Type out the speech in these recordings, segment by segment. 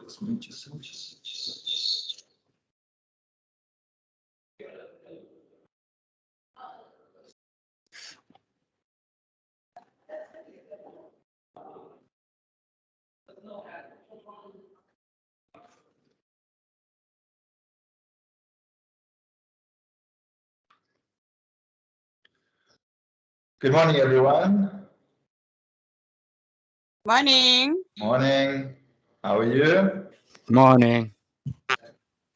Just mute yourself. Good morning, everyone. Morning. Morning. How are you? Morning.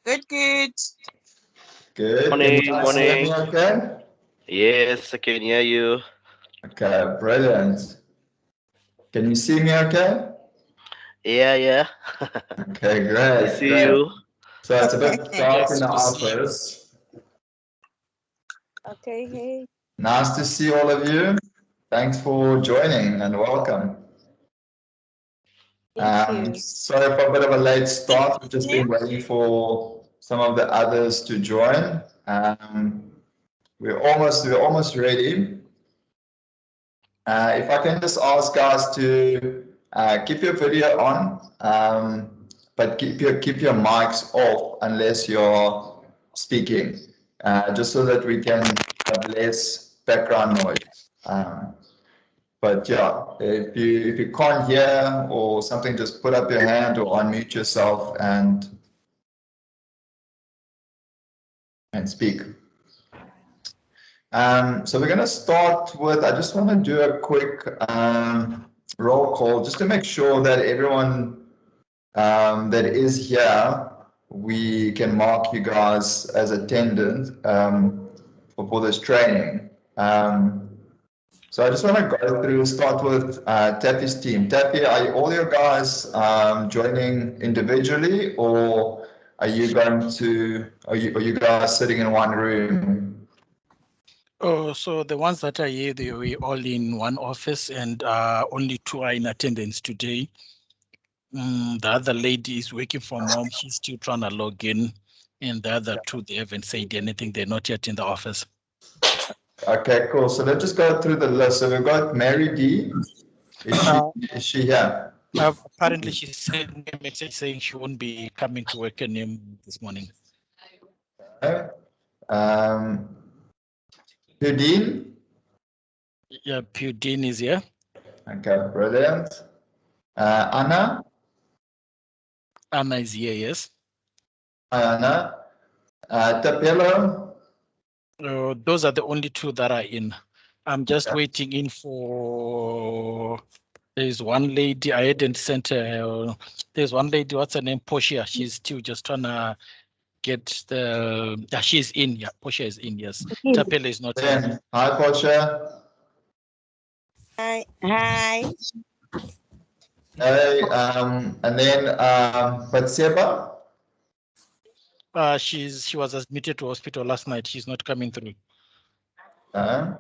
Good, good. Good. Can Morning, you guys hear me morning. okay? Yes, I can hear you. Okay, brilliant. Can you see me okay? Yeah. Okay, I great, see great. you. So it's a bit dark in Yes, the we see you. office. Okay, hey. Nice to see all of you. Thanks for joining and welcome. Thank you. Sorry for a bit of a late start. We've just been waiting for some of the others to join. We're almost ready. If I can just ask guys to keep your video on, but keep your mics off unless you're speaking, just so that we can have less background noise. But yeah, if you can't hear or something, just put up your hand or unmute yourself and speak. So we're going to start with, I just want to do a quick roll call just to make sure that everyone that is here, we can mark you guys as attendant for this training. So I just want to go through, start with Tappy's team. Tappy, are all your guys joining individually, or are you you guys sitting in one room? Oh, so the ones that are here, they were all in one office, and only 2 are in attendance today. The other lady is working from home. She's still trying to log in. And the other 2, they haven't said anything. They're not yet in the office. Okay, cool. So let's just go through the list. So we've got Mary D. Is she here? Apparently, she sent me a message saying she won't be coming to work this morning. Okay. Houdin? Yeah, Pudin is here. Okay, brilliant. Anna? Anna is here, yes. Hi, Anna. Tapelo? Those are the only 2 that are in. I'm just waiting in for. There's one lady I hadn't sent her. There's one lady, what's her name? Portia. She's still just trying to get the. Yeah, she's in. Yeah, Portia is in. Yes. Tapela is not in. Hi, Portia. Hi. Hi. Hey, and then Batseba? She was admitted to hospital last night. She's not coming through. No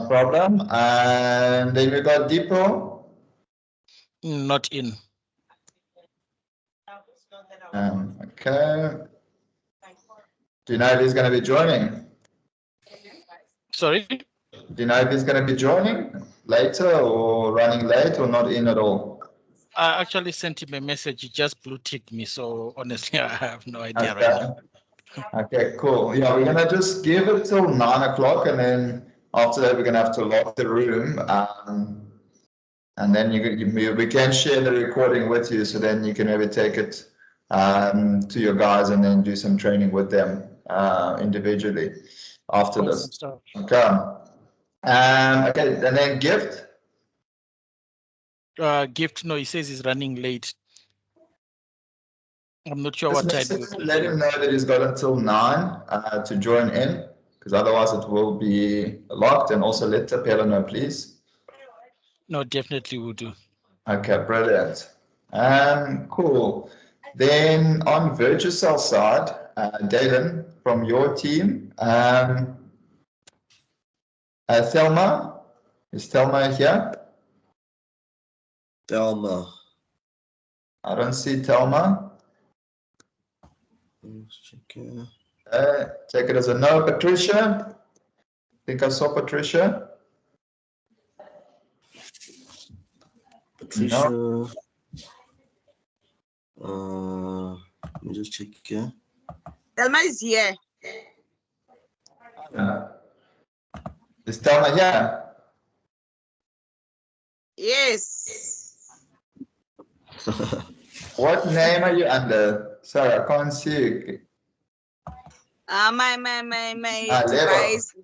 problem. And then we got Deepo. Not in. Okay. Do you know if he's going to be joining? Sorry? Do you know if he's going to be joining later or running late or not in at all? I actually sent him a message. He just blue ticked me. So honestly, I have no idea right now. Okay, cool. Yeah, we're gonna just give it till 9 o'clock, and then after that, we're gonna have to lock the room. And then we can share the recording with you, so then you can maybe take it to your guys and then do some training with them individually after this. Okay. Okay, and then Gift. Gift, no, he says he's running late. I'm not sure what time. Let him know that he's got until 9 to join in, because otherwise it will be locked. And also let Tapela know, please. No, definitely will do. Okay, brilliant. Cool. Then on Virtusell side, Dalen, from your team, Thelma, is Thelma here? Thelma. I don't see Thelma. Take it as a no. Patricia? I think I saw Patricia. Patricia. Let me just check here. Thelma is here. Is Thelma here? Yes. What name are you under? Sorry, I can't see you. My Level. device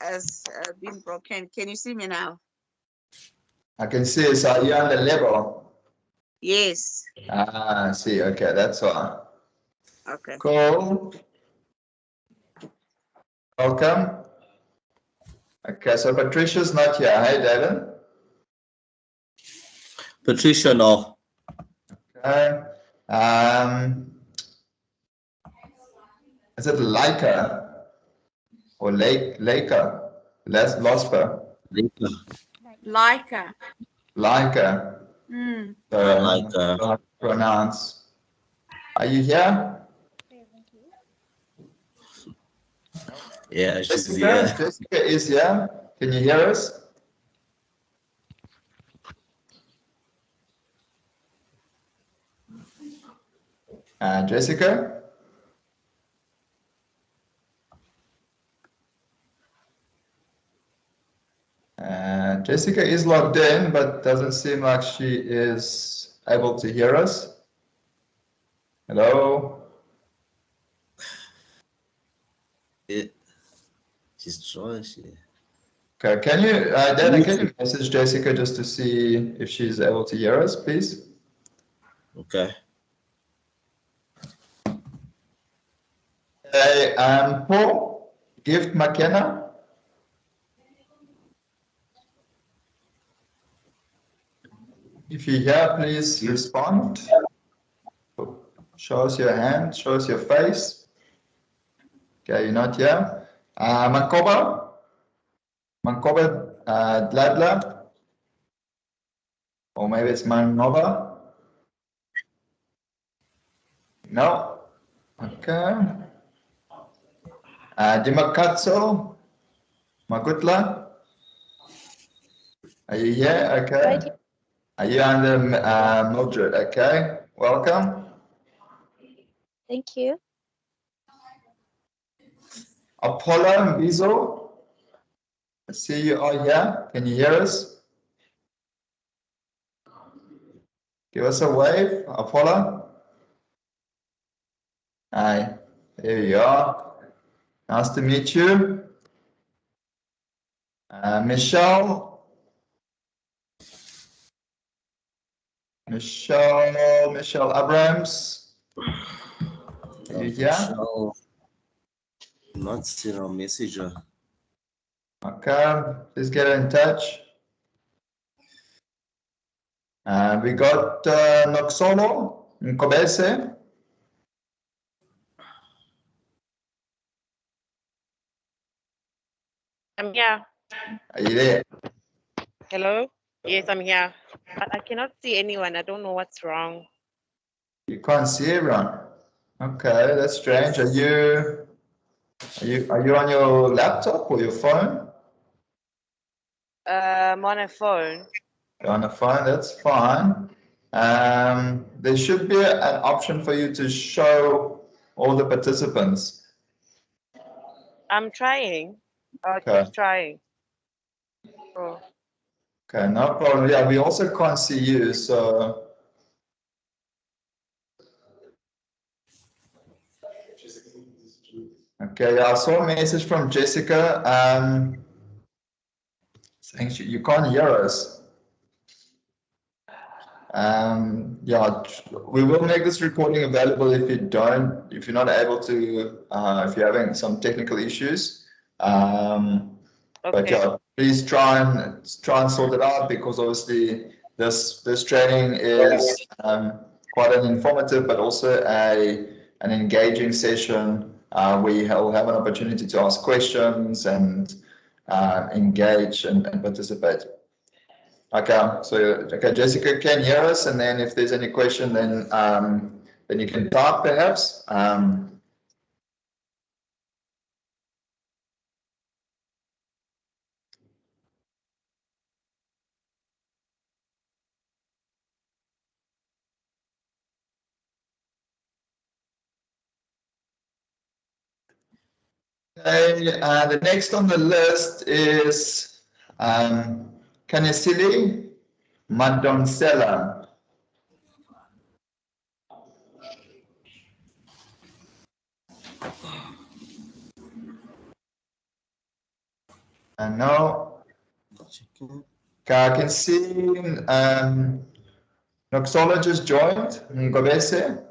has been broken. Can you see me now? I can see it. So are you under level? Yes. I see. Okay, that's all. Okay. Cool. Welcome. Okay, so Patricia's not here. Hey, David. Patricia, no. Okay. Is it Leica or Leica? Losper. Leica. Leica. Leica. How to pronounce. Are you here? Yeah, she's Jessica? here. Jessica is here. Can you hear us? Jessica? Jessica is logged in, but doesn't seem like she is able to hear us. Hello? She's trying. Okay, can you, Dana, can you message Jessica just to see if she's able to hear us, please? Okay. Hey, Paul, Gift McKenna. If you're here, please respond. Show us your hand, show us your face. Okay, you're not here. Mankoba Dladla, or maybe it's Manova. No. Okay. Dimakatso Magutla. Are you here? Okay. Are you under Mildred? Okay. Welcome. Thank you. Apollo Mbizo. I see you are here. Can you hear us? Give us a wave, Apollo. Hi. There you are. Nice to meet you. Michelle Abrams. Are you here? Michelle, not seen our messenger. Okay, please get in touch. We got Noxolo Nkobese. I'm here. Are you there? Hello? Yes, I'm here. But I cannot see anyone. I don't know what's wrong. You can't see everyone. Okay, that's strange. Are you on your laptop or your phone? I'm on a phone. You're on a phone, that's fine. There should be an option for you to show all the participants. I'm trying. Okay. Keep trying. Oh. Okay, no problem. Yeah, we also can't see you, so. Okay, I saw a message from Jessica saying you can't hear us. Yeah, we will make this recording available if you're not able to, if you're having some technical issues. But yeah, please try and sort it out, because obviously this training is quite an informative but also an engaging session where you'll have an opportunity to ask questions and engage and participate. Okay, so Jessica can hear us, and then if there's any question, then you can type perhaps. Okay, the next on the list is Canesili Madonsela. And no, Checking. okay, I can see Noxologist joined, Ngobese.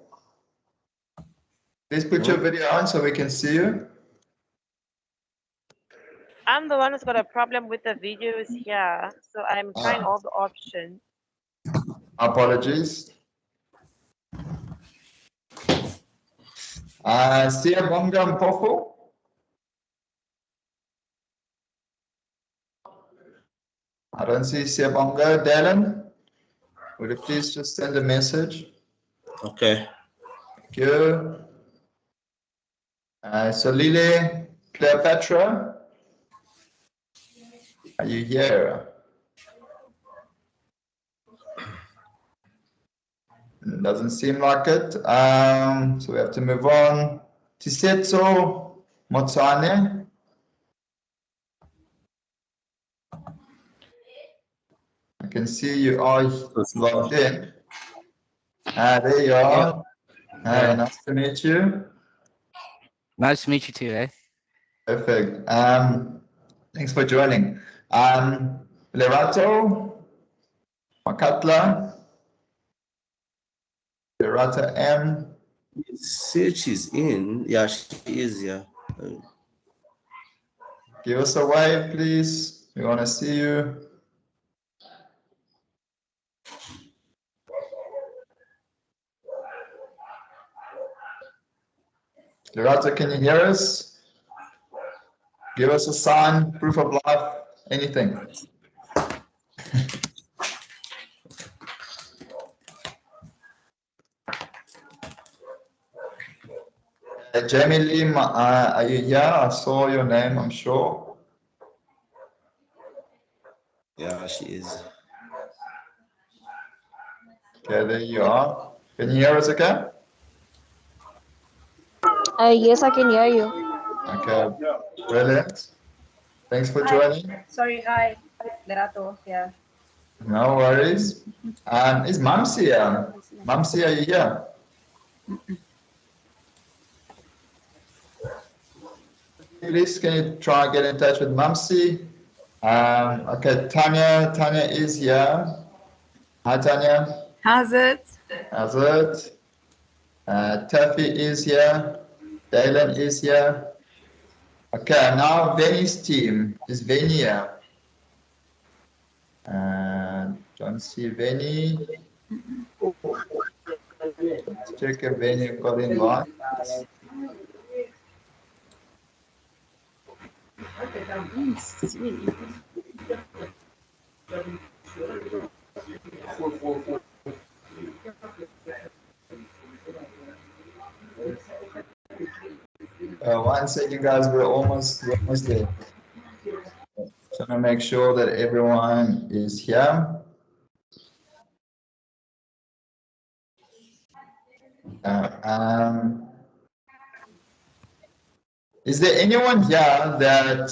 Please put your video on so we can see you. I'm the one who's got a problem with the videos here, so I'm trying all the options. Apologies. Siyabonga Mpofu. I don't see Siyabonga. Dylan, would you please just send a message? Okay. Thank you. Solile Cleopatra, are you here? Doesn't seem like it. So we have to move on. Tisetso Motsane. I can see you are logged in. There you are. Hi, nice to meet you. Nice to meet you too, eh? Perfect. Thanks for joining. Lerato Makatla. Lerato M. Search is in. Yeah, she is. Yeah. Give us a wave, please. We want to see you. Lerato, can you hear us? Give us a sign, proof of life, anything. Jamie Lim, are you here? I saw your name, I'm sure. Yeah, she is. Okay, there you are. Can you hear us okay? Yes, I can hear you. Okay, brilliant. Thanks for joining. Sorry, hi, Lerato. Yeah. No worries. Is Mamsi here? Mamsi, are you here? Please, can you try and get in touch with Mamsi? Okay, Tanya is here. Hi, Tanya. How's it? How's it? Taffy is here. Dalen is here. Okay, now Benny's team. Is Benny here? Don't see Benny. Let's check if Benny got invited. One second, guys. We're almost there. Trying to make sure that everyone is here. Is there anyone here that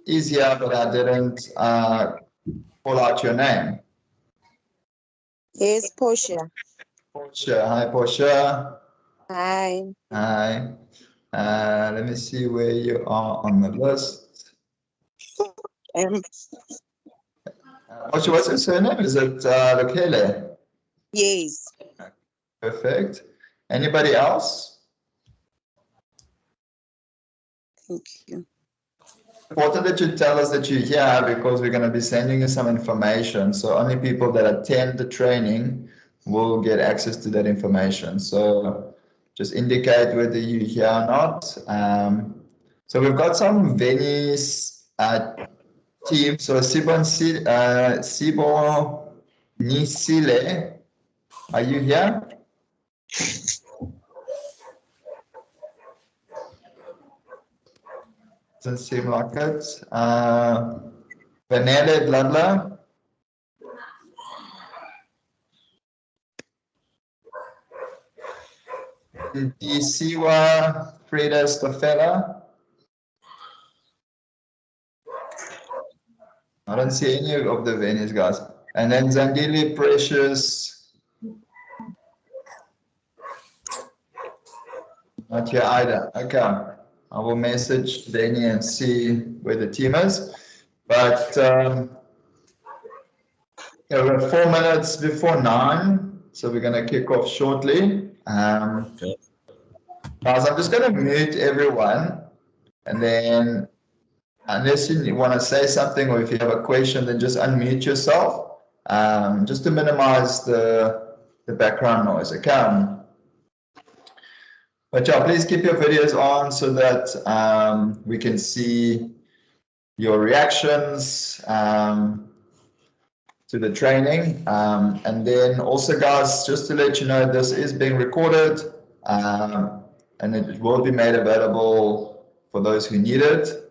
is here but I didn't call out your name? Yes, Portia. Portia. Hi, Portia. Hi. Hi. Let me see where you are on the list. Portia, what's your surname? Is it Lokele? Yes. Perfect. Anybody else? Thank you. Important that you tell us that you're here because we're going to be sending you some information. So only people that attend the training will get access to that information. So just indicate whether you're here or not. So we've got some Venice team. So Sibo Nisile, are you here? Doesn't seem like it. Vanele Bladler. Disiwa Frida Stofela. I don't see any of the venues, guys. And then Zandili, Precious. Not here either. Okay. I will message Danny and see where the team is. But yeah, we're 4 minutes before 9, so we're going to kick off shortly. Okay. Guys, I'm just going to mute everyone, and then unless you want to say something or if you have a question, then just unmute yourself, just to minimize the background noise. Okay. But yeah, please keep your videos on so that we can see your reactions to the training. And then also, guys, just to let you know, this is being recorded and it will be made available for those who need it.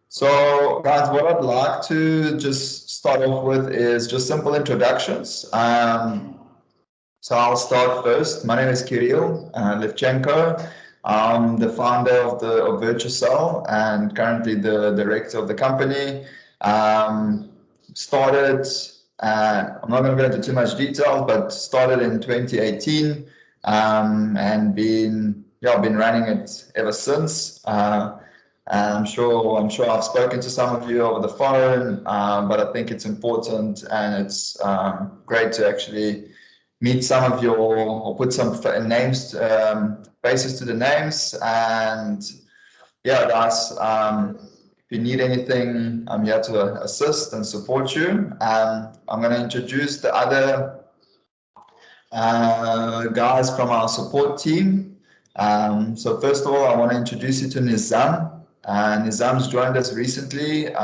So, guys, what I'd like to just start off with is just simple introductions. So I'll start first. My name is Kirill Levchenko. I'm the founder of Virtusell and currently the director of the company. Started, I'm not going to go into too much detail, but started in 2018 and been running it ever since. I'm sure I've spoken to some of you over the phone, but I think it's important and it's great to actually meet some of or put some names, faces to the names. And yeah, guys, if you need anything, I'm here to assist and support you. I'm going to introduce the other guys from our support team. So first of all, I want to introduce you to Nizam. Nizam's joined us recently,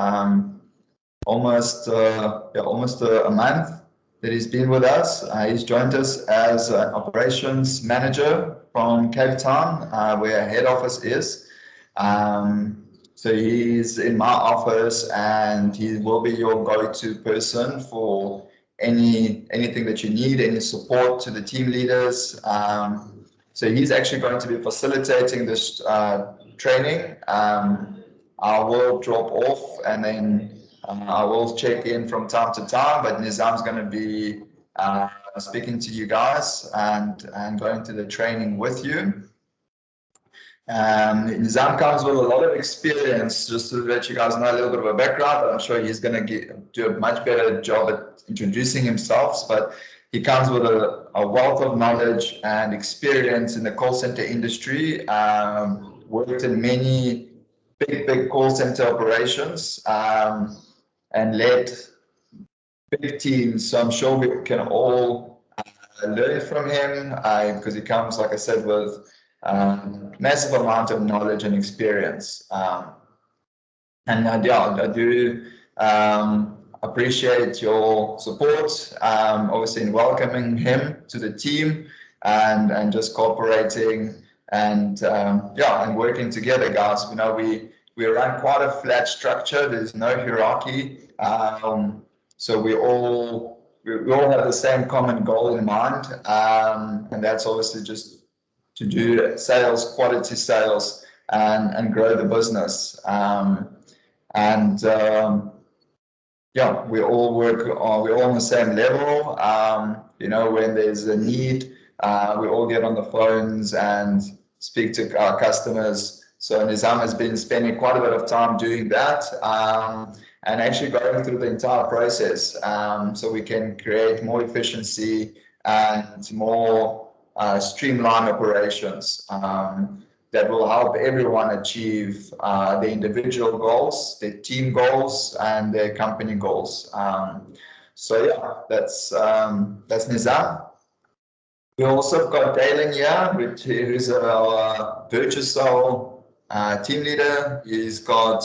almost a month that he's been with us. He's joined us as an operations manager from Cape Town, where our head office is. So he's in my office and he will be your go-to person for anything that you need, any support to the team leaders. So he's actually going to be facilitating this training. I will drop off and then I will check in from time to time, but Nizam's going to be speaking to you guys and going to the training with you. Nizam comes with a lot of experience, just to let you guys know a little bit of a background, but I'm sure he's going to do a much better job at introducing himself. But he comes with a wealth of knowledge and experience in the call center industry, worked in many big call center operations, and led big teams. So I'm sure we can all learn from him because he comes, like I said, with massive amount of knowledge and experience. And I do appreciate your support, obviously in welcoming him to the team and just cooperating and and working together, guys. You know, we run quite a flat structure. There's no hierarchy. So we all have the same common goal in mind, and that's obviously just to do sales, quality sales, and grow the business. We all work. We're all on the same level. You know, when there's a need, we all get on the phones and speak to our customers. So Nizam has been spending quite a bit of time doing that. And actually going through the entire process, so we can create more efficiency and more streamlined operations that will help everyone achieve their individual goals, their team goals, and their company goals. So yeah, that's Nizam. We also have got Dalen here, who's our Virtusell team leader. He's got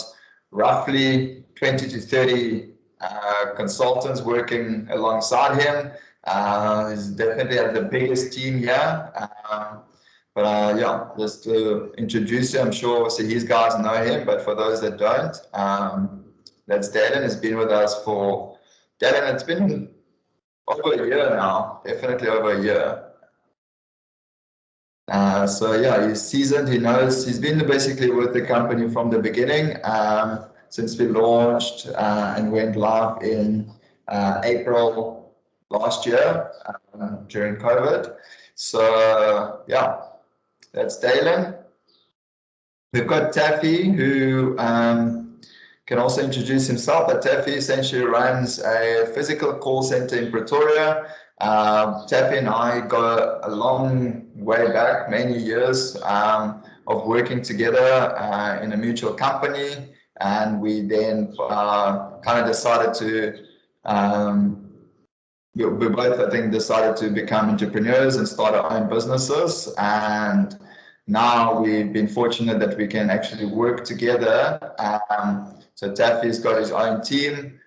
roughly 20 to 30 consultants working alongside him. He's definitely the biggest team here. Just to introduce you, I'm sure obviously his guys know him, but for those that don't, that's Dalen. Has been with us for, Dalen, it's been over a year now, definitely over a year. So yeah, he's seasoned, he knows, he's been basically with the company from the beginning. since we launched and went live in April last year during COVID. So yeah, that's Dalen. We've got Taffy, who can also introduce himself, but Taffy essentially runs a physical call center in Pretoria. Taffy and I go a long way back, many years of working together in a mutual company, and we then kind of decided to we both, I think, decided to become entrepreneurs and start our own businesses. And now we've been fortunate that we can actually work together. So Taffy's got his own team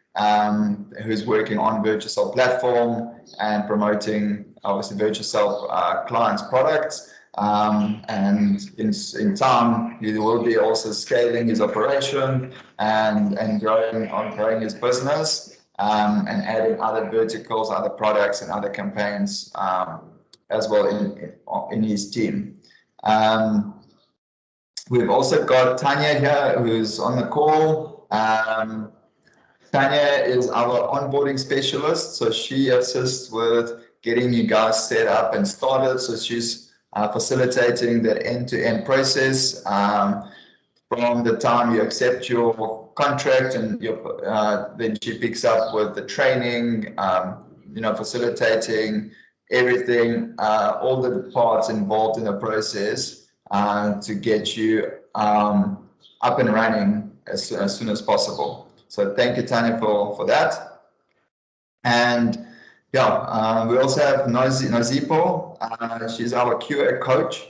who's working on Virtusell platform and promoting, obviously, Virtusell clients' products. And in time, he will be also scaling his operation and growing his business. And adding other verticals, other products, and other campaigns as well in his team. We've also got Tanya here, who's on the call. Tanya is our onboarding specialist, so she assists with getting you guys set up and started. So she's facilitating that end-to-end process. From the time you accept your contract and then she picks up with the training, facilitating everything, all the parts involved in the process to get you up and running as soon as possible. So thank you, Tanya, for that. And yeah, we also have Nozipo. She's our QA coach.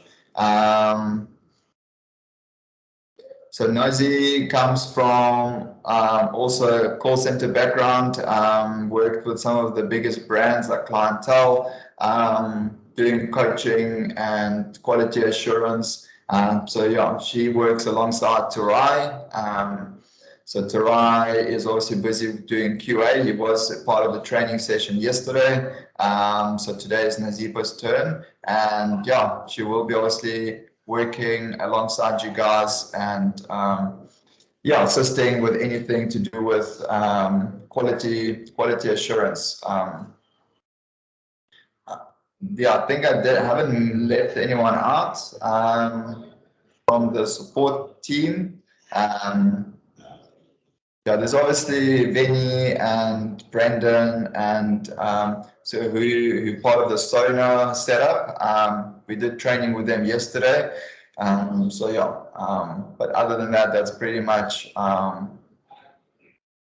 So Nozi comes from also call center background, worked with some of the biggest brands like Clientele, doing coaching and quality assurance. So yeah, she works alongside Tarai. So Tarai is also busy doing QA. He was a part of the training session yesterday. So today is Nazipa's turn. And yeah, she will be obviously working alongside you guys and assisting with anything to do with quality assurance. I think I haven't left anyone out from the support team. There's obviously Vinny and Brendan and so who part of the Sona setup. We did training with them yesterday. But other than that, that's pretty much all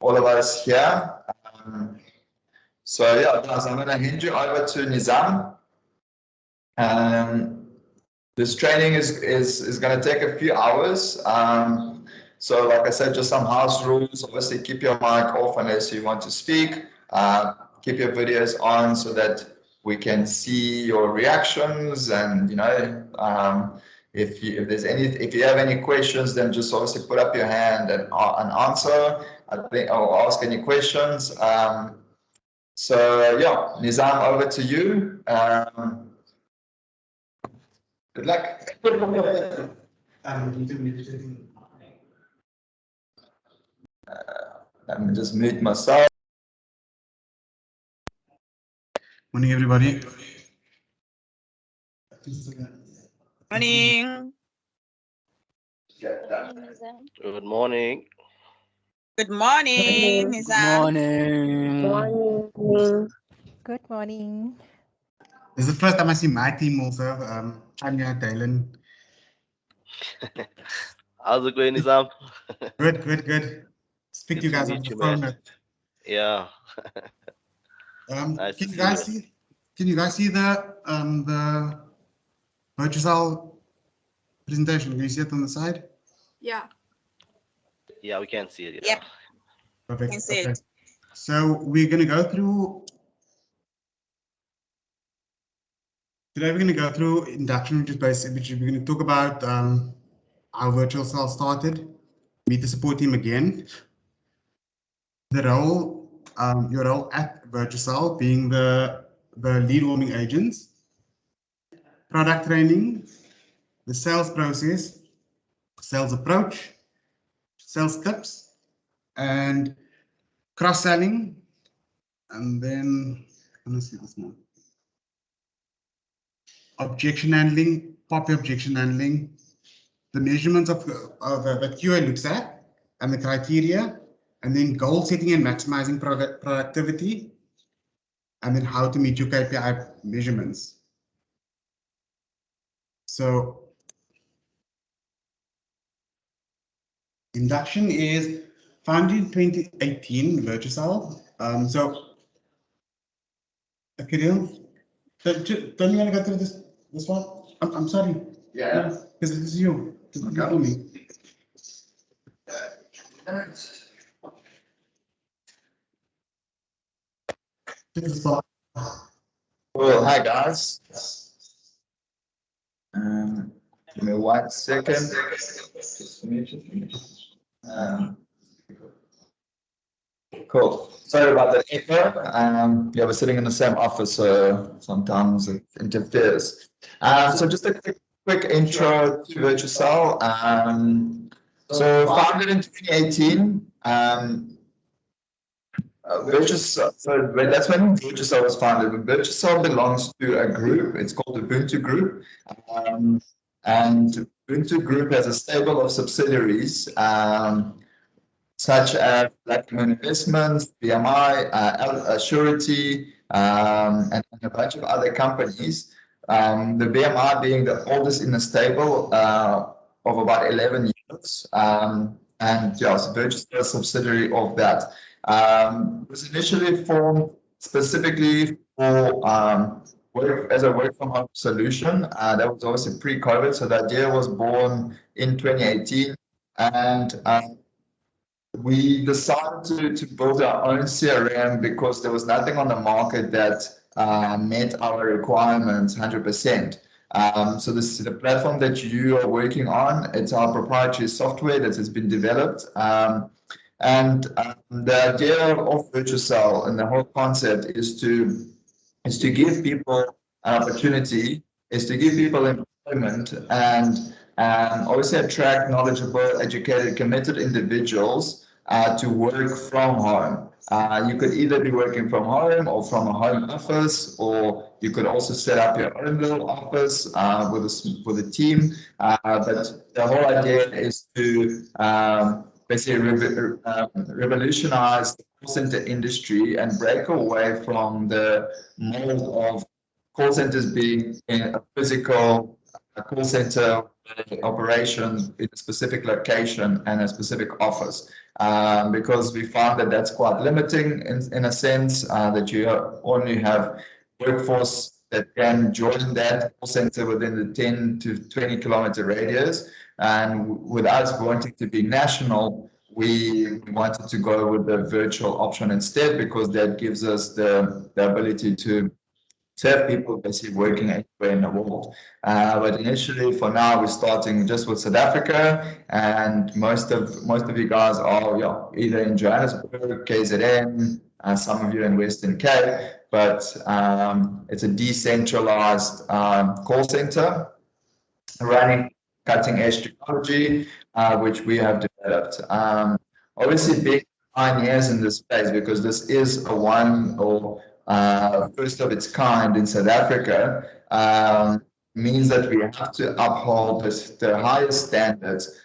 of us here. Guys, I'm going to hand you over to Nizam. This training is going to take a few hours. So like I said, just some house rules. Obviously, keep your mic off unless you want to speak. Keep your videos on so that we can see your reactions. And if you have any questions, then just obviously put up your hand and answer. Or ask any questions. Nizam, over to you. Good luck. Let me just mute myself. Morning, everybody. Morning. Good morning. Good morning, Good Nizam. morning. Good morning. This is the first time I see my team also. Tanya, Dylan. How's it going, Nizam? Good. Speak to you guys on the phone. Yeah. Nice can you guys see the Virtusell presentation? Can you see it on the side? Yeah. Yeah, we can see it. Yep. Perfect. Can see it. So we're going to go through. Today we're going to go through induction, which we're going to talk about how Virtusell started, meet the support team again, the role, your role at Virtusell being the lead warming agents, product training, the sales process, sales approach, sales tips, and cross-selling. And then, let me see this one. Objection handling, copy objection handling, the measurements of that QA looks at, and the criteria, and then goal setting and maximizing productivity, and then how to meet your KPI measurements. So induction is founded in 2018, Virtusell. Okay, tell me how to go through this one. I'm sorry. Yeah. Because this is you. This is Okay. me. This is fine. Well, hi guys. Give me 1 second. Just a minute. Cool. Sorry about that echo. Yeah, we're sitting in the same office, so sometimes it interferes. So just a quick intro to Virtusell. So founded in 2018. Virtusell, so that's when Virtusell was founded. Virtusell belongs to a group. It's called the Ubuntu Group, and Ubuntu Group has a stable of subsidiaries, such as Black Moon Investments, BMI, Surety, and a bunch of other companies. The BMI being the oldest in the stable of about 11 years, and yeah, so Virtusell is a subsidiary of that. It was initially formed specifically for work as a work from home solution. That was obviously pre-COVID, so the idea was born in 2018, and we decided to build our own CRM because there was nothing on the market that met our requirements 100%. So this is the platform that you are working on. It's our proprietary software that has been developed. And the idea of Virtusell and the whole concept is to give people an opportunity, is to give people employment, and obviously attract knowledgeable, educated, committed individuals to work from home. You could either be working from home or from a home office, or you could also set up your own little office with a team. But the whole idea is to basically revolutionize the call center industry and break away from the mold of call centers being in a physical call center operation in a specific location and a specific office. Because we found that that's quite limiting in a sense, that you only have workforce that can join that call center within the 10 to 20 kilometer radius. And with us wanting to be national, we wanted to go with the virtual option instead, because that gives us the ability to have people basically working anywhere in the world. But initially, for now, we're starting just with South Africa, and most of you guys are either in Johannesburg, KZN, some of you in Western Cape, but it's a decentralized call center running cutting edge technology, which we have developed. Obviously, big pioneers in this space, because this is a one or first of its kind in South Africa, means that we have to uphold the highest standards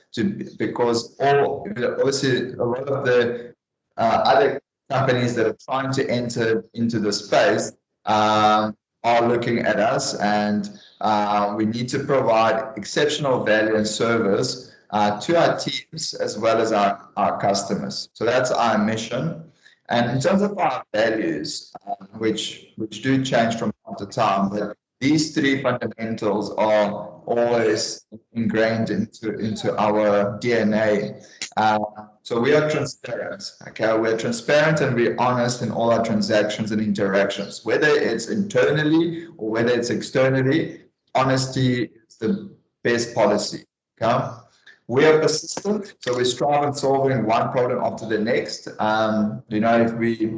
because obviously a lot of the other companies that are trying to enter into the space are looking at us, and we need to provide exceptional value and service to our teams as well as our customers. So that's our mission. And in terms of our values, which do change from time to time, but these three fundamentals are always ingrained into our DNA. So we are transparent, okay? We're transparent and we're honest in all our transactions and interactions, whether it's internally or whether it's externally. Honesty is the best policy, okay? We are persistent, so we strive on solving one problem after the next. If we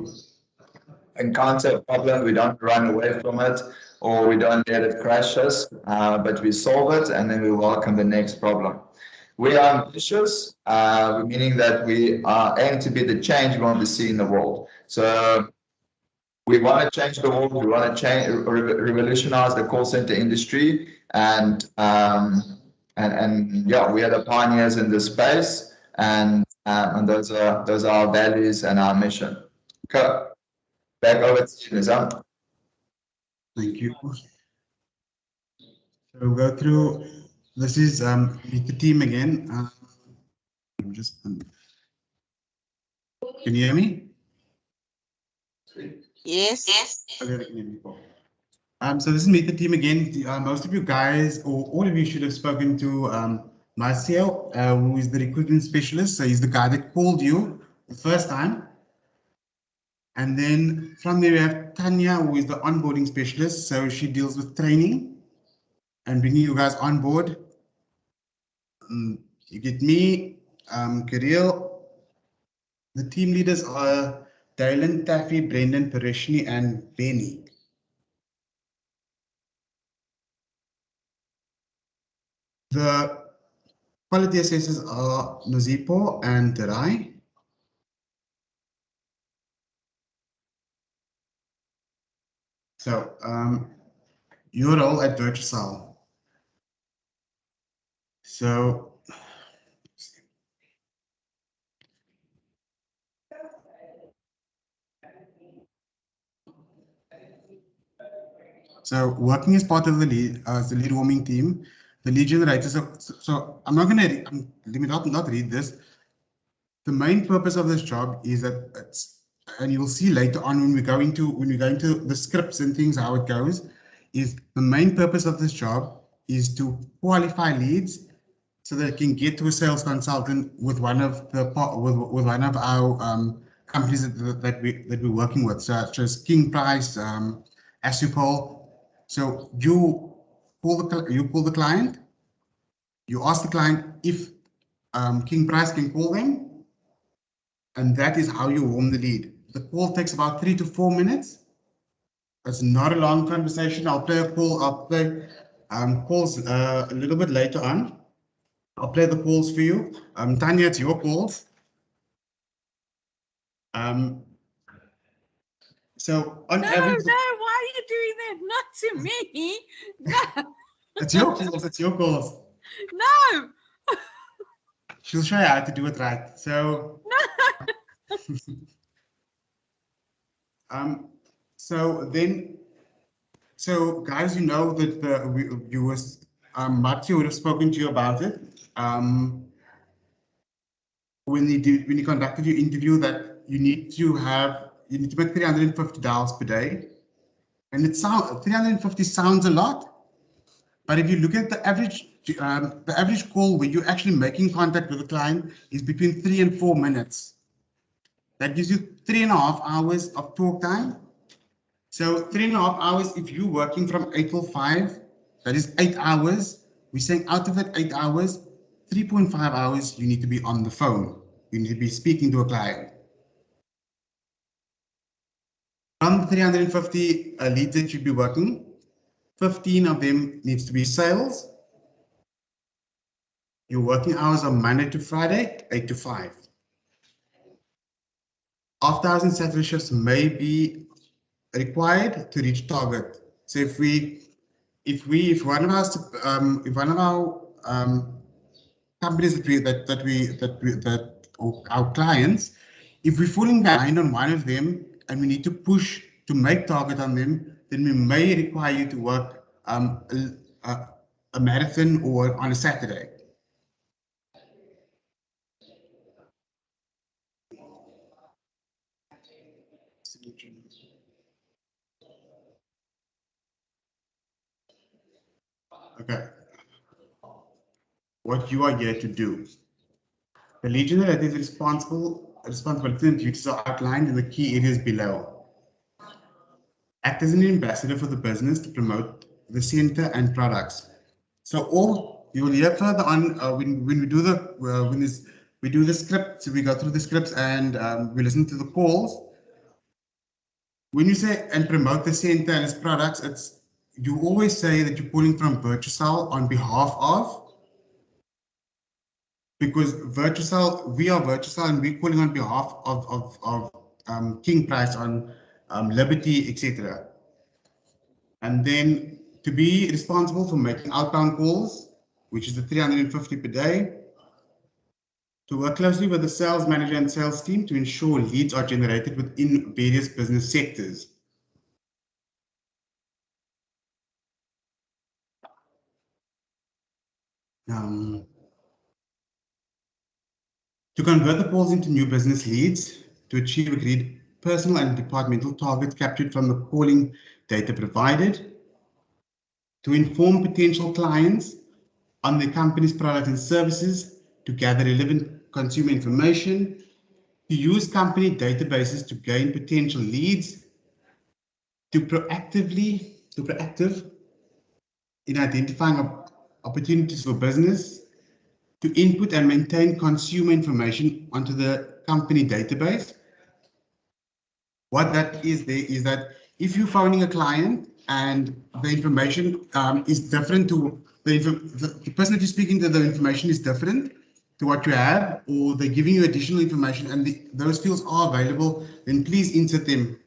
encounter a problem, we don't run away from it, or we don't let it crash us, but we solve it and then we welcome the next problem. We are ambitious, meaning that we aim to be the change we want to see in the world. So we want to change the world. We want to change, revolutionize the call center industry, and yeah, we are the pioneers in this space, and those are our values and our mission. Okay, back over to you, Nizam. Thank you. So we'll go through. This is meet the team again. I'm just. Can you hear me? Yes. Okay, they can hear me. So this is meet the team again. Most of you guys, or all of you, should have spoken to Marcel, who is the recruitment specialist. So he's the guy that called you the first time. And then from there we have Tanya, who is the onboarding specialist. So she deals with training and bringing you guys on board. You get me, Kirill. The team leaders are Dylan, Taffy, Brendan, Pareshni, and Benny. The quality assessors are Nazipo and Terai. So your role at Virtusell. So working as part of the lead warming team, the lead generators. So I'm not going to let me not read this. The main purpose of this job is that and you'll see later on when we go into the scripts and things, how it goes, is the main purpose of this job is to qualify leads so that it can get to a sales consultant with one of the with one of our companies that we're working with, such as King Price, Asupol. So you call the client, you ask the client if King Price can call them, and that is how you warm the lead. The call takes about 3 to 4 minutes. It's not a long conversation. I'll play a call. I'll play calls a little bit later on. I'll play the calls for you. Tanya, it's your calls. So on average, Why are you doing that? Not to me. No. It's your calls. It's your calls. No. She'll show you how to do it right. So. No. So guys, you know that Matthew would have spoken to you about it. When he conducted your interview, that you need to make 350 dials per day, and 350 sounds a lot, but if you look at the average call where you're actually making contact with a client is between 3 and 4 minutes. That gives you 3.5 hours of talk time. So 3.5 hours, if you're working from 8 till 5, that is 8 hours. We're saying out of it 8 hours, 3.5 hours, you need to be on the phone. You need to be speaking to a client. From the 350 leads that you'd be working, 15 of them needs to be sales. Your working hours are Monday to Friday, 8 to 5. After hours and Saturday shifts may be required to reach target. So if one of our companies or our clients, if we're falling behind on one of them and we need to push to make target on them, then we may require you to work a marathon or on a Saturday. Okay. What you are here to do. The lead generator is responsibility and duties are outlined in the key areas below. Act as an ambassador for the business to promote the center and products. So all you will hear further on when we do the scripts, we go through the scripts and we listen to the calls. When you say and promote the center and its products, you always say that you're calling from Virtusell on behalf of. because Virtusell, we are Virtusell, and we're calling on behalf of King Price on Liberty, etc. And then to be responsible for making outbound calls, which is the 350 per day, to work closely with the sales manager and sales team to ensure leads are generated within various business sectors. To convert the calls into new business leads, to achieve agreed personal and departmental targets captured from the calling data provided, to inform potential clients on the company's products and services, to gather relevant consumer information, to use company databases to gain potential leads, to proactive in identifying opportunities for business, to input and maintain consumer information onto the company database. What that is there is that if you're phoning a client and the information is different to the person that you're speaking to, the information is different to what you have, or they're giving you additional information and those fields are available, then please insert them.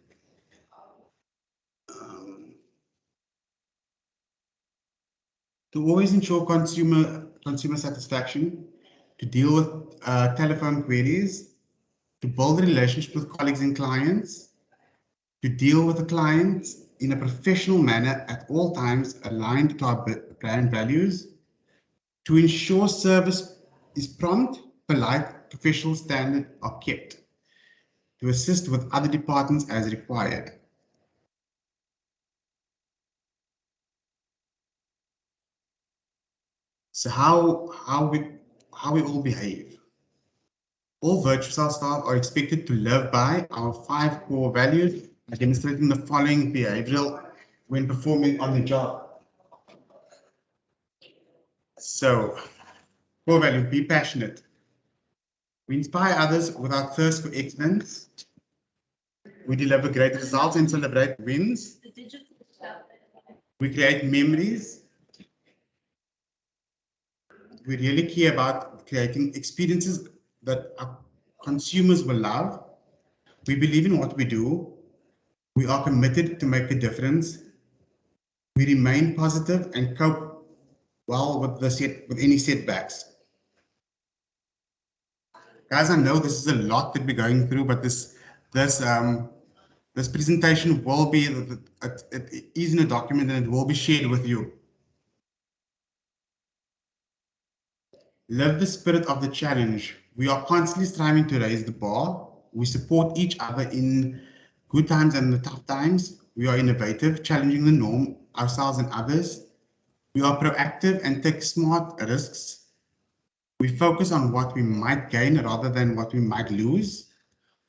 To always ensure consumer satisfaction, to deal with telephone queries, to build a relationship with colleagues and clients, to deal with the clients in a professional manner at all times aligned to our brand values, to ensure service is prompt, polite, professional standards are kept, to assist with other departments as required. So how we all behave. All Virtusell staff are expected to live by our 5 core values, demonstrating the following behavioral when performing on the job. So, core value, be passionate. We inspire others with our thirst for excellence. We deliver great results and celebrate wins. We create memories. We really care about creating experiences that our consumers will love. We believe in what we do. We are committed to make a difference. We remain positive and cope well with any setbacks. Guys, I know this is a lot that we're going through, but this presentation will be, it is in a document and it will be shared with you. Live the spirit of the challenge. We are constantly striving to raise the bar. We support each other in good times and the tough times. We are innovative, challenging the norm, ourselves and others. We are proactive and take smart risks. We focus on what we might gain rather than what we might lose.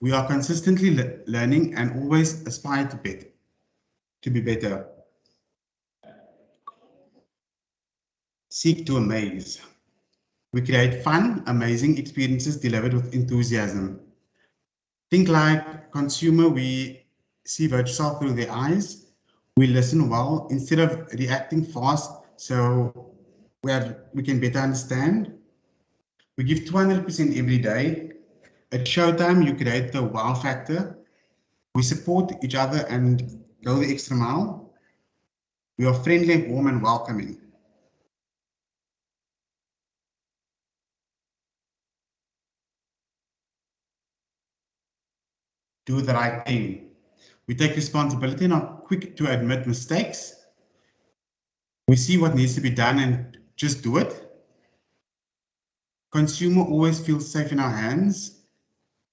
We are consistently learning and always aspire to be better. Seek to amaze. We create fun, amazing experiences delivered with enthusiasm. Think like consumer, we see Virtusell through their eyes. We listen well instead of reacting fast, so we can better understand. We give 200% every day. At showtime, you create the wow factor. We support each other and go the extra mile. We are friendly, warm, and welcoming. Do the right thing. We take responsibility and are quick to admit mistakes. We see what needs to be done and just do it. Consumer always feels safe in our hands.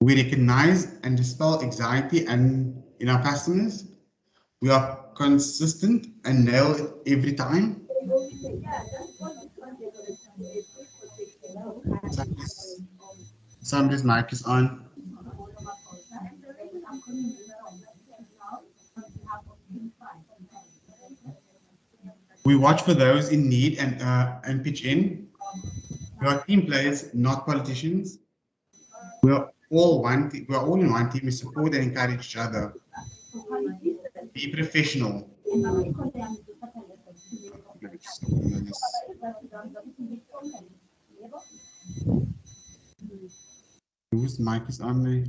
We recognize and dispel anxiety in our customers. We are consistent and nail it every time. Somebody's mic is on. We watch for those in need and pitch in. We are team players, not politicians. We are all in one team. We support and encourage each other. Be professional. whose mic is on there?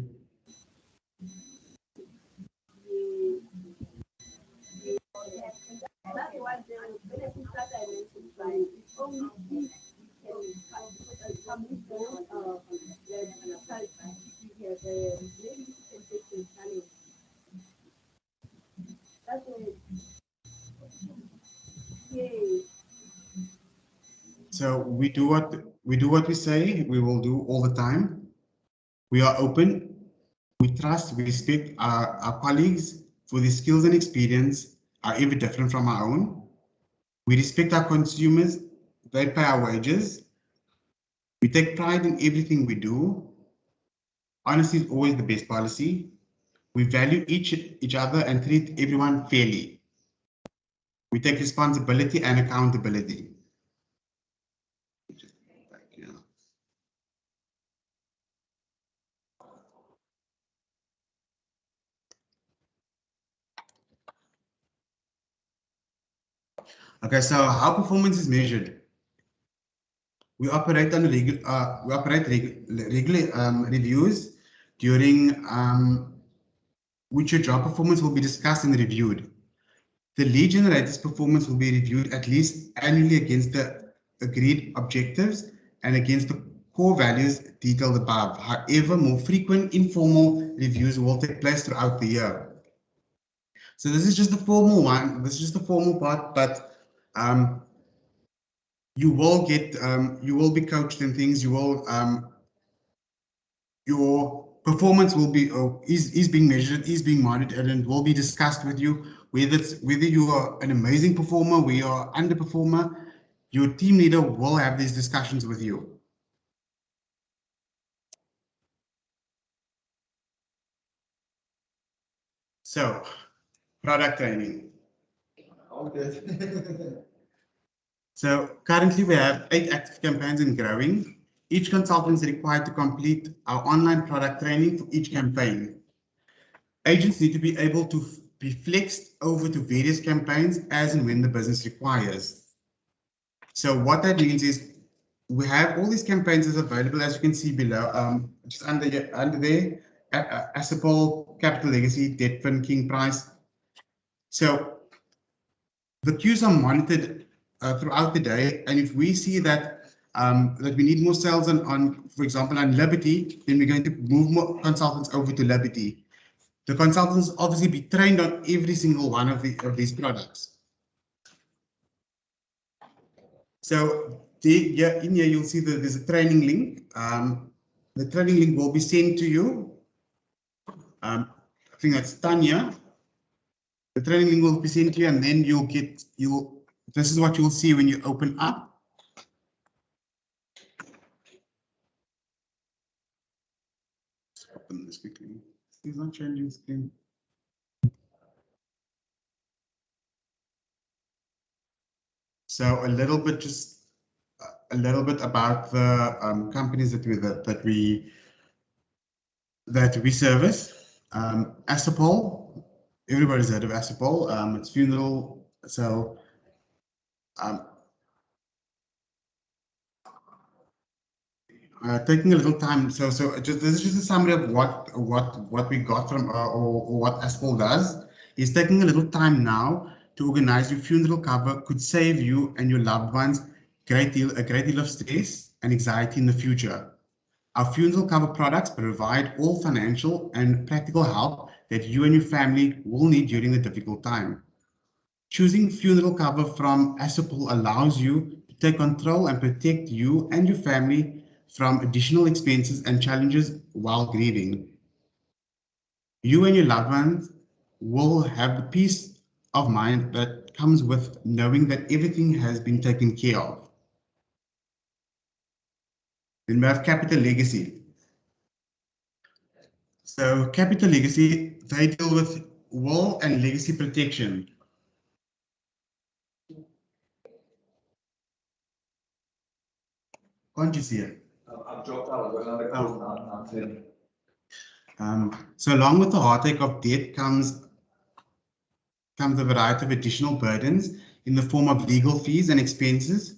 So we do what we say we will do all the time. We are open. We trust, we respect our colleagues for their skills and experience are every different from our own. We respect our consumers. They pay our wages. We take pride in everything we do. Honesty is always the best policy. We value each other and treat everyone fairly. We take responsibility and accountability. Okay, so how performance is measured? We operate on regular reviews during which your job performance will be discussed and reviewed. The lead generator's performance will be reviewed at least annually against the agreed objectives and against the core values detailed above. However, more frequent informal reviews will take place throughout the year. So this is just the formal one. This is just the formal part, but you will get, you will be coached in things. You will, your performance will be is being measured, is being monitored, and will be discussed with you. Whether you are an amazing performer, whether you are underperformer, your team leader will have these discussions with you. So, product training. So currently we have 8 active campaigns and growing. Each consultant is required to complete our online product training for each campaign. Agents need to be able to be flexed over to various campaigns as and when the business requires. So what that means is we have all these campaigns as available, as you can see below, just under there, Asapol, Capital Legacy, Debt Fund, King Price. So the queues are monitored throughout the day, and if we see that that we need more sales on, for example, on Liberty, then we're going to move more consultants over to Liberty. The consultants obviously be trained on every single one of these products. So in here you'll see that there's a training link. The training link will be sent to you. I think that's Tanya. The training link will be sent to you, and then this is what you'll see when you open up. Let's open this quickly. It's not changing screen. So a little bit about the companies that we service. Asapol, everybody's heard of Asapol. It's funeral. So taking a little time. So this is just a summary of what we got from or what Asapol does. Is taking a little time now to organize your funeral cover could save you and your loved ones a great deal of stress and anxiety in the future. Our funeral cover products provide all financial and practical help that you and your family will need during the difficult time. Choosing funeral cover from Asapol allows you to take control and protect you and your family from additional expenses and challenges while grieving. You and your loved ones will have the peace of mind that comes with knowing that everything has been taken care of. Then we have Capital Legacy. So Capital Legacy, they deal with will and legacy protection. Can't you see it? I've dropped out. So along with the heartache of death comes a variety of additional burdens in the form of legal fees and expenses,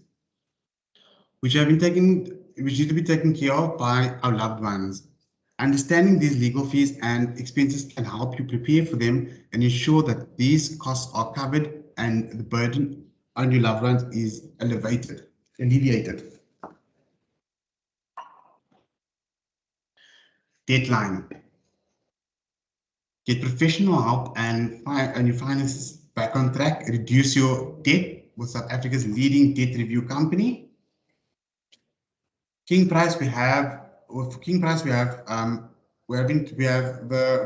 which need to be taken care of by our loved ones. Understanding these legal fees and expenses can help you prepare for them and ensure that these costs are covered and the burden on your loved ones is alleviated. Deadline. Get professional help and your finances back on track. Reduce your debt with South Africa's leading debt review company. King Price, we have the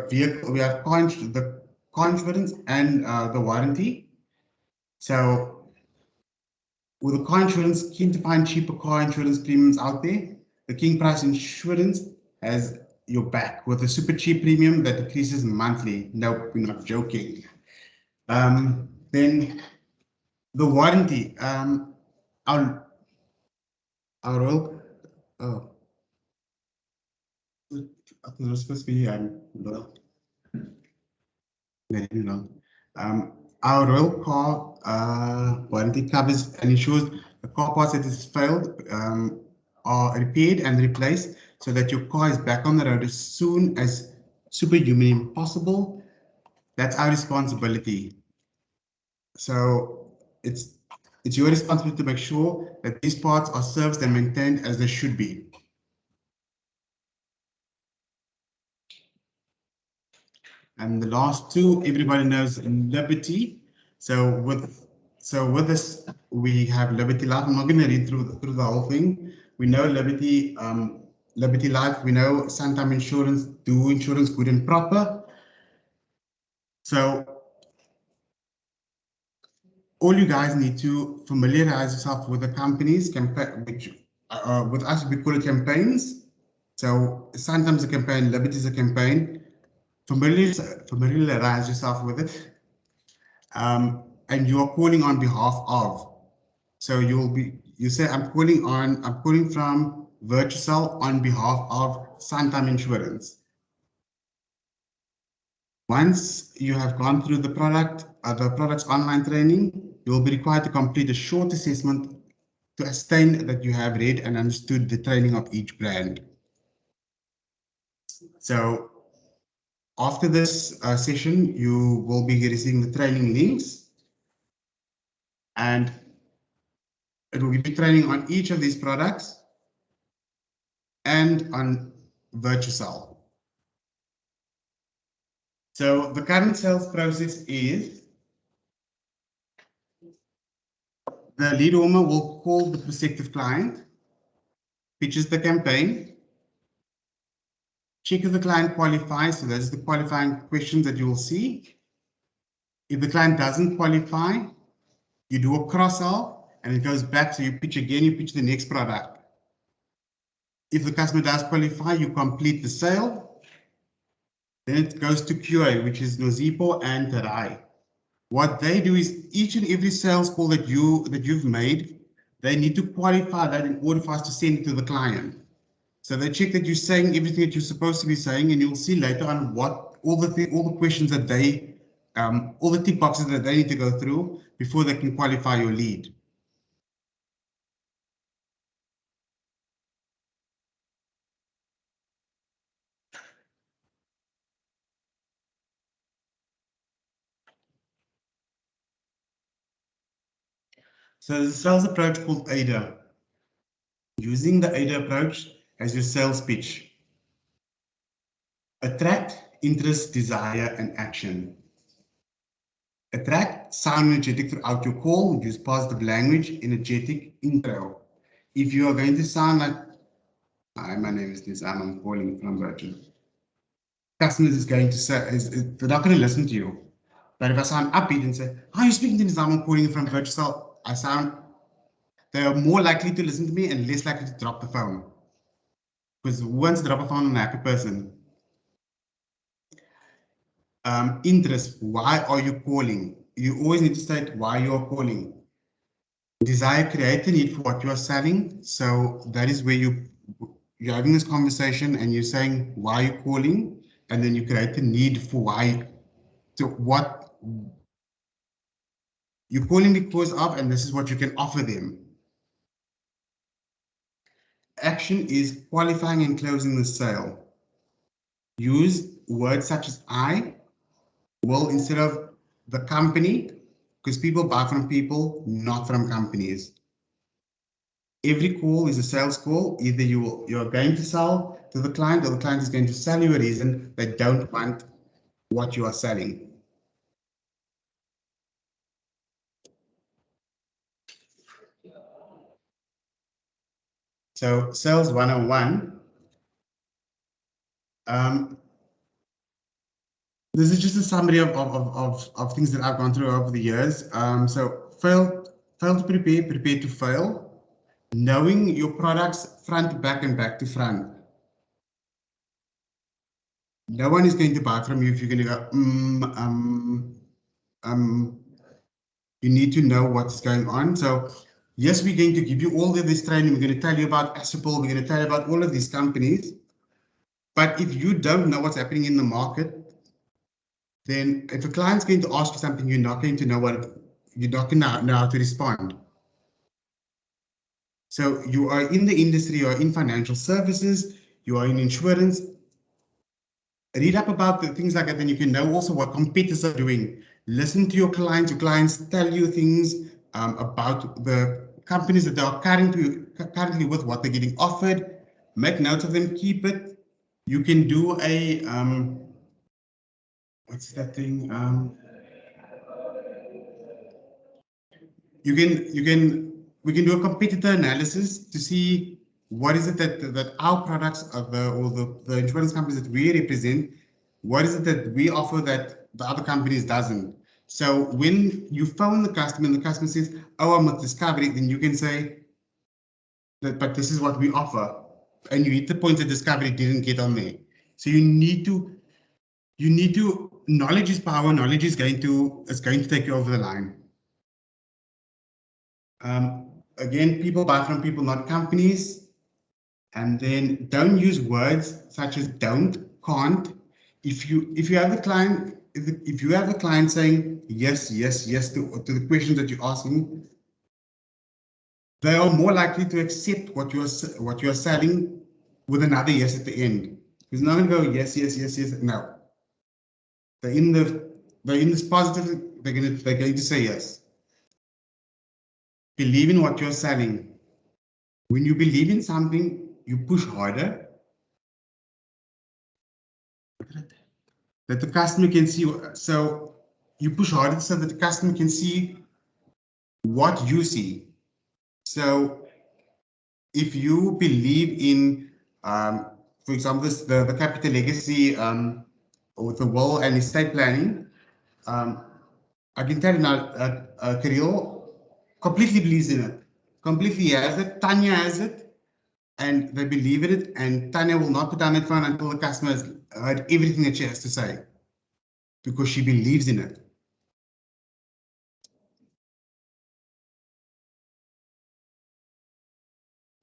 vehicle, we have the car insurance and the warranty. So with the car insurance, keen to find cheaper car insurance premiums out there. The King Price Insurance has your back with a super cheap premium that decreases monthly. No, we're not joking. Then the warranty. Our Royal. Oh, I think it was supposed to be our Royal car warranty covers and ensures the car parts that has failed are repaired and replaced so that your car is back on the road as soon as superhumanly possible. That's our responsibility. So it's your responsibility to make sure that these parts are serviced and maintained as they should be. And the last two, everybody knows Liberty. So with this, we have Liberty Life. I'm not going to read through the whole thing. We know Liberty Life. We know Santam Insurance do insurance good and proper. So all you guys need to familiarize yourself with the companies, which with us we call it campaigns. So Santam's a campaign, Liberty's a campaign. Familiarize yourself with it. And you are calling on behalf of. So you say I'm calling from Virtusell on behalf of Santam Insurance. Once you have gone through the product's online training, you will be required to complete a short assessment to ascertain that you have read and understood the training of each brand. So after this session, you will be receiving the training links, and it will give you training on each of these products and on Virtusell. So the current sales process is the lead owner will call the prospective client, pitches the campaign, check if the client qualifies. So that's the qualifying questions that you will see. If the client doesn't qualify, you do a cross-sell and it goes back. So you pitch again, you pitch the next product. If the customer does qualify, you complete the sale. Then it goes to QA, which is Nozipo and Terai. What they do is each and every sales call that you've made, they need to qualify that in order for us to send it to the client. So they check that you're saying everything that you're supposed to be saying, and you'll see later on what all the questions that they, all the tick boxes that they need to go through before they can qualify your lead. So there's a sales approach called AIDA. Using the AIDA approach as your sales pitch. Attract, interest, desire, and action. Attract, sound energetic throughout your call. Use positive language, energetic intro. If you are going to sound like, hi, my name is Nizam, I'm calling from Virgin. Customers is going to say, they're not going to listen to you. But if I sound upbeat and say, hi, you're speaking to Nizam, I'm calling from Virtuell, they are more likely to listen to me and less likely to drop the phone. Because once drop a phone on a happy person. Interest, why are you calling? You always need to state why you are calling. Desire, create a need for what you are selling. So that is where you're having this conversation and you're saying why you're calling, and then you create a need for why. So what you're calling because of, and this is what you can offer them. Action is qualifying and closing the sale. use words such as I, will, instead of the company, because people buy from people, not from companies. Every call is a sales call. Either you're going to sell to the client, or the client is going to sell you a reason they don't want what you are selling. So sales 101. This is just a summary of things that I've gone through over the years. So fail to prepare, prepare to fail. Knowing your products front to back and back to front. No one is going to buy from you if you're going to go, you need to know what's going on. So yes, we're going to give you all of this training. We're going to tell you about Asipol. We're going to tell you about all of these companies. But if you don't know what's happening in the market, then if a client's going to ask you something, you're not going to know you're not going to know how to respond. So you are in the industry, you are in financial services, you are in insurance. Read up about the things like that, then you can know also what competitors are doing. Listen to your clients tell you things about the companies that they are currently with, what they're getting offered. Make notes of them, keep it. You can do a, what's that thing? We can do a competitor analysis to see what is it that our products are the insurance companies that we represent, what is it that we offer that the other companies doesn't. So when you phone the customer and the customer says, oh, I'm with Discovery, then you can say that, but this is what we offer. And you hit the point that Discovery didn't get on there. So you need to, knowledge is power, knowledge is going to take you over the line. Again, people buy from people, not companies. And then don't use words such as don't, can't. If you have the client, if you have the client saying yes, yes, yes to the questions that you're asking, they are more likely to accept what you're selling with another yes at the end. It's not going to go yes, yes, yes, yes. No. They're in this positive. They're going to say yes. Believe in what you're selling. When you believe in something, you push harder. That the customer can see. So you push harder so that the customer can see what you see. So if you believe in, for example, the capital legacy or the will and estate planning, I can tell you now, Kirill completely believes in it. Completely has it. Tanya has it. And they believe in it. And Tanya will not put down that phone until the customer has heard everything that she has to say. Because she believes in it.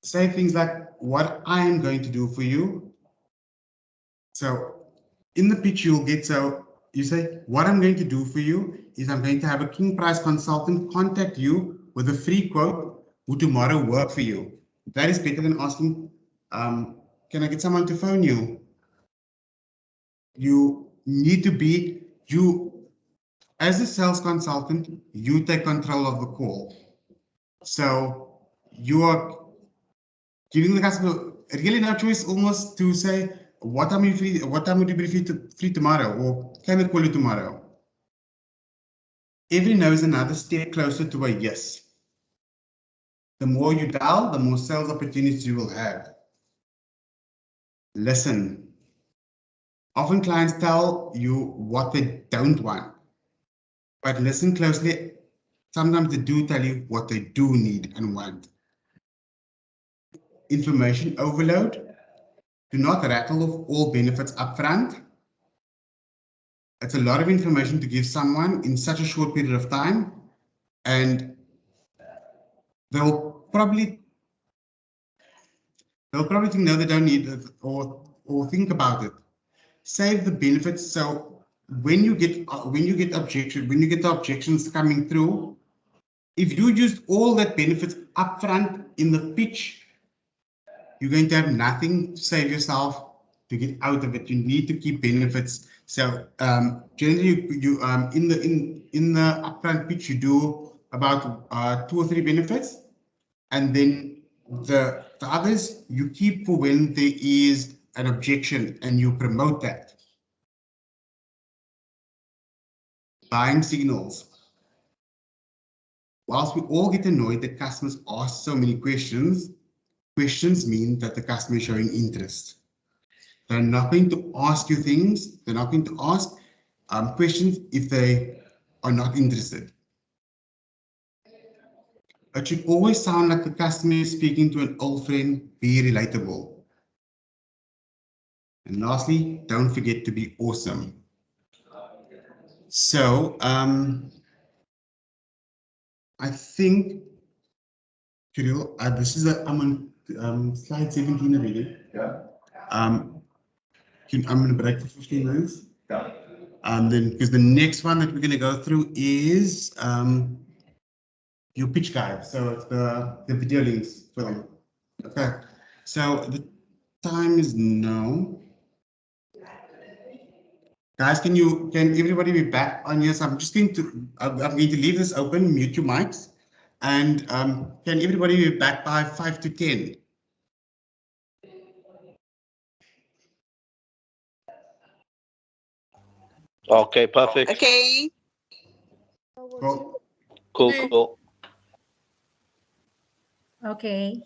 Say things like, what I'm going to do for you. So in the pitch you'll get, so you say, what I'm going to do for you is I'm going to have a King Price consultant contact you with a free quote who tomorrow work for you. That is better than asking, can I get someone to phone you? You need to be, as a sales consultant, you take control of the call. So you are giving the customer really no choice almost to say, what time are you free? What time would you be free tomorrow? Or can I call you tomorrow? Every no is another step closer to a yes. The more you dial, the more sales opportunities you will have. Listen. Often clients tell you what they don't want, but listen closely. Sometimes they do tell you what they do need and want. Information overload. Do not rattle off all benefits upfront. It's a lot of information to give someone in such a short period of time, and they'll probably think no, they don't need it, or think about it. Save the benefits. So when you get the objections coming through, if you used all that benefits upfront in the pitch, you're going to have nothing to save yourself to get out of it. You need to keep benefits. So generally, you in the upfront pitch, you do about 2 or 3 benefits, and then the others you keep for when there is an objection, and you promote that. Buying signals. Whilst we all get annoyed that customers ask so many questions, questions mean that the customer is showing interest. They're not going to ask you things. They're not going to ask questions if they are not interested. It should always sound like the customer is speaking to an old friend. Be relatable. And lastly, don't forget to be awesome. So I think, Kirill, this is I'm on slide 17 already. Yeah. I'm going to break for 15 minutes. Yeah. And then, because the next one that we're going to go through is your pitch guide. So it's the video links for them. Okay. So the time is now. Guys, can everybody be back on? Yes, I'm just going to, I'm going to leave this open, mute your mics. And can everybody be back by 5 to 10? Okay, perfect. Okay. Cool. Cool. Okay.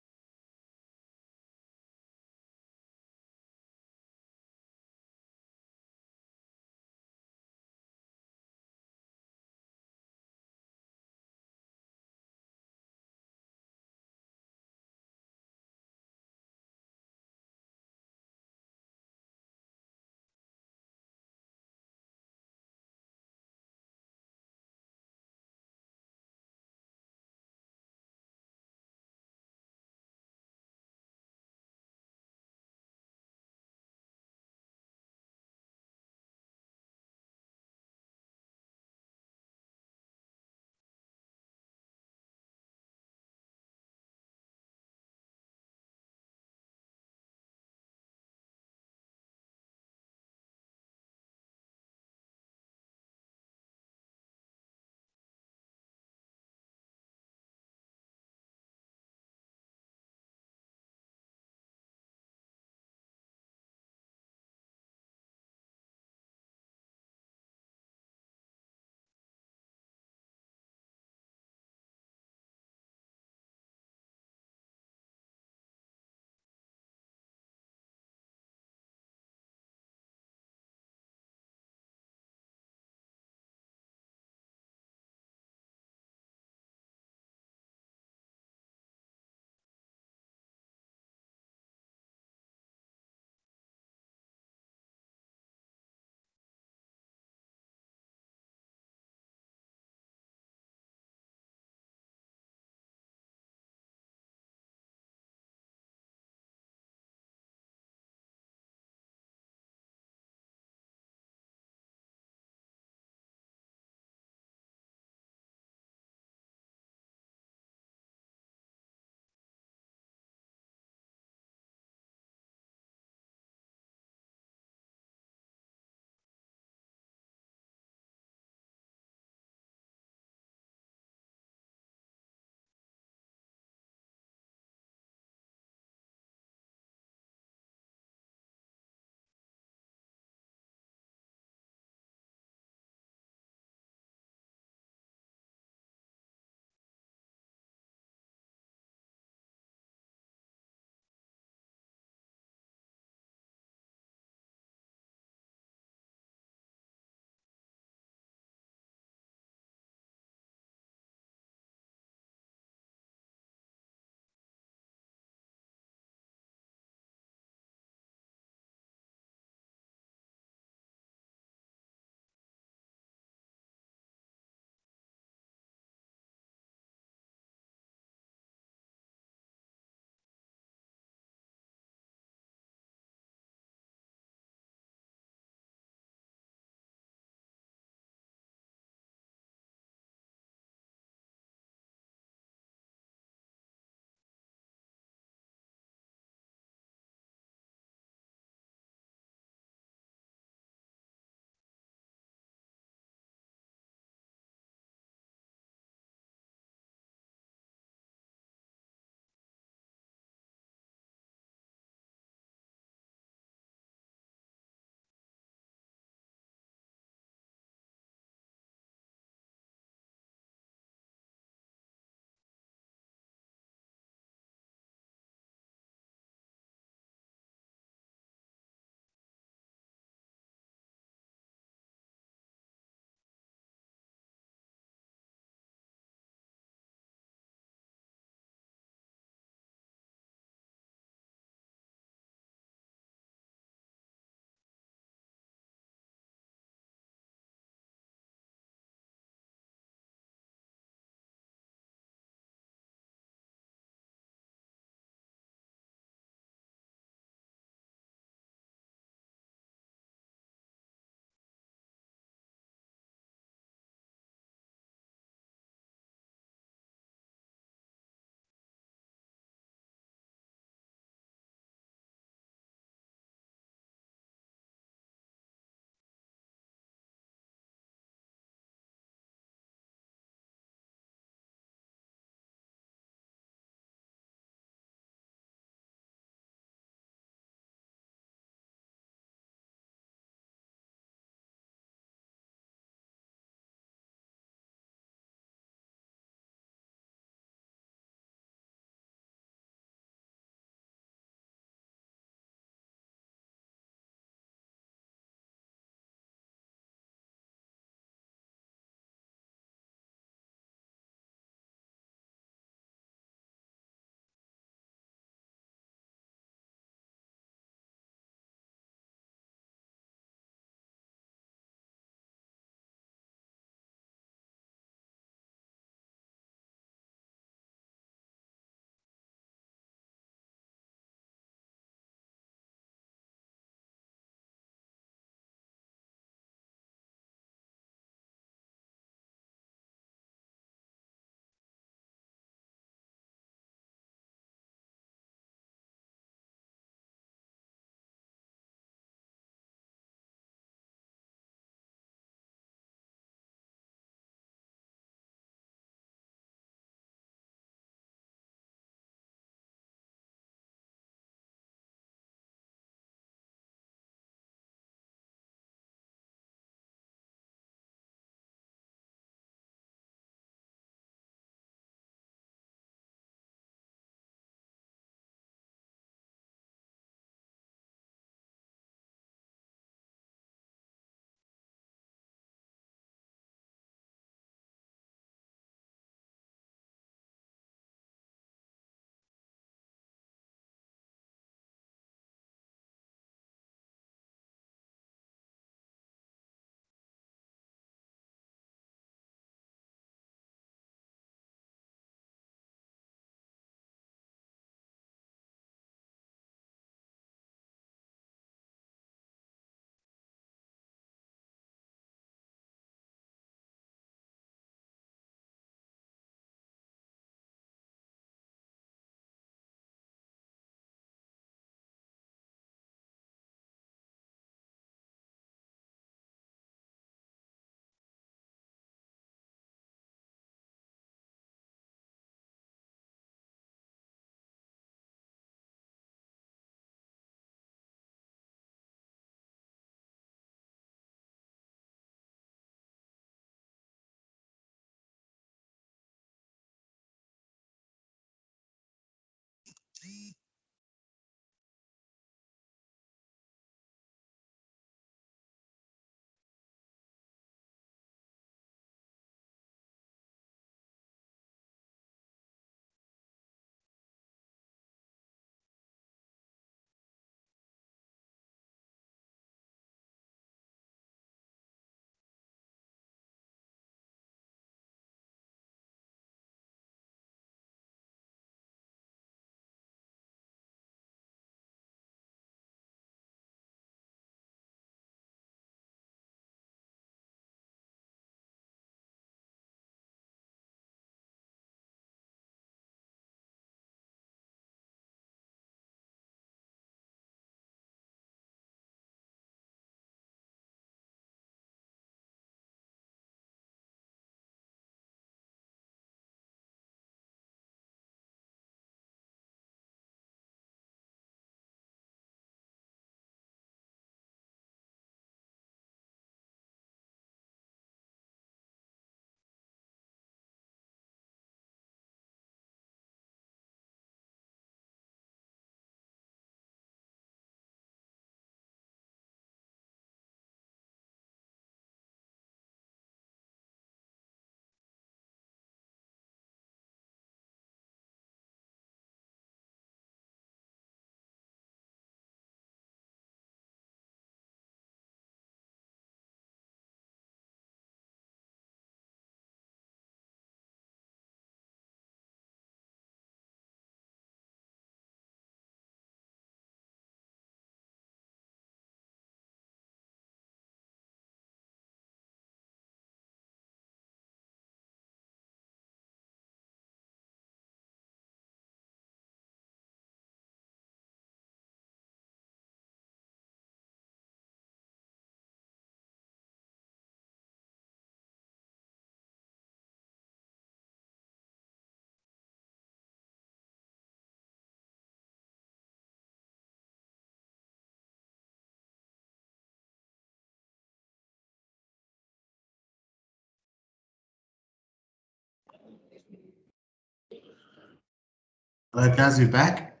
All right, guys, we're back.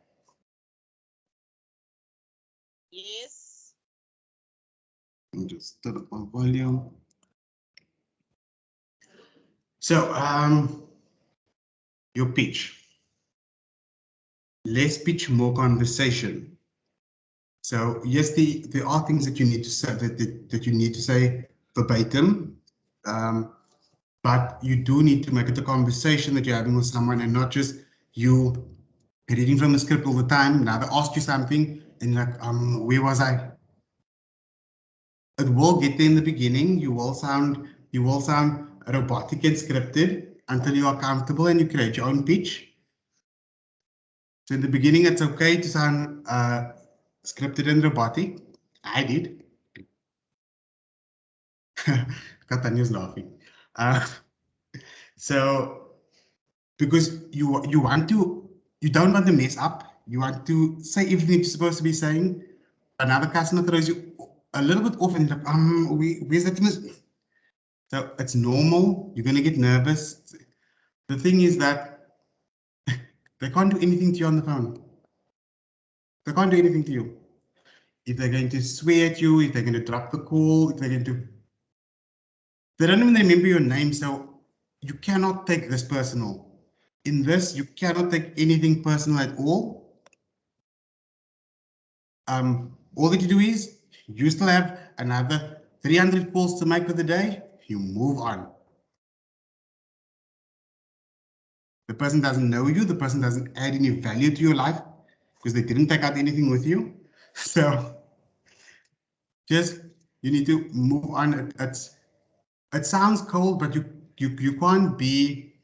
Yes. Let me just turn up my volume. So, your pitch. Less pitch, more conversation. So yes, there are things that you need to say that you need to say verbatim, but you do need to make it a conversation that you're having with someone and not just you reading from the script all the time. Now they ask you something and you're like, where was I? It will get there in the beginning. You will sound robotic and scripted until you are comfortable and you create your own pitch. So in the beginning, it's okay to sound scripted and robotic. I did. Katania's laughing. So because you don't want to mess up. You want to say everything you're supposed to be saying. Another customer throws you a little bit off and like, where's that? So it's normal. You're gonna get nervous. The thing is that they can't do anything to you on the phone. They can't do anything to you. If they're going to swear at you, if they're going to drop the call, if they're going to... They don't even remember your name, so you cannot take this personal. In this, you cannot take anything personal at all. All that you do is, you still have another 300 calls to make for the day, you move on. The person doesn't know you, the person doesn't add any value to your life because they didn't take out anything with you. So just, you need to move on. It sounds cold, but you can't be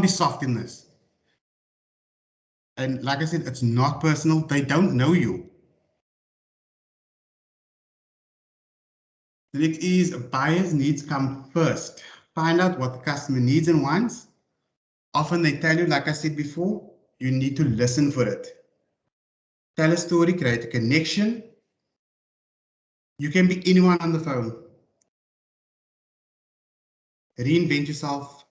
soft in this. And like I said, it's not personal. They don't know you. The next is buyer's needs come first. Find out what the customer needs and wants. Often they tell you, like I said before, you need to listen for it. Tell a story, create a connection. You can be anyone on the phone. Reinvent yourself.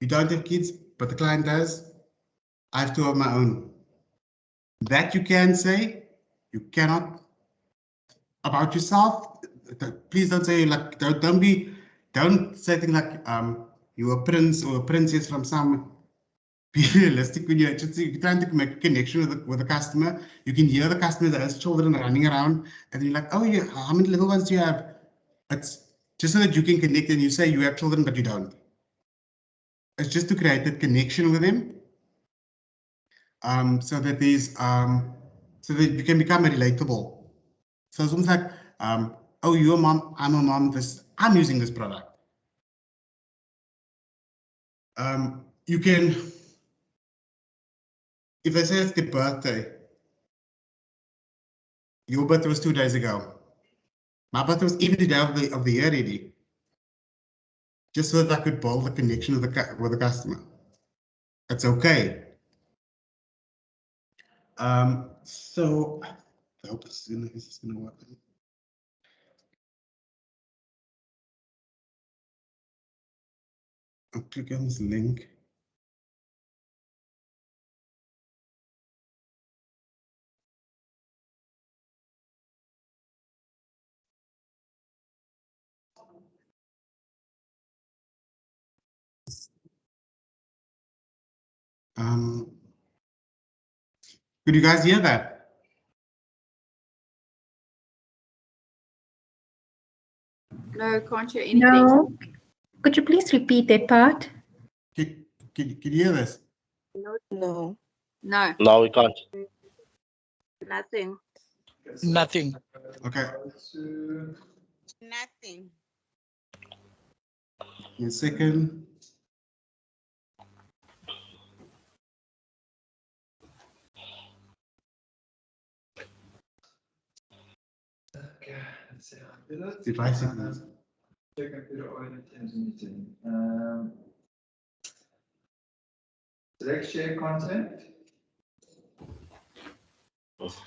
You don't have kids, but the client does. I have two of my own. That you can say, you cannot. About yourself, please don't say like, don't say things like you're a prince or a princess from some. Be realistic when you're trying to make a connection with the customer. You can hear the customer that has children running around, and you're like, oh yeah, how many little ones do you have? It's just so that you can connect, and you say you have children, but you don't. It's just to create that connection with them, so that so that you can become relatable. So it's almost like, oh, you're a mom, I'm a mom. I'm using this product. You can, if they say it's their birthday, your birthday was 2 days ago. My birthday was every day of the year already. Just so that I could build a connection with the customer. It's okay. So I hope this is gonna work. I'll click on this link. Could you guys hear that? No, can't hear anything. No. Could you please repeat that part? Can you hear this? No. No. No, we can't. Nothing. Nothing. Okay. Nothing. In a second. Device signals. Select share content.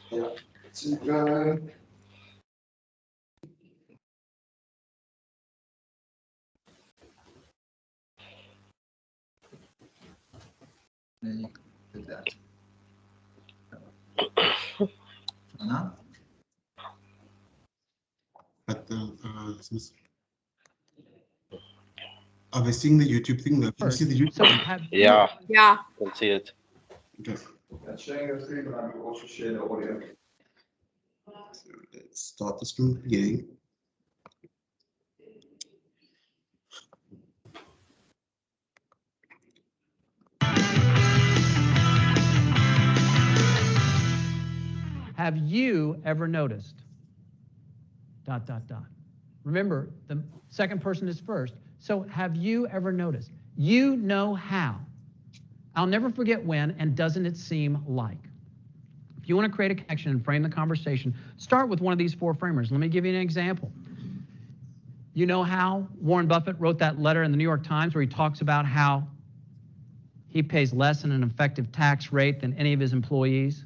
Yeah. So go. Then you do that. But are they seeing the YouTube thing though? Can you see the YouTube? So have Yeah, Yeah. can see it. Okay. That's showing the screen, but I will also share the audio. So let's start this from the beginning. have you ever noticed? ... Remember, the second person is first. So have you ever noticed? You know how. I'll never forget when, and doesn't it seem like? If you want to create a connection and frame the conversation, start with one of these four framers. Let me give you an example. You know how Warren Buffett wrote that letter in the New York Times where he talks about how he pays less in an effective tax rate than any of his employees?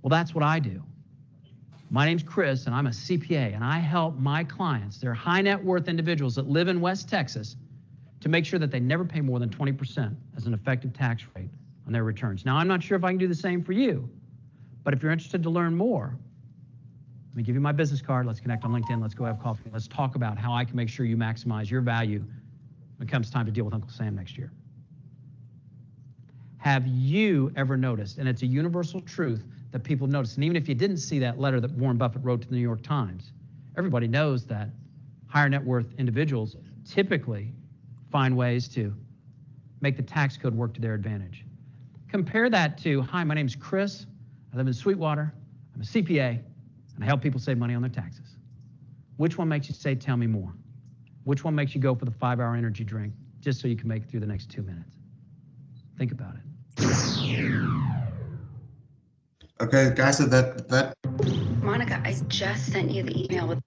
Well, that's what I do. My name's Chris, and I'm a CPA, and I help my clients, they're high net worth individuals that live in West Texas, to make sure that they never pay more than 20% as an effective tax rate on their returns. Now, I'm not sure if I can do the same for you, but if you're interested to learn more, let me give you my business card. Let's connect on LinkedIn. Let's go have coffee. Let's talk about how I can make sure you maximize your value when it comes time to deal with Uncle Sam next year. Have you ever noticed, and it's a universal truth that people notice, and even if you didn't see that letter that Warren Buffett wrote to the New York Times, everybody knows that higher net worth individuals typically find ways to make the tax code work to their advantage. Compare that to, hi, my name's Chris, I live in Sweetwater, I'm a CPA, and I help people save money on their taxes. Which one makes you say, tell me more? Which one makes you go for the 5-hour energy drink just so you can make it through the next 2 minutes? Think about it. Okay, guys, so that Monica, I just sent you the email with.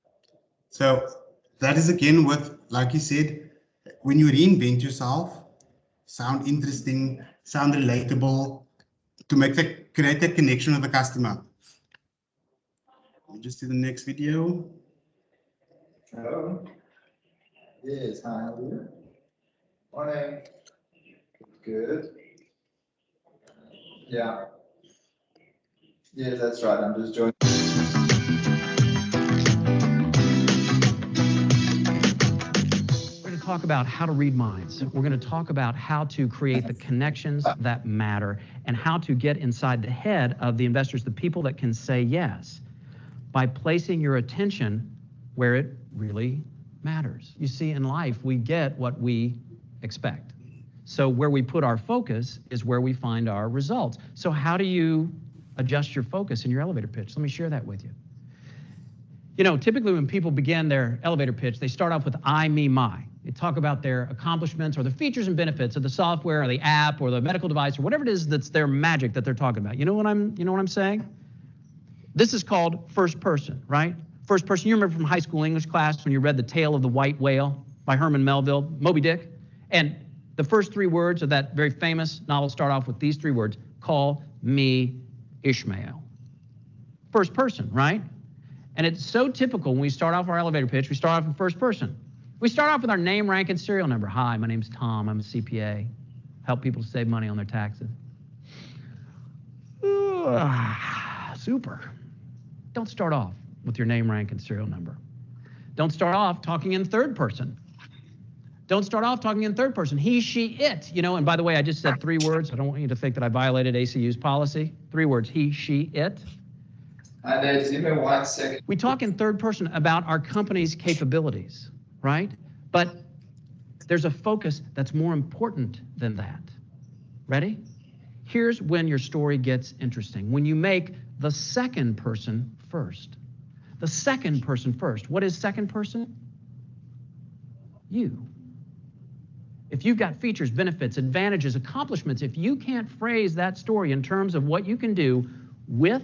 so that is again what, like you said, when you reinvent yourself, sound interesting, sound relatable, to create that connection with the customer. Let me just do the next video. Hello. Yes, hi, how are you? Morning. Good. Yeah. Yeah, that's right. I'm just joining. We're going to talk about how to read minds. We're going to talk about how to create the connections that matter and how to get inside the head of the investors, the people that can say yes, by placing your attention where it really matters. You see, in life, we get what we expect. So where we put our focus is where we find our results. So how do you adjust your focus in your elevator pitch? Let me share that with you. You know, typically when people begin their elevator pitch, they start off with I, me, my. They talk about their accomplishments or the features and benefits of the software or the app or the medical device or whatever it is that's their magic that they're talking about. You know what I'm saying? This is called first person, right? First person. You remember from high school English class when you read The Tale of the White Whale by Herman Melville, Moby Dick? And the first three words of that very famous novel start off with these three words: call me Ishmael. First person, right? And it's so typical when we start off our elevator pitch, we start off in first person. We start off with our name, rank, and serial number. Hi, my name's Tom. I'm a CPA. Help people save money on their taxes. Super. Don't start off with your name, rank, and serial number. Don't start off talking in third person. Don't start off talking in third person. He, she, it. You know, and by the way, I just said three words. I don't want you to think that I violated ACU's policy. Three words: he, she, it. Give me 1 second. We talk in third person about our company's capabilities, right? But there's a focus that's more important than that. Ready? Here's when your story gets interesting. When you make the second person first. The second person first. What is second person? You. If you've got features, benefits, advantages, accomplishments, if you can't phrase that story in terms of what you can do with,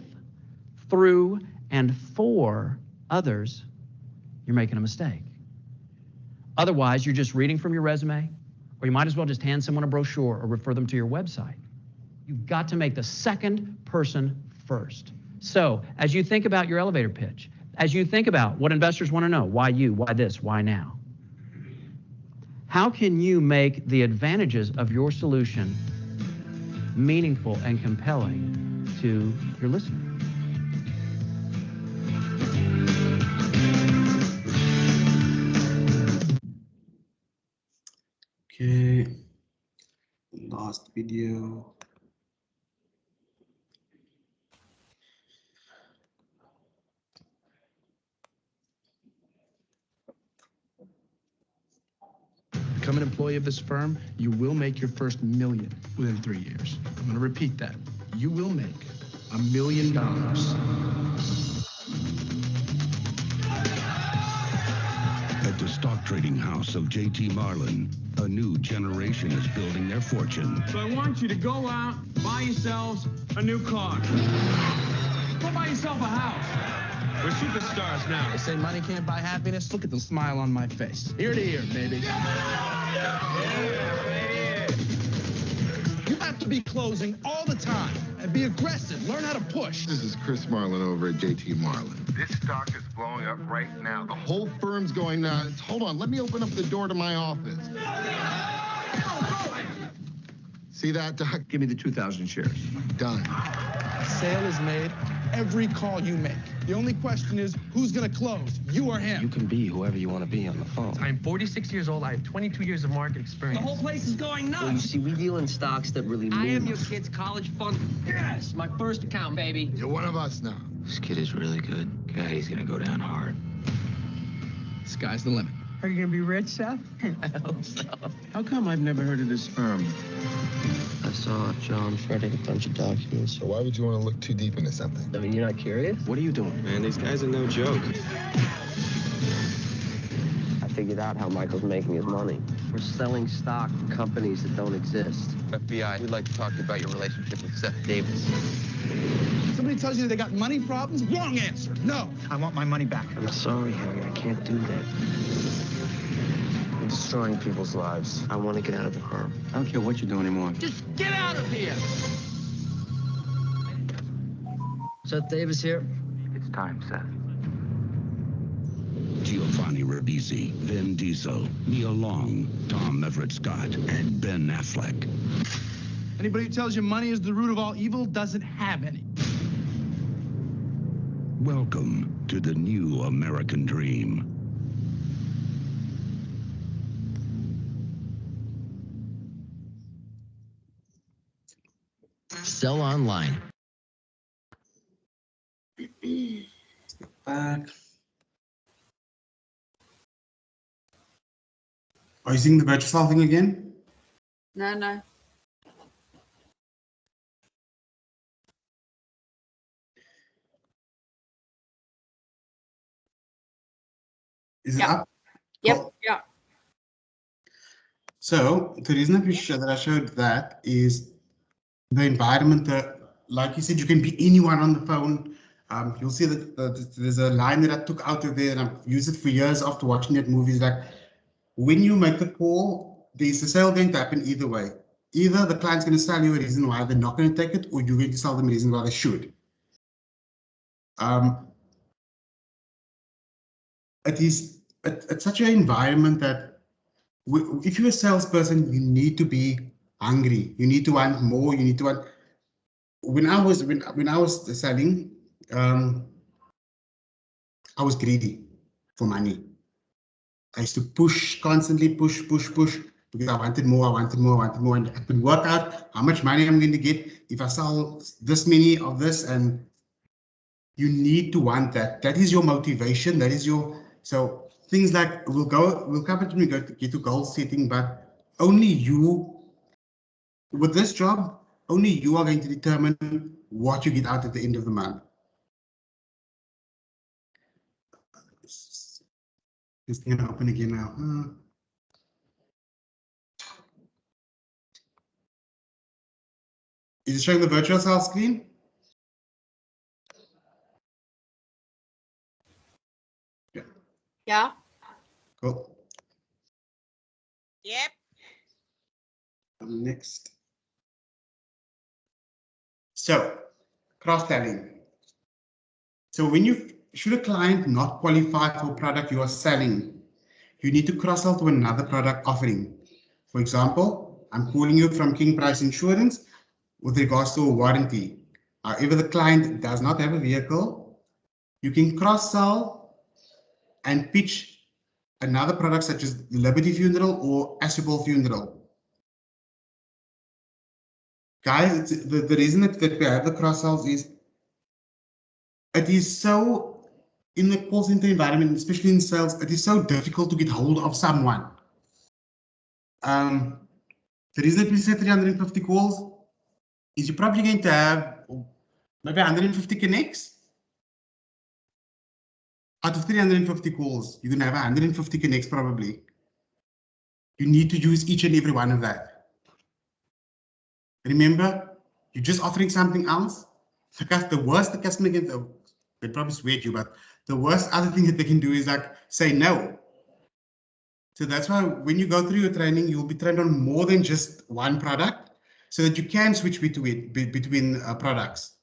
through, and for others, you're making a mistake. Otherwise, you're just reading from your resume, or you might as well just hand someone a brochure or refer them to your website. You've got to make the second person first. So, as you think about your elevator pitch, as you think about what investors want to know, why you, why this, why now, how can you make the advantages of your solution meaningful and compelling to your listener? Okay, last video. Become an employee of this firm, you will make your first $1 million within 3 years. I'm going to repeat that. You will make $1 million. At the stock trading house of J.T. Marlin, a new generation is building their fortune. So I want you to go out, buy yourselves a new car. Go buy yourself a house. We're superstars now. They say money can't buy happiness. Look at the smile on my face. Ear to ear, baby. You have to be closing all the time and be aggressive. Learn how to push. This is Chris Marlin over at JT Marlin. This stock is blowing up right now. The whole firm's going nuts. Hold on, let me open up the door to my office. See that, Doc? Give me the 2,000 shares. Done. Sale is made. Every call you make. The only question is, who's going to close, you or him? You can be whoever you want to be on the phone. I'm 46 years old. I have 22 years of market experience. The whole place is going nuts. Well, you see, we deal in stocks that really move. I am your kid's college fund. Yes, my first account, baby. You're one of us now. This kid is really good. God, he's going to go down hard. Sky's the limit. Are you going to be rich, Seth? I hope so. How come I've never heard of this firm? I saw John shredding a bunch of documents. So why would you want to look too deep into something? I mean, you're not curious? What are you doing? Man, these guys are no joke. I figured out how Michael's making his money. We're selling stock to companies that don't exist. FBI, we'd like to talk to you about your relationship with Seth Davis. Somebody tells you they got money problems? Wrong answer. No. I want my money back. I'm sorry, Harry. I can't do that. You're destroying people's lives. I want to get out of the firm. I don't care what you do anymore. Just get out of here! Seth Davis here. It's time, Seth. Giovanni Ribisi, Vin Diesel, Neil Long, Tom Everett Scott, and Ben Affleck. Anybody who tells you money is the root of all evil doesn't have any. Welcome to the new American dream. Sell online. Back. Are you seeing the Virtusell thing again? No, no. Is it Yep. up? Yep. Cool. Yeah. So the reason that I showed that is the environment. Like you said, you can be anyone on the phone. You'll see that there's a line that I took out of there, and I've used it for years after watching that movie. Is like when you make the call, there's a sale going to happen either way. Either the client's going to sell you a reason why they're not going to take it, or you're going to sell them a reason why they should. It's such an environment that if you're a salesperson, you need to be hungry. You need to want more. You need to want. When I was selling, I was greedy for money. I used to constantly push, because I wanted more, and I could work out how much money I'm going to get if I sell this many of this. And you need to want that. That is your motivation. That is your. So things like we'll come when we get to goal setting, but only you. With this job, only you are going to determine what you get out at the end of the month. This thing gonna open again now. Is it showing the Virtusell screen? Yeah. Yeah. Cool. Yep. Next. So, cross-selling. So should a client not qualify for a product you are selling, you need to cross-sell to another product offering. For example, I'm calling you from King Price Insurance with regards to a warranty. However, the client does not have a vehicle, you can cross-sell and pitch another product such as Liberty Funeral or Assable Funeral. Guys, the reason that we have the cross-sells is it is so, in the call center environment, especially in sales, it is so difficult to get hold of someone. The reason that we say 350 calls is you're probably going to have maybe 150 connects. Out of 350 calls, you're going to have 150 connects probably. You need to use each and every one of that. Remember, you're just offering something else. The worst the customer can do, they probably swear at you, but the worst other thing that they can do is like say no. So that's why when you go through your training, you'll be trained on more than just one product so that you can switch between products.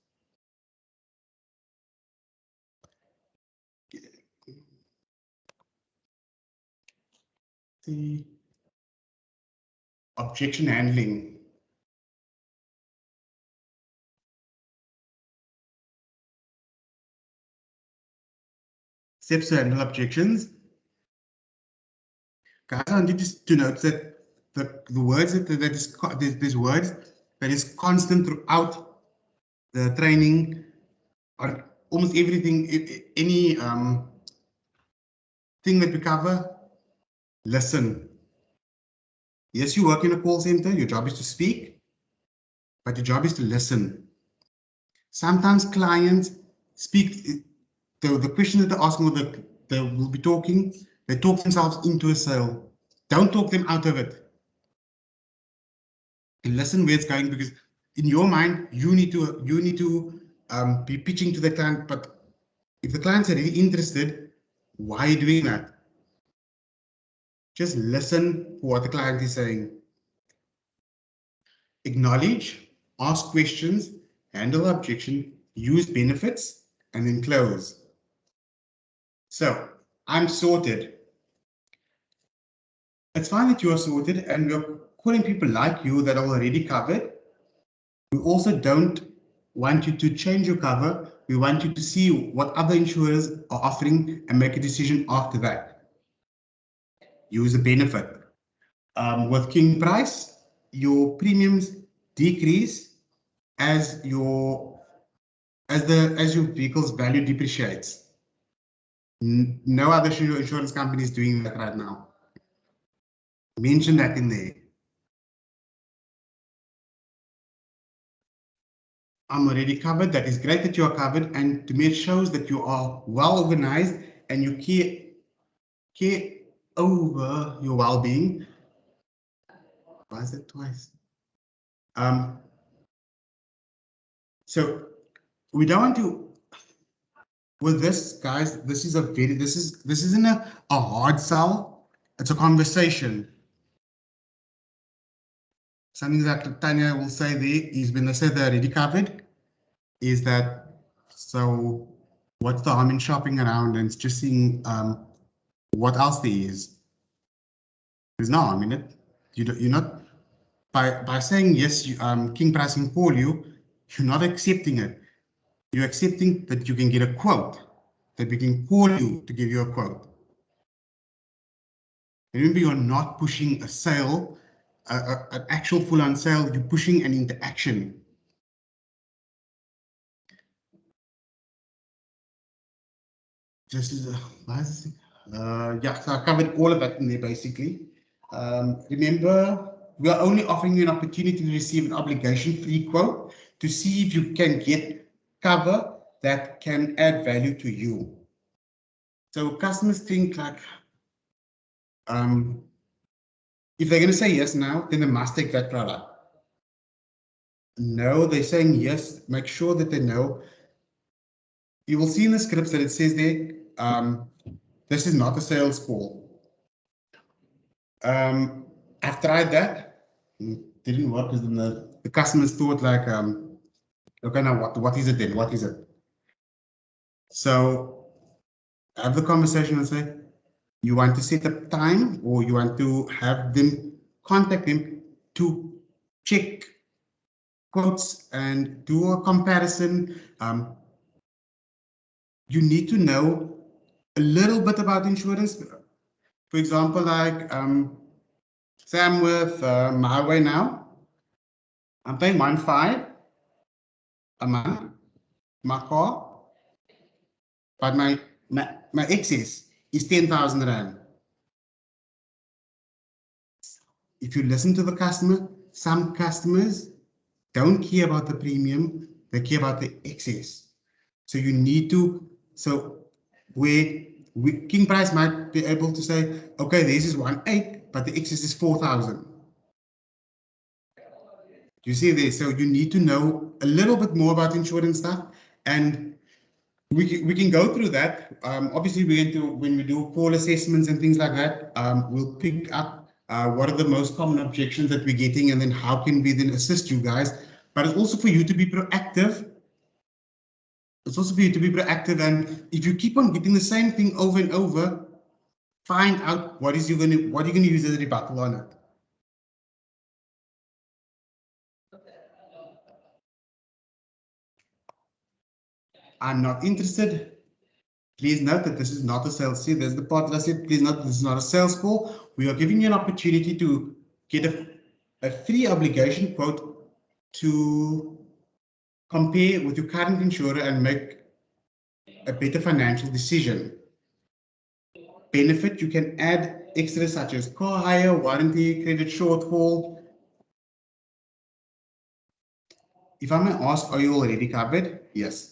The objection handling. Steps to handle objections. Guys, I want you to note that the words there's words that is constant throughout the training on almost everything, any thing that we cover. Listen. Yes, you work in a call center, your job is to speak, but your job is to listen. Sometimes clients speak, the question that they're asking, or they will be talking, they talk themselves into a sale. Don't talk them out of it. And listen where it's going, because in your mind, you need to be pitching to the client, but if the client's really interested, why are you doing that? Just listen for what the client is saying. Acknowledge, ask questions, handle objection, use benefits, and then close. So I'm sorted. It's fine that you are sorted, and we're calling people like you that are already covered. We also don't want you to change your cover. We want you to see what other insurers are offering and make a decision after that. Use the benefit. With King Price, your premiums decrease as your vehicle's value depreciates. No other insurance company is doing that right now. Mention that in there. I'm already covered. That is great that you are covered, and to me it shows that you are well organized and you care over your well-being. Why is it twice? So we don't want to. With this, guys, this isn't a hard sell. It's a conversation. Something that Tanya will say there is when they say they're already covered, is that so what's the harm in shopping around and just seeing what else there is? There's no harm in it. You're not by saying yes. King Price can call you. You're not accepting it. You're accepting that you can get a quote. That we can call you to give you a quote. Remember, you're not pushing a sale, an actual full-on sale. You're pushing an interaction. Just as yeah, so I covered all of that in there basically. Remember, we are only offering you an opportunity to receive an obligation-free quote to see if you can get cover that can add value to you. So customers think like, if they're going to say yes now, then they must take that product. No, they're saying yes. Make sure that they know. You will see in the scripts that it says there, this is not a sales call. I've tried that. It didn't work because the customers thought like, okay, now what is it then? What is it? So have the conversation and say, you want to set up time or you want to have them contact them to check quotes and do a comparison. You need to know a little bit about insurance. For example, like say I'm with my way now. I'm paying 1.5 a month, my car, but my excess is 10,000 Rand. If you listen to the customer, some customers don't care about the premium, they care about the excess. So you need to, so King Price might be able to say, okay, this is 1.8, but the excess is 4,000. You see there, so you need to know a little bit more about insurance stuff, and we can go through that. Obviously, when we do call assessments and things like that, we'll pick up what are the most common objections that we're getting, and then how can we then assist you guys. But it's also for you to be proactive. It's also for you to be proactive, and if you keep on getting the same thing over and over, find out what you're going to use as a rebuttal on it. I'm not interested. Please note that this is not a sales. See, there's the part that I said, please note this is not a sales call. We are giving you an opportunity to get a free obligation quote to compare with your current insurer and make a better financial decision. Benefit, you can add extras such as car hire, warranty, credit shortfall. If I may ask, are you already covered? Yes.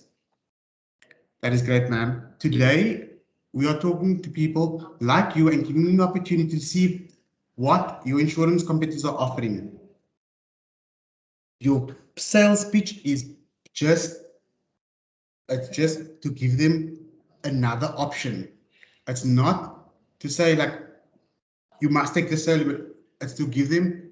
That is great, ma'am. Today, we are talking to people like you and giving you an opportunity to see what your insurance competitors are offering. Your sales pitch is just to give them another option. It's not to say like, you must take the sale, but it's to give them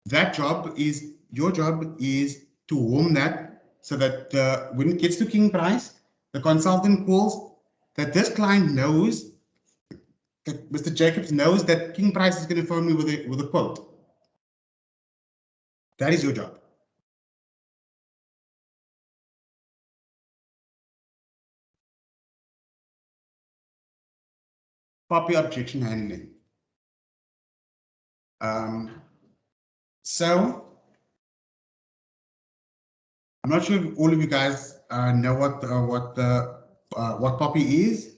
that job is, your job is to warm that so that when it gets to King Price, the consultant calls that this client knows that Mr. Jacobs knows that King Price is going to phone me with a quote. That is your job. Poppy objection handling. So I'm not sure if all of you guys know what Poppy is.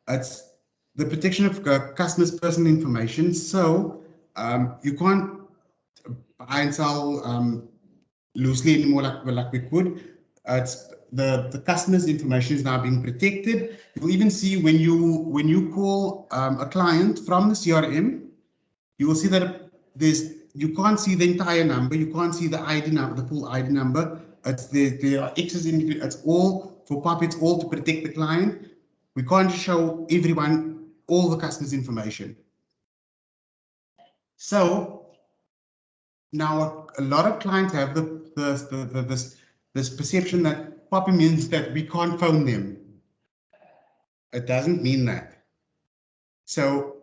It's the protection of customers' personal information. So you can't buy and sell loosely anymore like we could. It's the customer's information is now being protected. You'll even see when you call a client from the CRM, you will see that you can't see the entire number, you can't see the ID number, the full ID number. There are X's in it. It's all for Poppy. It's all to protect the client. We can't show everyone all the customer's information. So now a lot of clients have this perception that Poppy means that we can't phone them. It doesn't mean that. So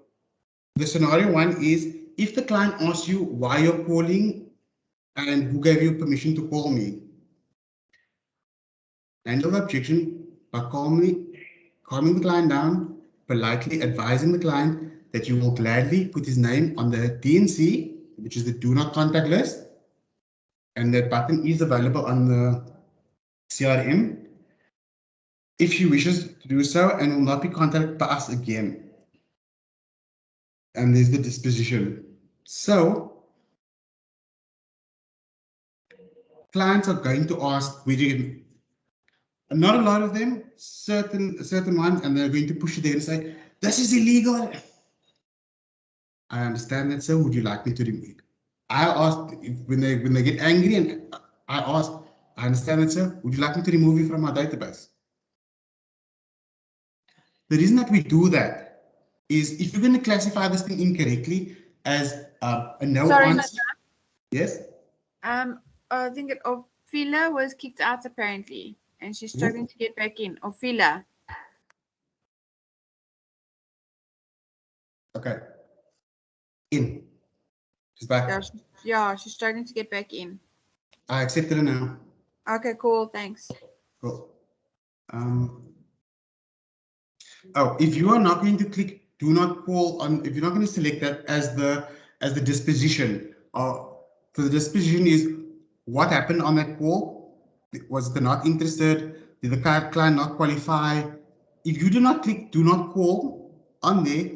the scenario one is if the client asks you why you're calling and who gave you permission to call me, handle the objection by calming the client down, politely advising the client that you will gladly put his name on the DNC, which is the do not contact list, and that button is available on the CRM if she wishes to do so and will not be contacted by us again. And there's the disposition. So clients are going to ask, not a lot of them, certain ones, and they're going to push it there and say, this is illegal. I understand that, sir. Would you like me to remove it? I asked when they get angry, and I ask, I understand that, sir. Would you like me to remove you from our database? The reason that we do that is if you're going to classify this thing incorrectly as a no Sorry, answer. Yes. I think Ophelia was kicked out apparently, and she's struggling to get back in. Ophelia. Okay. In. She's back. Yeah, she's struggling to get back in. I accepted her now. Okay, cool. Thanks. Cool. Oh, if you are not going to click do not call on, if you're not going to select that as the disposition, so the disposition is what happened on that call. Was the not interested? Did the client not qualify? If you do not click do not call on there,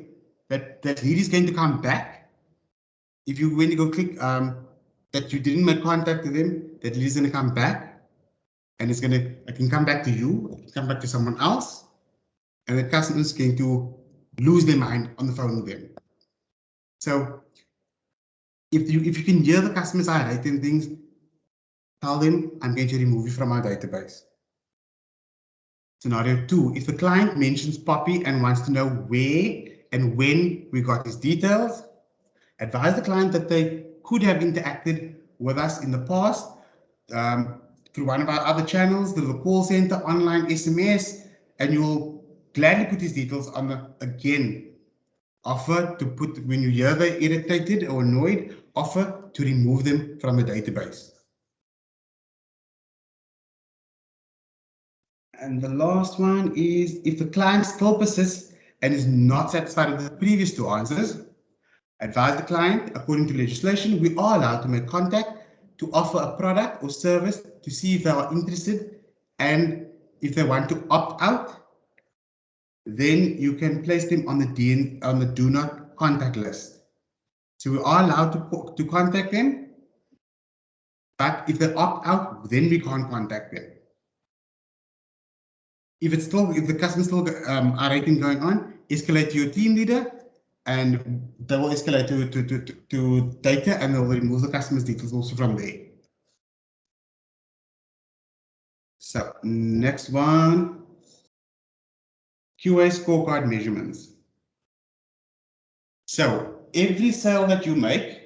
that lead is going to come back. If you when you go click that you didn't make contact with them, that lead is going to come back, and it can come back to you, it can come back to someone else, and the customer is going to lose their mind on the phone with them. So if you can hear the customers are writing things, tell them I'm going to remove you from our database. Scenario 2, if the client mentions Poppy and wants to know where and when we got his details, advise the client that they could have interacted with us in the past through one of our other channels, the call center, online, SMS, and you'll gladly put his details on the, again, offer to put, when you hear they're irritated or annoyed, offer to remove them from the database. And the last one is if the client still persists and is not satisfied with the previous two answers, advise the client, according to legislation, we are allowed to make contact to offer a product or service to see if they are interested, and if they want to opt out, then you can place them on the do not contact list. So we are allowed to contact them, but if they opt out, then we can't contact them. If the customer still are rating going on, escalate to your team leader, and they will escalate to data, and they will remove the customer's details also from there. So next one, QA scorecard measurements. So every sale that you make,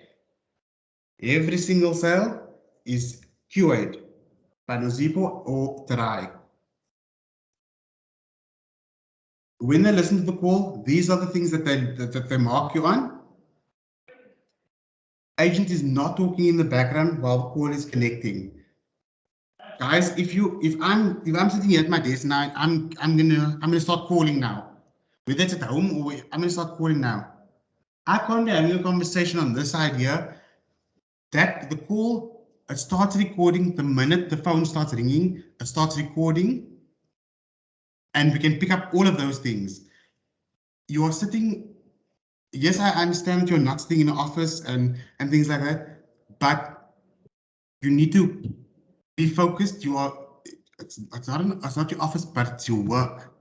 every single sale is QA'd by Nozipo or Tarai. When they listen to the call, these are the things that they mark you on. Agent is not talking in the background while the call is connecting. Guys, if I'm sitting here at my desk now, I'm gonna start calling now. whether it's at home or I'm gonna start calling now. I can't be having a conversation on this side here. That the call, it starts recording the minute the phone starts ringing, it starts recording, and we can pick up all of those things. You are sitting, yes, I understand that you're not sitting in an office and things like that, but you need to be focused. You are, it's not your office, but it's your work.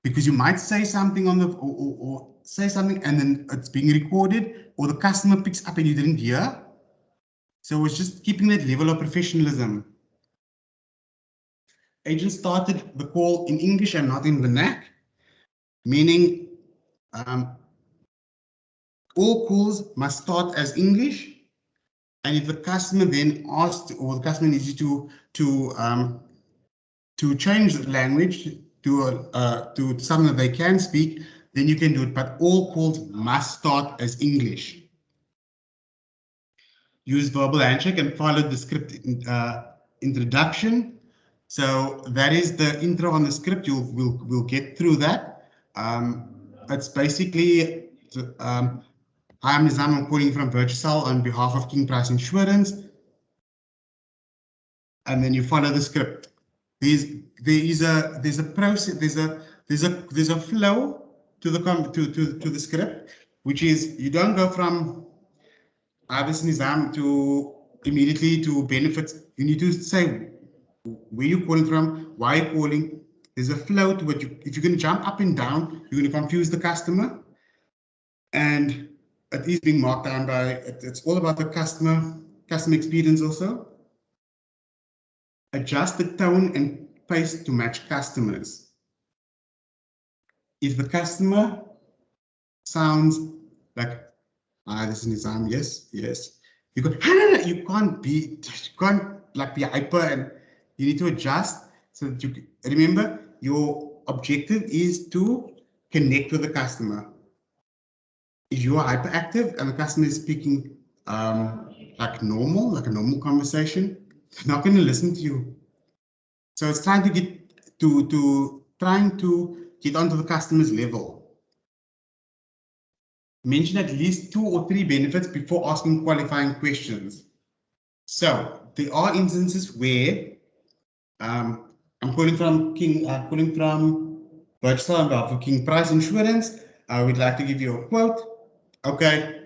Because you might say something on the or say something and then it's being recorded, or the customer picks up and you didn't hear. So it's just keeping that level of professionalism. Agent started the call in English and not in vernac, meaning all calls must start as English. And if the customer then asks, or the customer needs you to change the language to something that they can speak, then you can do it. But all calls must start as English. Use verbal handshake and follow the script introduction. So that is the intro on the script. We'll get through that. It's basically hi, I'm Nizam. I'm calling from Virtusell on behalf of King Price Insurance. And then you follow the script. There's a process. There's a flow to the script, which is you don't go from Avis Nizam to immediately to benefits. You need to say where you're calling from, why you're calling. There's a flow to it. If you're going to jump up and down, you're going to confuse the customer. And it is being marked down by, it's all about the customer experience also. Adjust the tone and pace to match customers. If the customer sounds like, this is Nizam, yes, you go, you can't be hyper, and you need to adjust so that you remember your objective is to connect with the customer. If you are hyperactive and the customer is speaking like a normal conversation, they're not going to listen to you. So it's trying to get trying to get onto the customer's level. Mention at least 2 or 3 benefits before asking qualifying questions. So there are instances where I'm calling from Virtusell on behalf of King Price Insurance. I would like to give you a quote. Okay.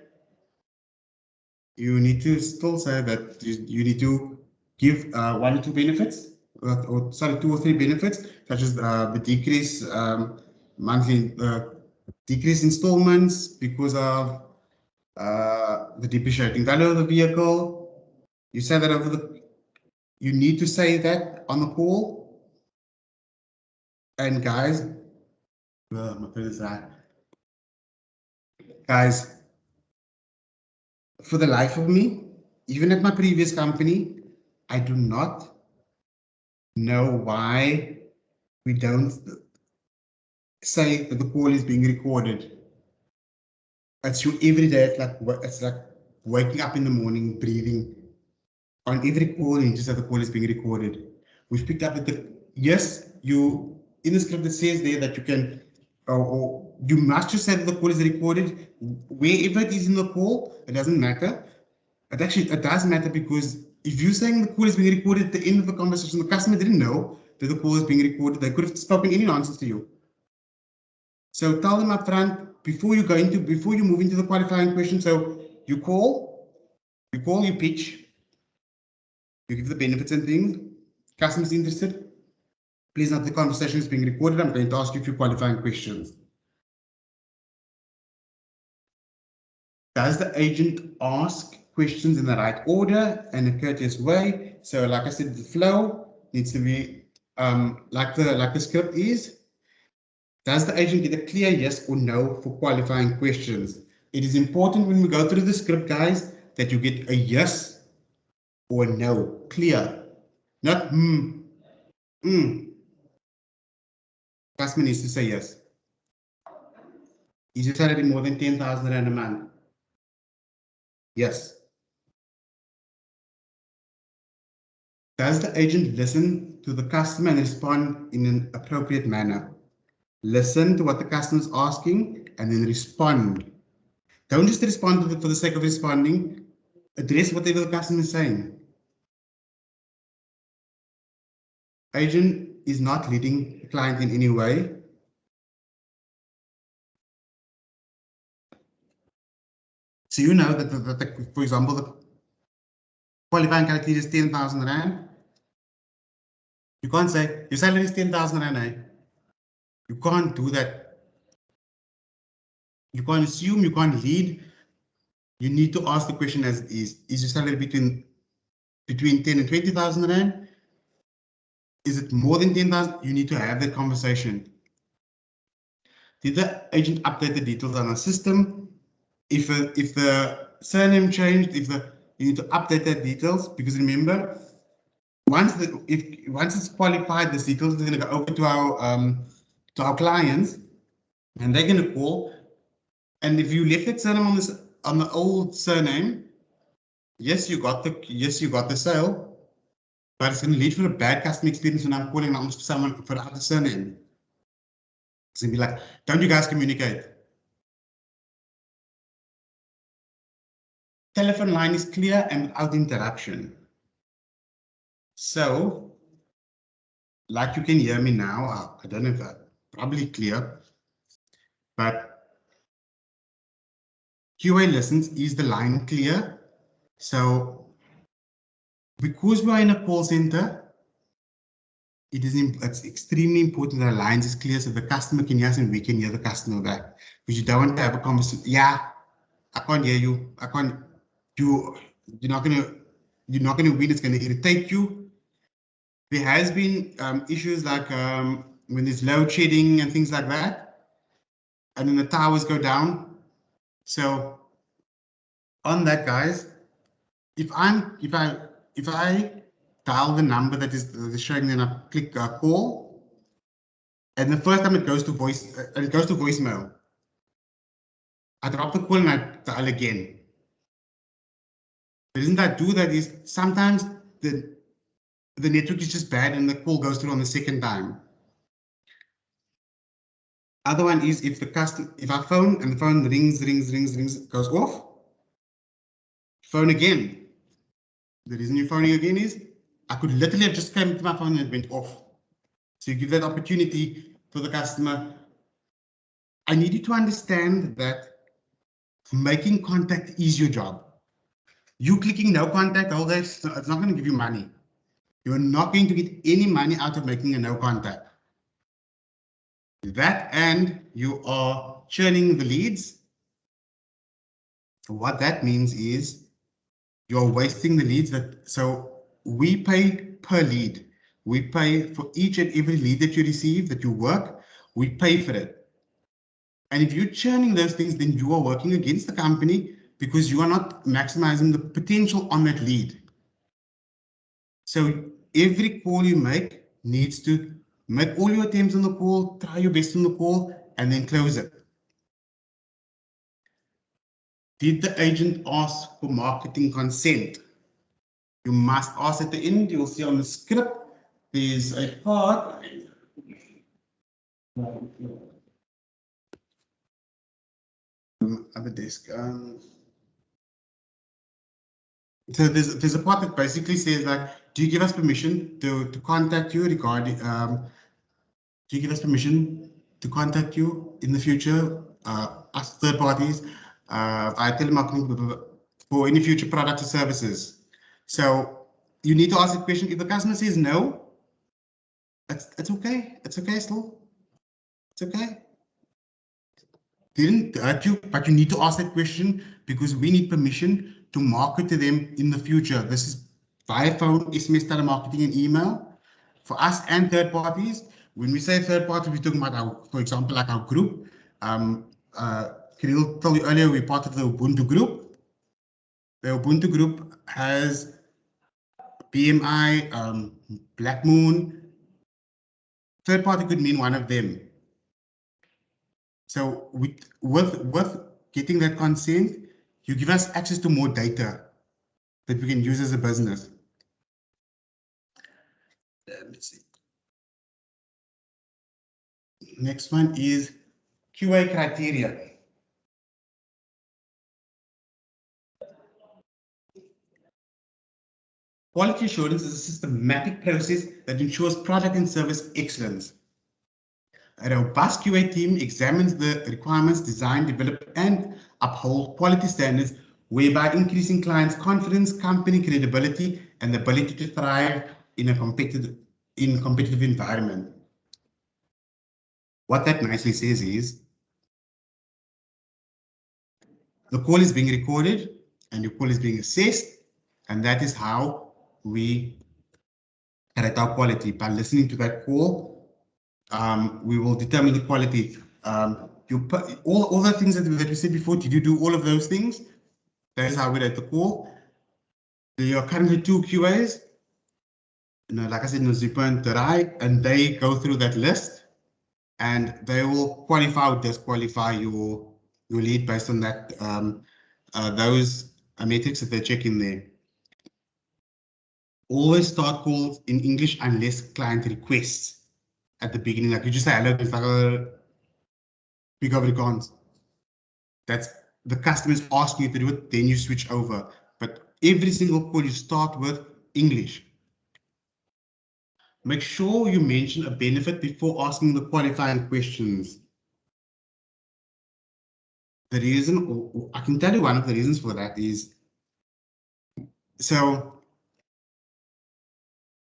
You need to still say that you need to give 1 or 2 benefits, or sorry, 2 or 3 benefits, such as the decrease monthly decrease installments because of the depreciating value of the vehicle. You say that you need to say that on the call. And guys, guys, for the life of me, even at my previous company, I do not know why we don't say that the call is being recorded. It's you every day. It's like waking up in the morning, breathing. On every call, you just say the call is being recorded. We've picked up that yes, you in the script it says there that you can, or you must just say that the call is recorded. Wherever it is in the call, it doesn't matter. It does matter, because if you're saying the call is being recorded at the end of the conversation, the customer didn't know that the call is being recorded. They could have spoken any nonsense to you. So tell them up front before you move into the qualifying question. So you call, you pitch, you give the benefits and things. Customer's interested. Please note the conversation is being recorded. I'm going to ask you a few qualifying questions. Does the agent ask questions in the right order and a courteous way? So like I said, the flow needs to be like the script is. Does the agent get a clear yes or no for qualifying questions? It is important when we go through the script, guys, that you get a yes or no, clear, not Customer needs to say yes. Is your salary more than 10,000 Rand a month? Yes. Does the agent listen to the customer and respond in an appropriate manner? Listen to what the customer is asking and then respond. Don't just respond to it for the sake of responding. Address whatever the customer is saying. Agent is not leading the client in any way. So you know that for example, the qualifying criteria is 10,000 Rand. You can't say your salary is 10,000 Rand. Eh? You can't do that. You can't assume, you can't lead. You need to ask the question as is your salary between 10 and 20,000 Rand? Is it more than 10,000? You need to have that conversation. Did the agent update the details on the system? If the surname changed, you need to update that details, because remember, once it's qualified, the details are going to go over to our clients, and they're going to call. And if you left that surname on the old surname, yes, you got the sale, but it's going to lead to a bad customer experience when I'm calling almost someone for the other surname. It's going to be like, don't you guys communicate? Telephone line is clear and without interruption. So, like you can hear me now, I don't know if I'm probably clear, but QA listens, is the line clear? So, because we are in a call center, it's extremely important that the lines is clear so the customer can hear us and we can hear the customer back. Because you don't want to have a conversation. Yeah, I can't hear you. I can't. You're not gonna win. It's gonna irritate you. There has been issues like when there's load shedding and things like that, and then the towers go down. So on that, guys, if I dial the number that is showing, then I click call, and the first time it goes to voicemail, I drop the call and I dial again. The reason I do that is sometimes the network is just bad and the call goes through on the second time. Other one is if I phone and the phone rings, goes off, phone again. The reason you're phoning again is I could literally have just come to my phone and it went off. So you give that opportunity for the customer. I need you to understand that making contact is your job. You clicking no contact all day, it's not going to give you money. You're not going to get any money out of making a no contact. That, and you are churning the leads. What that means is you're wasting the leads. So we pay per lead. We pay for each and every lead that you receive, that you work, we pay for it. And if you're churning those things, then you are working against the company because you are not maximizing the potential on that lead. So every call you make needs to make all your attempts on the call, try your best on the call, and then close it. Did the agent ask for marketing consent? You must ask at the end. You'll see on the script, there's a part. Other desk. So there's a part that basically says like, do you give us permission to contact you regarding? Do you give us permission to contact you in the future, as third parties, via telemarketing for any future products or services? So you need to ask the question. If the customer says no, it's okay. It's okay still. It's okay. Didn't hurt you, but you need to ask that question because we need permission to market to them in the future. This is via phone, SMS, telemarketing, and email for us and third parties. When we say third party, we're talking about our, for example, like our group. Kirill told you earlier, we're part of the Ubuntu group. The Ubuntu group has BMI, Black Moon. Third party could mean one of them. So with getting that consent, you give us access to more data that we can use as a business. Let's see. Next one is QA criteria. Quality assurance is a systematic process that ensures product and service excellence. A robust QA team examines the requirements, design, develop, and uphold quality standards, whereby increasing clients' confidence, company credibility, and the ability to thrive in a competitive environment. What that nicely says is, the call is being recorded and your call is being assessed, and that is how we rate our quality. By listening to that call, we will determine the quality. All the things that we said before, did you do all of those things? That is how we rate the call. There are currently 2 QAs. Like I said, Zipa and Tarai, and they go through that list and they will qualify or disqualify your lead based on that those metrics that they check in there. Always start calls in English unless client requests at the beginning. Like you just say hello, it's like big Afrikaans. That's the customer is asking you to do it, then you switch over. But every single call you start with English. Make sure you mention a benefit before asking the qualifying questions. The reason, or I can tell you one of the reasons for that is, so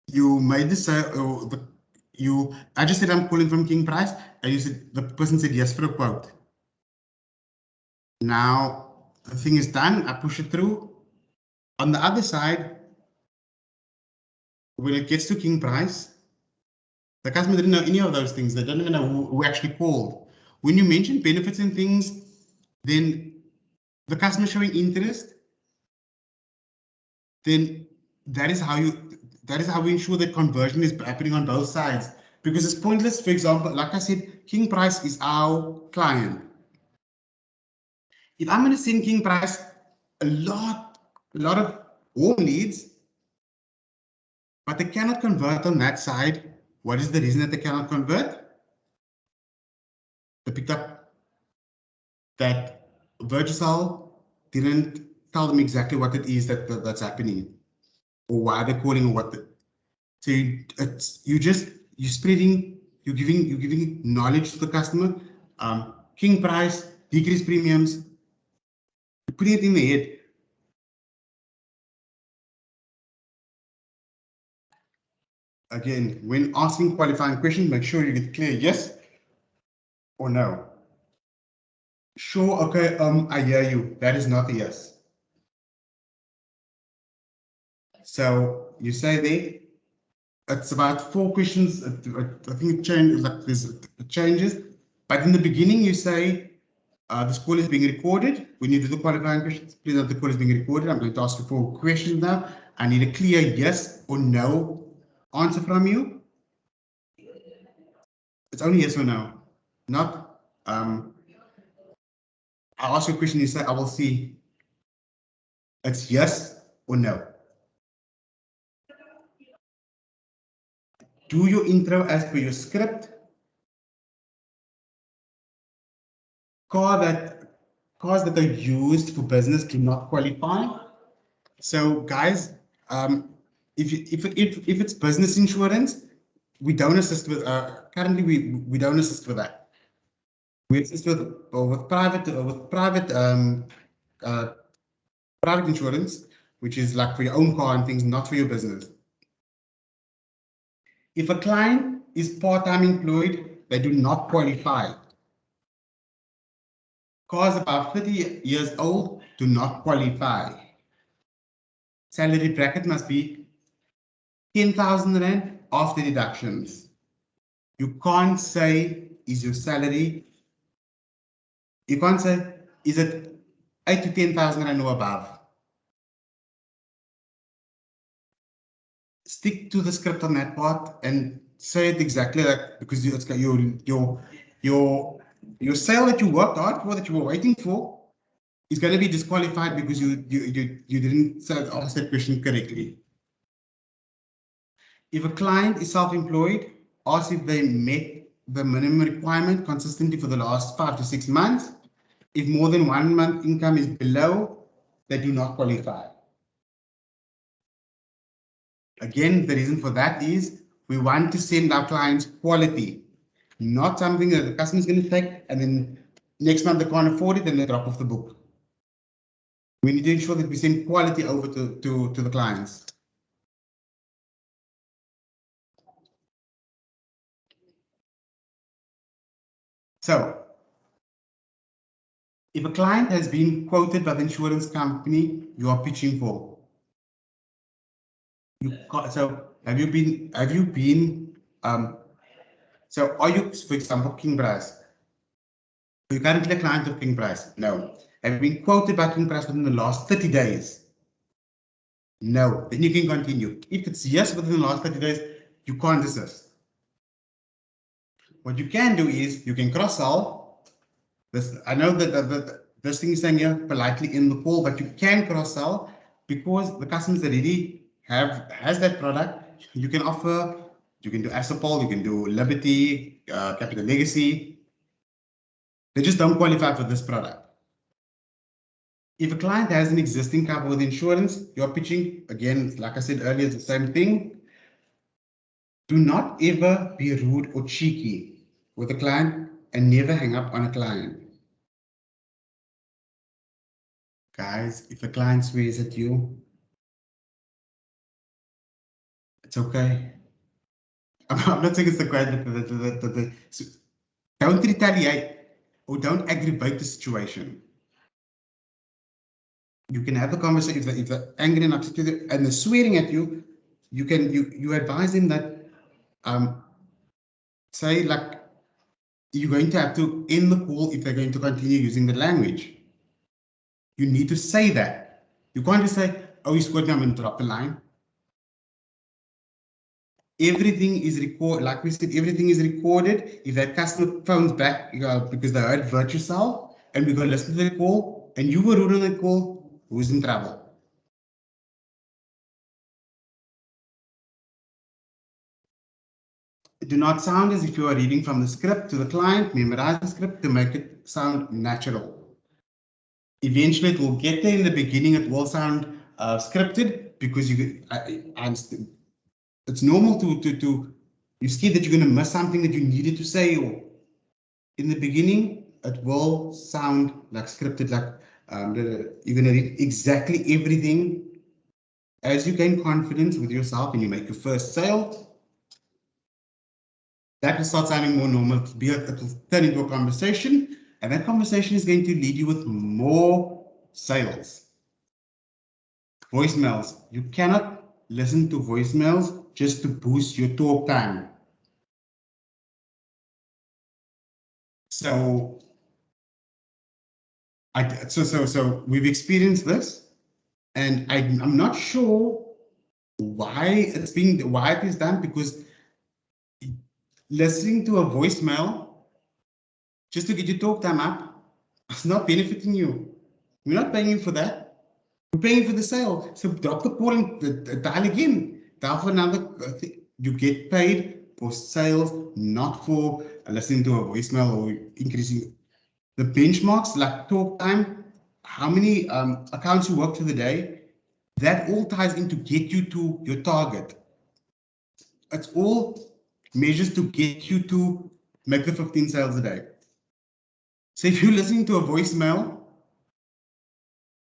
you made this, I just said I'm calling from King Price, and you said, the person said yes for a quote. Now, the thing is done, I push it through. On the other side, when it gets to King Price, the customer didn't know any of those things. They don't even know who actually called. When you mention benefits and things, then the customer showing interest, then that is how we ensure that conversion is happening on both sides. Because it's pointless, for example, like I said, King Price is our client. If I'm going to send King Price a lot of warm leads, but they cannot convert on that side, what is the reason that they cannot convert? They picked up that Virtusell didn't tell them exactly what it is that's happening, or why they're calling, or what. So you're spreading, you're giving knowledge to the customer. King Price, decreased premiums, you're putting it in the head. Again, when asking qualifying questions, make sure you get clear yes or no. Sure, okay, I hear you. That is not a yes. So you say there, it's about 4 questions. I think it changes, like it changes. But in the beginning, you say this call is being recorded. When you do the qualifying questions, please note the call is being recorded. I'm going to ask you 4 questions now. I need a clear yes or no answer from you. It's only yes or no, not I ask you a question, you say, I will see. It's yes or no. Do your intro as per your script. Cars that are used for business do not qualify. So guys, if it's business insurance, we don't assist with, currently we don't assist with that. We assist with private insurance, which is like for your own car and things, not for your business. If a client is part-time employed, they do not qualify. Cars above 30 years old do not qualify. Salary bracket must be 10,000 Rand after deductions. You can't say, is your salary, you can't say, is it 8 to 10,000 Rand or above? Stick to the script on that part and say it exactly like, because it's your sale that you worked hard for, that you were waiting for, is going to be disqualified because you didn't ask that question correctly. If a client is self-employed, ask if they met the minimum requirement consistently for the last 5 to 6 months. If more than 1 month income is below, they do not qualify. Again, the reason for that is we want to send our clients quality, not something that the customer is going to take and then next month they can't afford it and they drop off the book. We need to ensure that we send quality over to the clients. So, if a client has been quoted by the insurance company you are pitching for, so are you, for example, King Price? Are you currently a client of King Price? No. Have you been quoted by King Price within the last 30 days? No. Then you can continue. If it's yes within the last 30 days, you can't desist. What you can do is you can cross-sell. I know that this thing is saying here politely in the call, but you can cross-sell because the customers already has that product. You can offer, you can do Asopol, you can do Liberty, Capital Legacy. They just don't qualify for this product. If a client has an existing cover with insurance, you're pitching, again, like I said earlier, it's the same thing. Do not ever be rude or cheeky with a client and never hang up on a client. Guys, if a client swears at you, it's okay. I'm not saying it's the client, don't retaliate or don't aggravate the situation. You can have the conversation if they're angry and upset and they're swearing at you. You advise them that say like you're going to have to end the call if they're going to continue using the language. You need to say that. You can't just say, "Oh, you scored me, I'm going to drop the line." Everything is recorded. Like we said, everything is recorded. If that customer phones back because they heard Virtusell and we're going to listen to the call and you were rude on the call, who's in trouble? Do not sound as if you are reading from the script to the client. Memorize the script to make it sound natural. Eventually, it will get there. In the beginning, it will sound scripted because it's normal to you're scared that you're going to miss something that you needed to say. Or in the beginning, it will sound like scripted, like you're going to read exactly everything. As you gain confidence with yourself and you make your first sale, that will start sounding more normal. It will turn into a conversation, and that conversation is going to lead you with more sales. Voicemails. You cannot listen to voicemails just to boost your talk time. So we've experienced this, and I'm not sure why it is done, because listening to a voicemail just to get your talk time up is not benefiting you. We're not paying you for that. We're paying for the sale. So drop the call and dial again. Dial for another. You get paid for sales, not for listening to a voicemail or increasing the benchmarks like talk time, how many accounts you work through the day. That all ties in to get you to your target. It's all measures to get you to make the 15 sales a day. So if you're listening to a voicemail,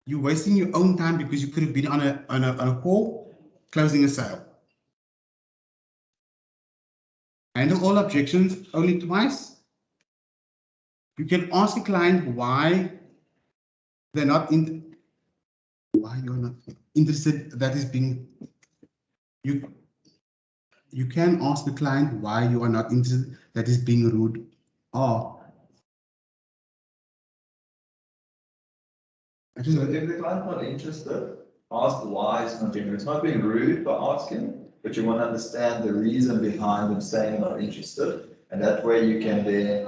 you're wasting your own time because you could have been on a call closing a sale. Handle all objections only twice. You can ask a client why they're not why you're not interested. That is being you can ask the client why you are not interested. That is being rude. So if the client's not interested, ask why it's not being rude. It's not being rude by asking, but you want to understand the reason behind them saying not interested, and that way you can then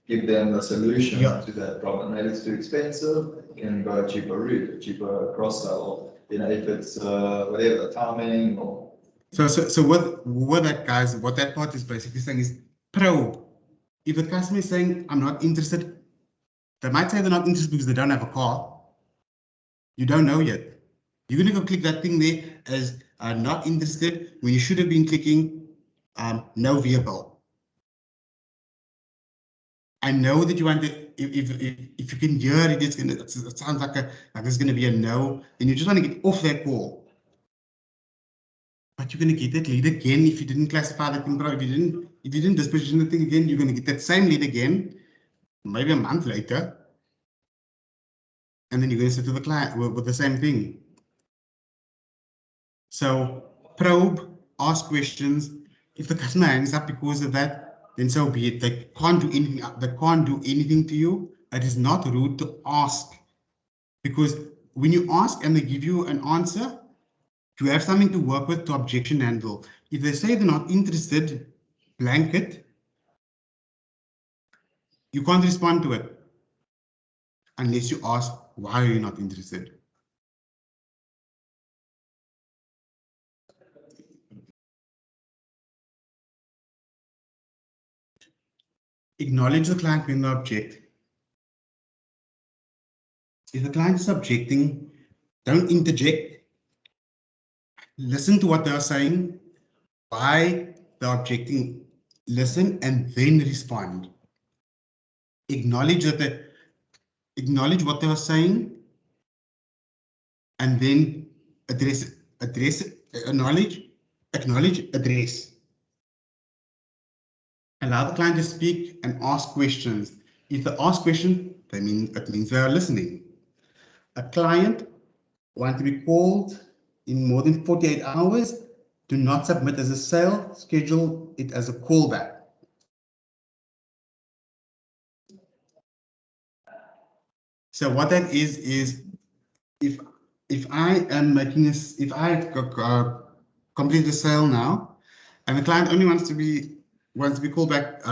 give them the solution to that problem. Maybe it's too expensive, you can go a cheaper route, a cheaper cross-sell. You know, if it's whatever, timing or So what that, guys, what that part is basically saying is probe. If the customer is saying, I'm not interested, they might say they're not interested because they don't have a car. You don't know yet. You're going to go click that thing there as not interested when you should have been clicking no vehicle. I know that you want to, if you can hear it, it sounds like there's going to be a no, then you just want to get off that call. But you're going to get that lead again if you didn't classify the thing, bro. If you didn't disposition the thing again, you're going to get that same lead again, maybe a month later. And then you're going to sit to the client with the same thing. So probe, ask questions. If the customer hangs up because of that, then so be it. They can't do anything. They can't do anything to you. It is not rude to ask, because when you ask and they give you an answer, you have something to work with to objection handle. If they say they're not interested, blanket, you can't respond to it unless you ask, why are you not interested? Acknowledge the client when they object. If the client is objecting, don't interject. Listen to what they are saying, why they're objecting, listen, and then respond. Acknowledge what they are saying, and then address, acknowledge, address. Allow the client to speak and ask questions. If they ask questions, it means they are listening. A client wants to be called in more than 48 hours. Do not submit as a sale, schedule it as a callback. So what that is if I am making this, if I complete the sale now, and the client only wants to be called back,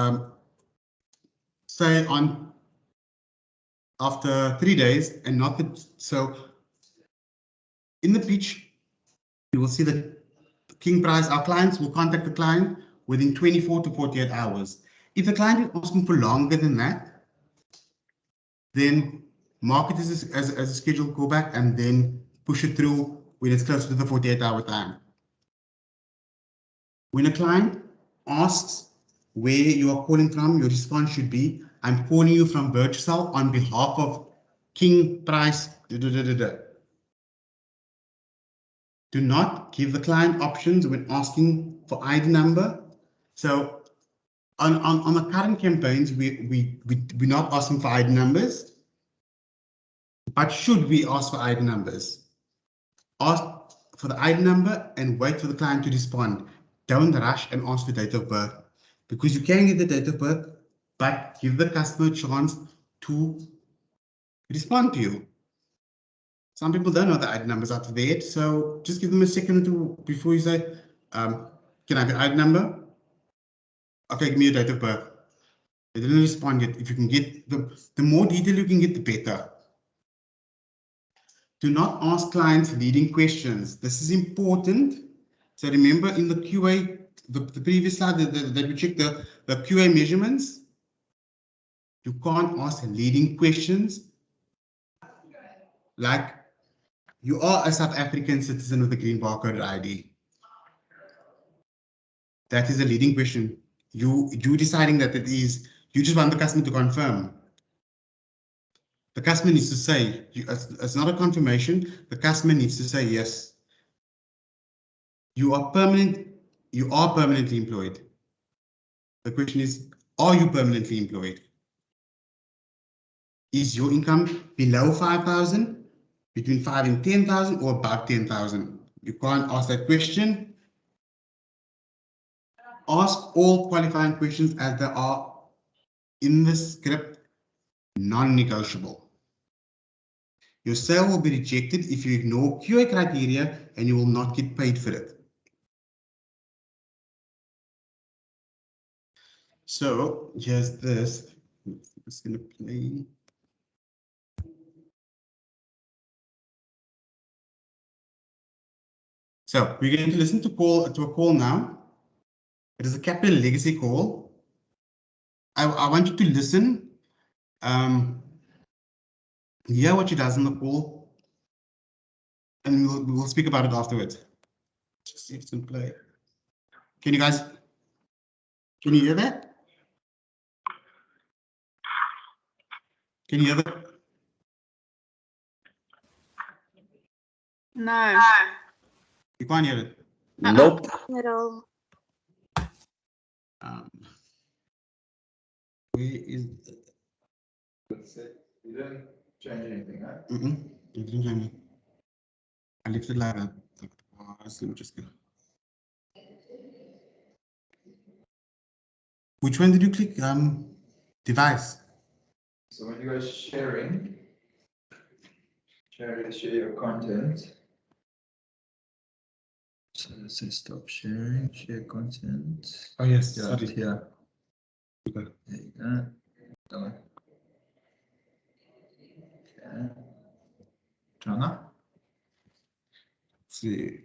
say on after 3 days, and not the, so in the pitch, you will see the king price. Our clients will contact the client within 24 to 48 hours. If the client is asking for longer than that, then mark it as a scheduled callback and then push it through when it's close to the 48-hour time. When a client asks where you are calling from, your response should be, I'm calling you from Virtusell on behalf of King Price. Do not give the client options when asking for ID number. So on the current campaigns, we're not asking for ID numbers, but should we ask for ID numbers? Ask for the ID number and wait for the client to respond. Don't rush and ask for date of birth, because you can get the date of birth, but give the customer a chance to respond to you. Some people don't know the ID numbers out there, so just give them a second or two before you say, can I have your ID number? Okay, give me your date of birth. They didn't respond yet. If you can get the more detail you can get, the better. Do not ask clients leading questions. This is important. So remember in the QA, the previous slide that we checked the QA measurements, you can't ask leading questions like, you are a South African citizen with a green barcode ID. That is a leading question. You deciding that it is, you just want the customer to confirm. The customer needs to say, it's not a confirmation, the customer needs to say yes. You are permanently employed. The question is, are you permanently employed? Is your income below 5,000, between 5 and 10,000, or above 10,000? You can't ask that question. Ask all qualifying questions as they are in the script, non-negotiable. Your sale will be rejected if you ignore QA criteria, and you will not get paid for it. So here's this. It's going to play. So we're going to listen to a call now. It is a capital legacy call. I want you to listen, hear what she does in the call, and we'll speak about it afterwards. Just see if it's in play. Can you hear that? Can you hear that? No. You can't hear it. Nope. Hello. Where is the... You didn't change anything, right? You didn't change it. I left it like that. Let me just go. Which one did you click? Device. So when you go sharing, share your content. So let's say stop sharing, share content. Oh yes, Yeah, sorry. here. Okay. There you go. Done. Okay. Jana? See.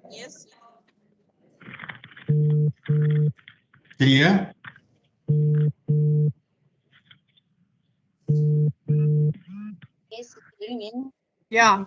Yes. Can you hear? Yes, ringing. Yeah.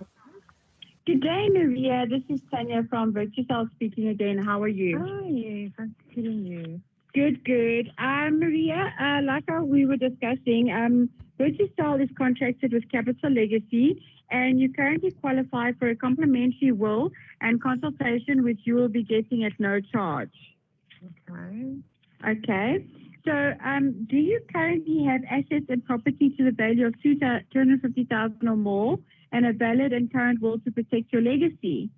Good day, Maria. This is Tanya from Virtusell speaking again. How are you? Hi, I'm kidding you. Good, good. Maria, like we were discussing, Virtusell is contracted with Capital Legacy, and you currently qualify for a complimentary will and consultation, which you will be getting at no charge. Okay. Okay. So, do you currently have assets and property to the value of $250,000 or more, and a valid and current will to protect your legacy?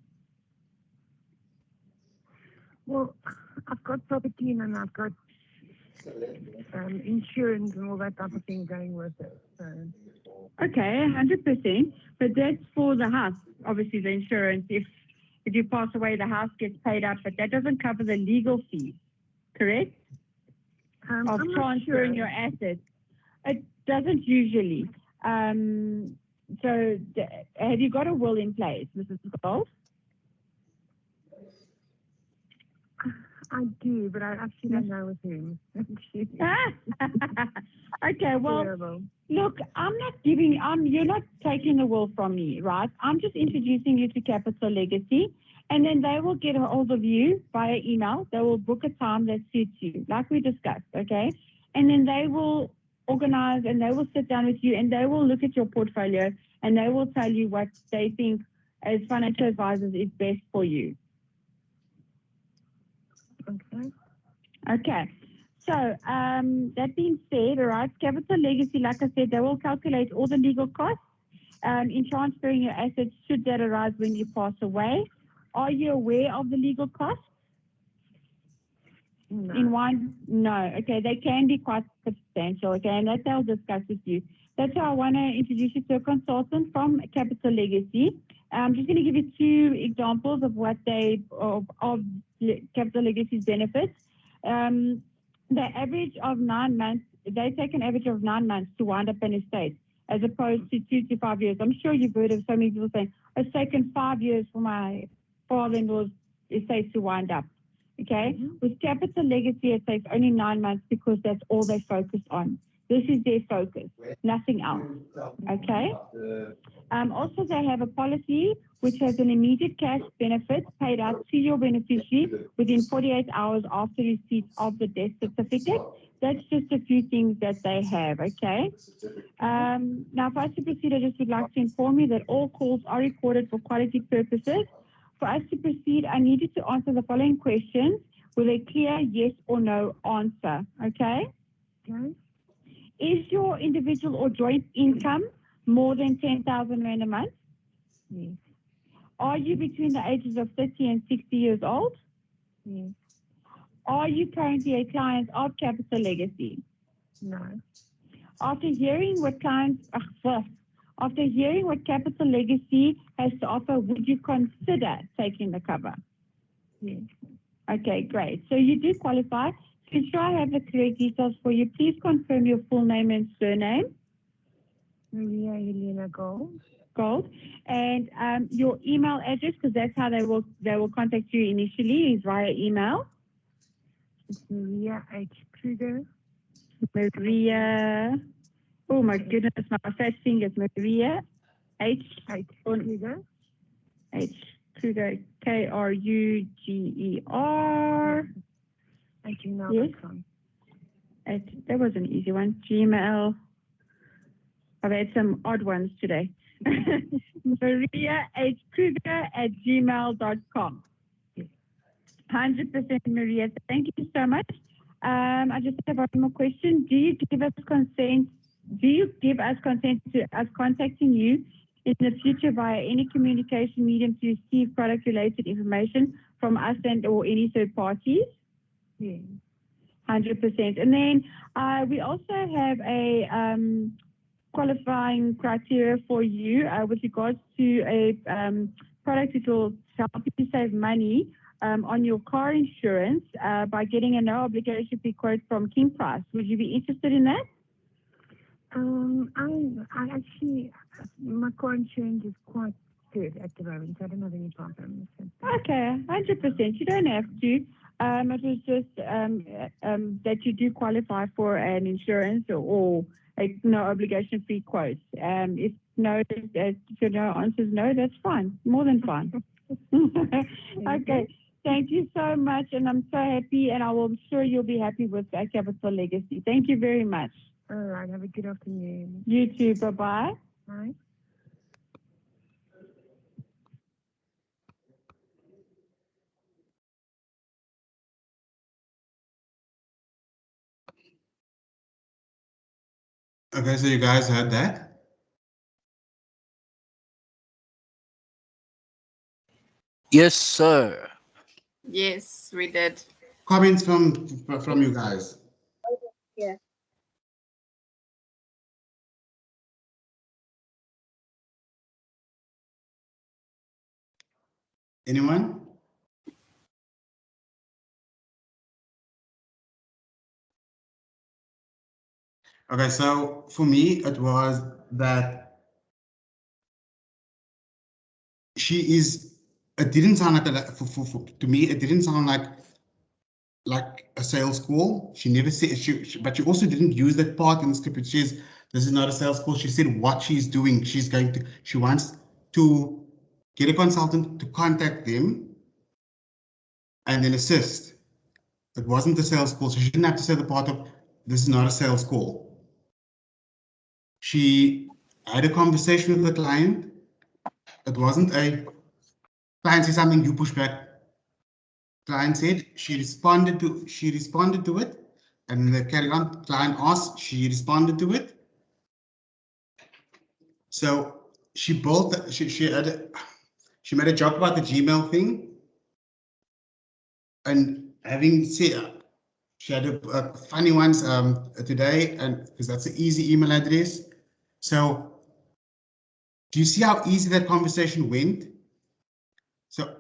Well, I've got property and I've got insurance and all that type of thing going with it. So. Okay, 100%. But that's for the house, obviously the insurance. If you pass away, the house gets paid up, but that doesn't cover the legal fees, correct? Of transferring your assets. It doesn't usually. So have you got a will in place, Mrs. Gold? I do, but I actually don't know with him. Okay, well, look, you're not taking the will from me, right? I'm just introducing you to Capital Legacy, and then they will get a hold of you via email. They will book a time that suits you, like we discussed, okay? And then they will organize and they will sit down with you and they will look at your portfolio and they will tell you what they think as financial advisors is best for you. Okay. Okay. So that being said, all right, Capital Legacy, like I said, they will calculate all the legal costs in transferring your assets should that arise when you pass away. Are you aware of the legal costs? No. In one? No. Okay, they can be quite substantial, okay, and that they'll discuss with you. That's why I want to introduce you to a consultant from Capital Legacy. I'm just going to give you 2 examples of what of Capital Legacy's benefits. The average of 9 months, they take an average of 9 months to wind up an estate, as opposed to 2 to 5 years. I'm sure you've heard of so many people saying, it's taken 5 years for my father-in-law's estate to wind up. Okay? With Capital Legacy, it takes only 9 months because that's all they focus on. This is their focus, nothing else. Okay? Also, they have a policy which has an immediate cash benefit paid out to your beneficiary within 48 hours after receipt of the death certificate. That's just a few things that they have, okay? Now, for us to proceed, I just would like to inform you that all calls are recorded for quality purposes. For us to proceed, I need you to answer the following questions with a clear yes or no answer, okay? Okay. Is your individual or joint income more than 10,000 Rand a month? Yes. Are you between the ages of 30 and 60 years old? Yes. Are you currently a client of Capital Legacy? No. After hearing what Capital Legacy has to offer, would you consider taking the cover? Yes. Okay, great. So you do qualify. To ensure I have the correct details for you, please confirm your full name and surname. Maria Helena Gold. Gold. And your email address, because that's how they will contact you initially, is via email. It's Maria H. Kruger. Maria. Oh my goodness, my fat fingers. Maria H. Kruger. H. Kruger. Kruger. At gmail.com. Yes. That was an easy one. Gmail. I've had some odd ones today. Maria H. Kruger at gmail.com. 100% Maria. Thank you so much. I just have one more question. Do you give us consent to us contacting you in the future via any communication medium to receive product related information from us and or any third parties? Yes. 100%. And then we also have a qualifying criteria for you with regards to a product that will help you save money on your car insurance by getting a no obligation fee quote from King Price. Would you be interested in that? I actually, my car insurance is quite good at the moment, so I don't have any problems. Okay, 100%. You don't have to. It was just that you do qualify for an insurance or a no obligation fee quote. If your no answer is no, that's fine. More than fine. Okay. Thank you so much, and I'm so happy, and I'm sure you'll be happy with Capital Legacy. Thank you very much. All right. Have a good afternoon. You too. Bye-bye. Bye. Okay, so you guys heard that? Yes, sir. Yes, we did. Comments from you guys? Yeah. Anyone? Okay, so for me, it was that it didn't sound like to me, it didn't sound like a sales call. She never said, but she also didn't use that part in the script. She says, this is not a sales call. She said what she's doing. She wants to get a consultant to contact them and then assist. It wasn't a sales call, so she didn't have to say the part of, this is not a sales call. She had a conversation with the client. It wasn't a client said something, you push back. Client said she responded to it, and the carry on. Client asked, she responded to it. So she built. She made a joke about the Gmail thing, and having said she had a funny ones today, and because that's an easy email address. So do you see how easy that conversation went? So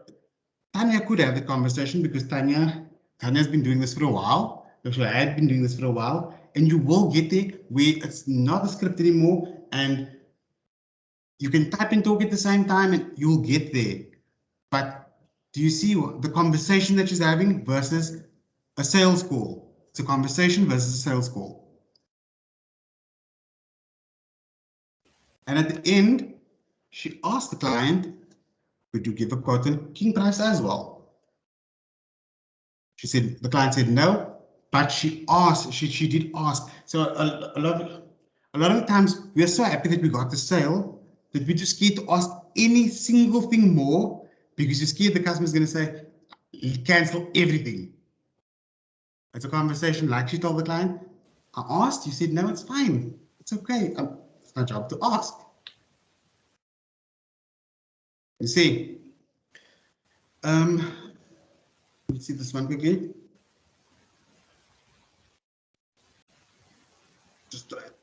Tanya could have the conversation because Tanya's been doing this for a while. She had been doing this for a while, and you will get there where it's not a script anymore, and you can type and talk at the same time, and you'll get there. But do you see the conversation that she's having versus a sales call? It's a conversation versus a sales call. And at the end, she asked the client, could you give a quote on King Price as well? She said, the client said no, but she asked, she did ask. So a lot of the times we are so happy that we got the sale that we just scared to ask any single thing more because you're scared the customer is going to say, cancel everything. It's a conversation like she told the client. I asked, you said, no, it's fine. It's okay. It's my job to ask. You see, let's see this one quickly. Just try it.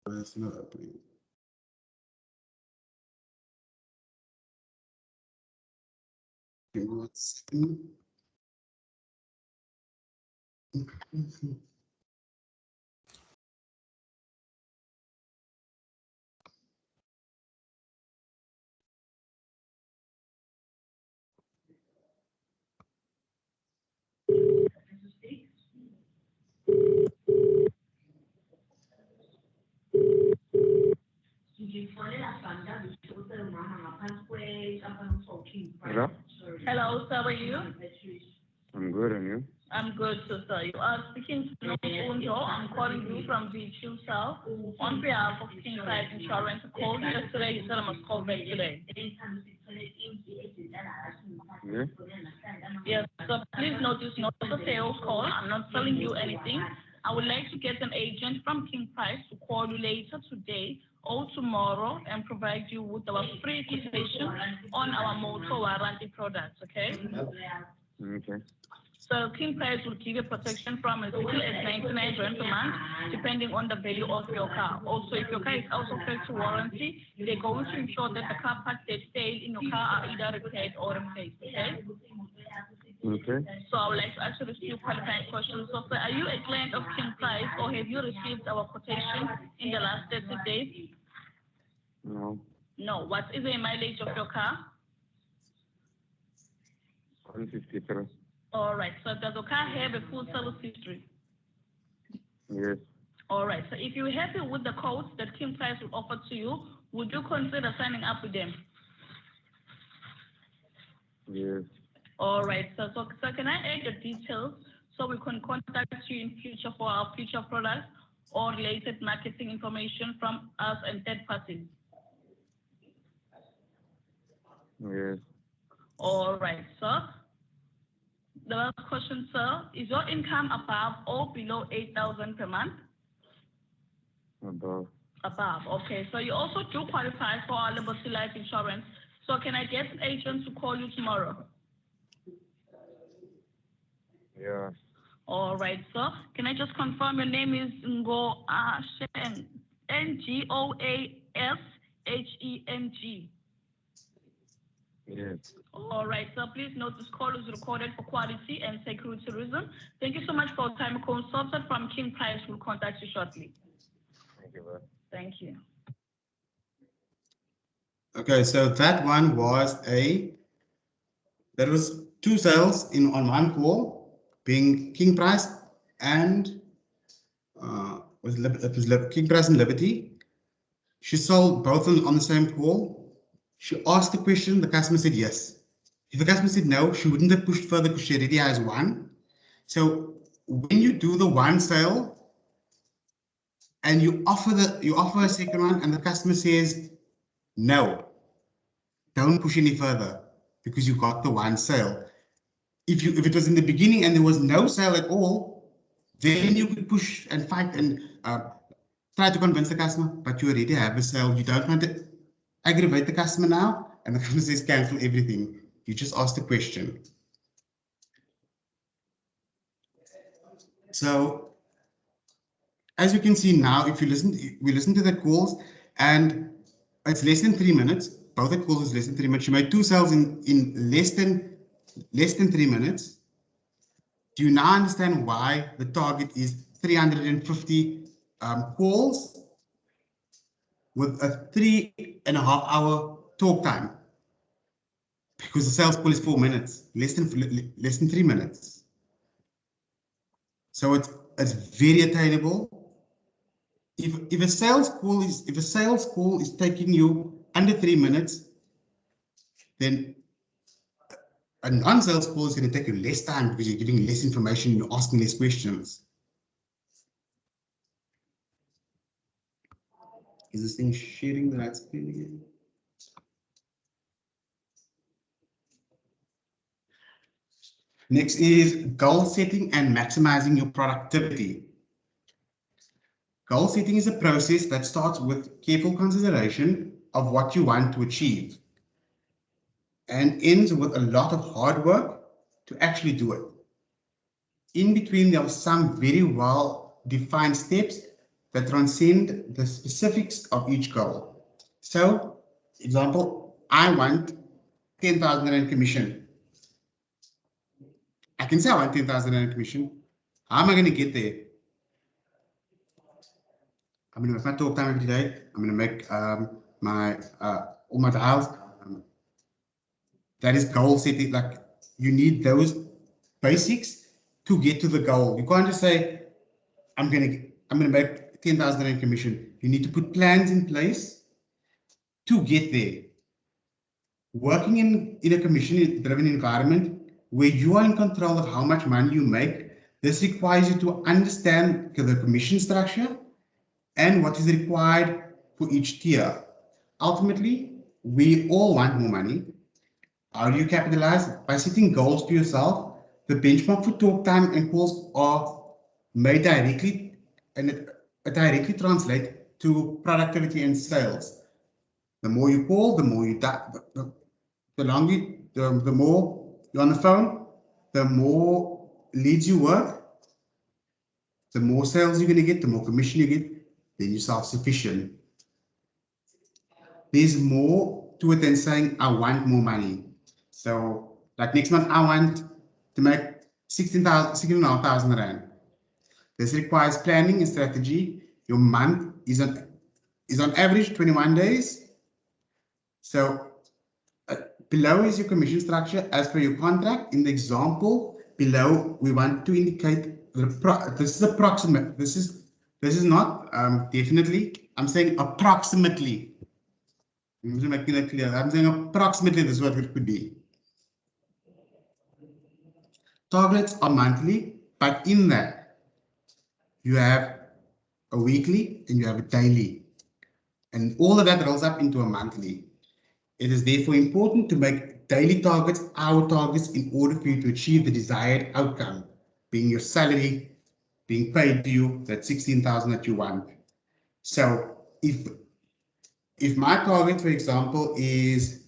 It's not opening. Give me 1 second. Hello? Hello, sir, how are you? I'm good, and you? I'm good, sister. You are speaking to Undo. I'm calling you from Virtusell on behalf of Kingside Insurance. I called you yesterday. You said I must call back today. Yeah? Yes, so please note this not a sales call. I'm not selling you anything. I would like to get an agent from King Price to call you later today or tomorrow and provide you with our free information on our motor warranty products, okay? Okay. So King Price will give you protection from as little as 99 rand a month, depending on the value of your car. Also, if your car is also subject to warranty, they're going to ensure that the car parts that stay in your car are either repaired or replaced, okay? Okay. So I would like to ask you a few qualifying questions. So, sir, are you a client of King Price or have you received our quotation in the last 30 days? No. No. What is the mileage of your car? 153. All right. So does your car have a full service history? Yes. All right. So if you're happy with the quotes that King Price will offer to you, would you consider signing up with them? Yes. All right. So can I add your details so we can contact you in future for our future products or related marketing information from us and third parties? Yes. All right, sir. The last question, sir, is your income above or below 8,000 per month? Above. Above, okay. So you also do qualify for our Liberty Life Insurance. So can I get an agent to call you tomorrow? Yeah. All right, sir. Can I just confirm your name is Ngo Shen, Ngoasheng? Yes. All right, sir. Please note this call is recorded for quality and security reasons. Thank you so much for your time. A consultant from King Price will contact you shortly. Thank you, man. Thank you. Okay, so that one was there was two sales on one call, being King Price and King Price and Liberty. She sold both on the same call. She asked the question, the customer said yes. If the customer said no, she wouldn't have pushed further because she already has one. So when you do the one sale and you offer a second one and the customer says no, don't push any further because you got the one sale. If it was in the beginning and there was no sale at all, then you could push and fight and try to convince the customer, but you already have a sale. You don't want to aggravate the customer now, and the customer says cancel everything. You just ask the question. So as you can see now, if we listen to the calls, and it's less than 3 minutes. Both the calls is less than 3 minutes. She made two sales in less than 3 minutes. Do you now understand why the target is 350 calls with a 3.5 hour talk time? Because the sales call is 4 minutes, less than 3 minutes. So it's very attainable. If a sales call is taking you under 3 minutes, then a non-sales call is going to take you less time because you're giving less information, you're asking less questions. Is this thing sharing the right screen again? Next is goal setting and maximizing your productivity. Goal setting is a process that starts with careful consideration of what you want to achieve and ends with a lot of hard work to actually do it. In between, there are some very well-defined steps that transcend the specifics of each goal. So, example, I want 10,000 Rand commission. I can say I want 10,000 Rand commission. How am I going to get there? I'm going to make my talk time every day. I'm going to make all my dials. That is goal setting. Like, you need those basics to get to the goal. You can't just say, I'm going to make 10,000 Rand commission. You need to put plans in place to get there. Working in a commission-driven environment where you are in control of how much money you make, this requires you to understand the commission structure and what is required for each tier. Ultimately, we all want more money. How do you capitalize? By setting goals for yourself. The benchmark for talk time and calls are made directly, and it directly translate to productivity and sales. The more you call, the more you the longer, the more you're on the phone, the more leads you work, the more sales you're going to get, the more commission you get, then you're self-sufficient. There's more to it than saying, I want more money. So, like next month, I want to make 16,500 Rand. This requires planning and strategy. Your month is on average 21 days. So, below is your commission structure as per your contract. In the example below, we want to indicate this is approximate. This is not definitely. I'm saying approximately. I'm just making that clear. I'm saying approximately this is what it could be. Targets are monthly, but in that you have a weekly and you have a daily, and all of that rolls up into a monthly. It is therefore important to make daily targets our targets in order for you to achieve the desired outcome, being your salary, being paid to you, that 16,000 that you want. So if my target, for example, is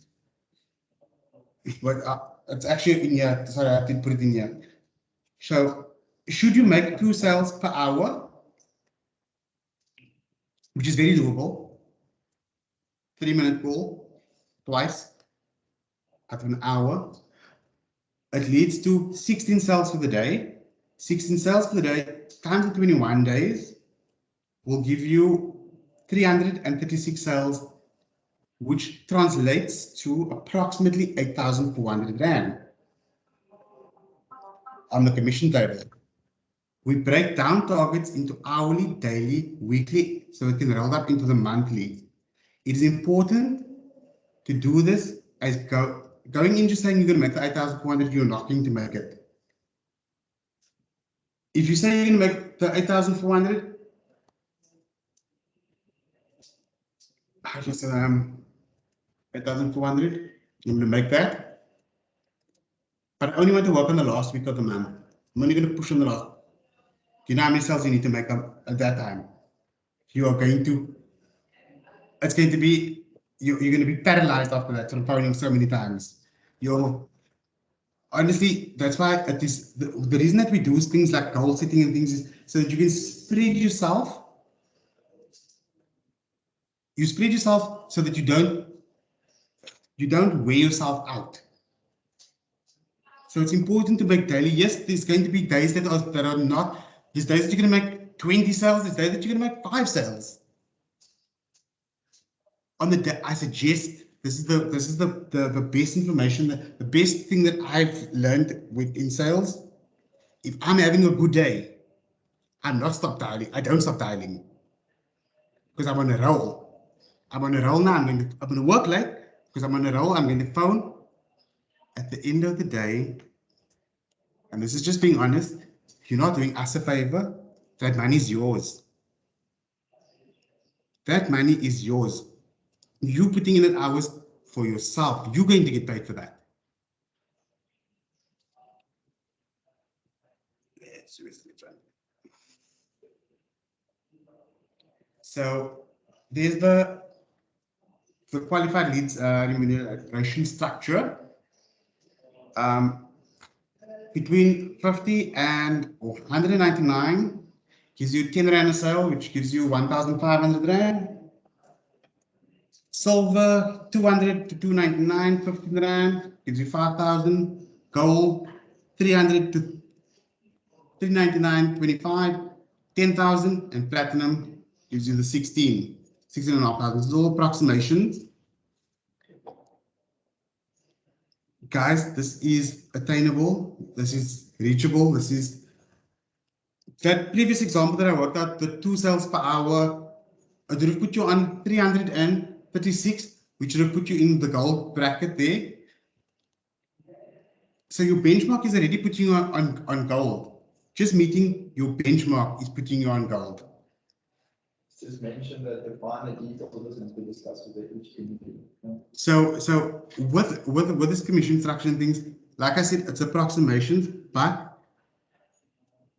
it's actually in here. Sorry, I didn't put it in here. So should you make 2 sales per hour, which is very doable, 3-minute call twice out of an hour, it leads to 16 sales for the day. 16 sales for the day times the 21 days will give you 336 sales, which translates to approximately 8,400 Rand on the commission table. We break down targets into hourly, daily, weekly, so it can roll up into the monthly. It is important to do this as going in just saying you're going to make the 8,400, you're not going to make it. If you say you're going to make the 8,400, I just 8,400, you're going to make that. But I only want to work on the last week of the month. I'm only going to push on the last. Do you know how many sales you need to make up at that time? You are going to, it's going to be, you're going to be paralyzed after that from phoning so many times. Honestly, that's why it is the reason that we do things like goal setting and things is so that you can spread yourself. You spread yourself so that you don't wear yourself out. So it's important to make daily. Yes, there's going to be days that are not. There's days that you're going to make 20 sales. There's days that you're going to make 5 sales. On the day, I suggest this is the best information, the best thing that I've learned in sales. If I'm having a good day, I'm not stop dialing. I don't stop dialing because I'm on a roll. I'm on a roll now. I'm going to work late because I'm on a roll. I'm going to phone. At the end of the day, and this is just being honest, you're not doing us a favor. That money is yours. That money is yours. You putting in hours for yourself. You're going to get paid for that. So there's the qualified leads remuneration structure. Between 50 and 199 gives you 10 Rand a sale, which gives you 1,500 Rand. Silver, 200 to 299, 15 Rand, gives you 5,000. Gold, 300 to 399, 25, 10,000. And platinum gives you the 16,500. This is all approximations. Guys, this is attainable. This is reachable. This is that previous example that I worked out, the 2 sales per hour. I would have put you on 336, which should have put you in the gold bracket there. So your benchmark is already putting you on gold. Just meeting your benchmark is putting you on gold. Just mention that the finer details of this and to discuss with each community. So with this commission structure and things, like I said, it's approximations, but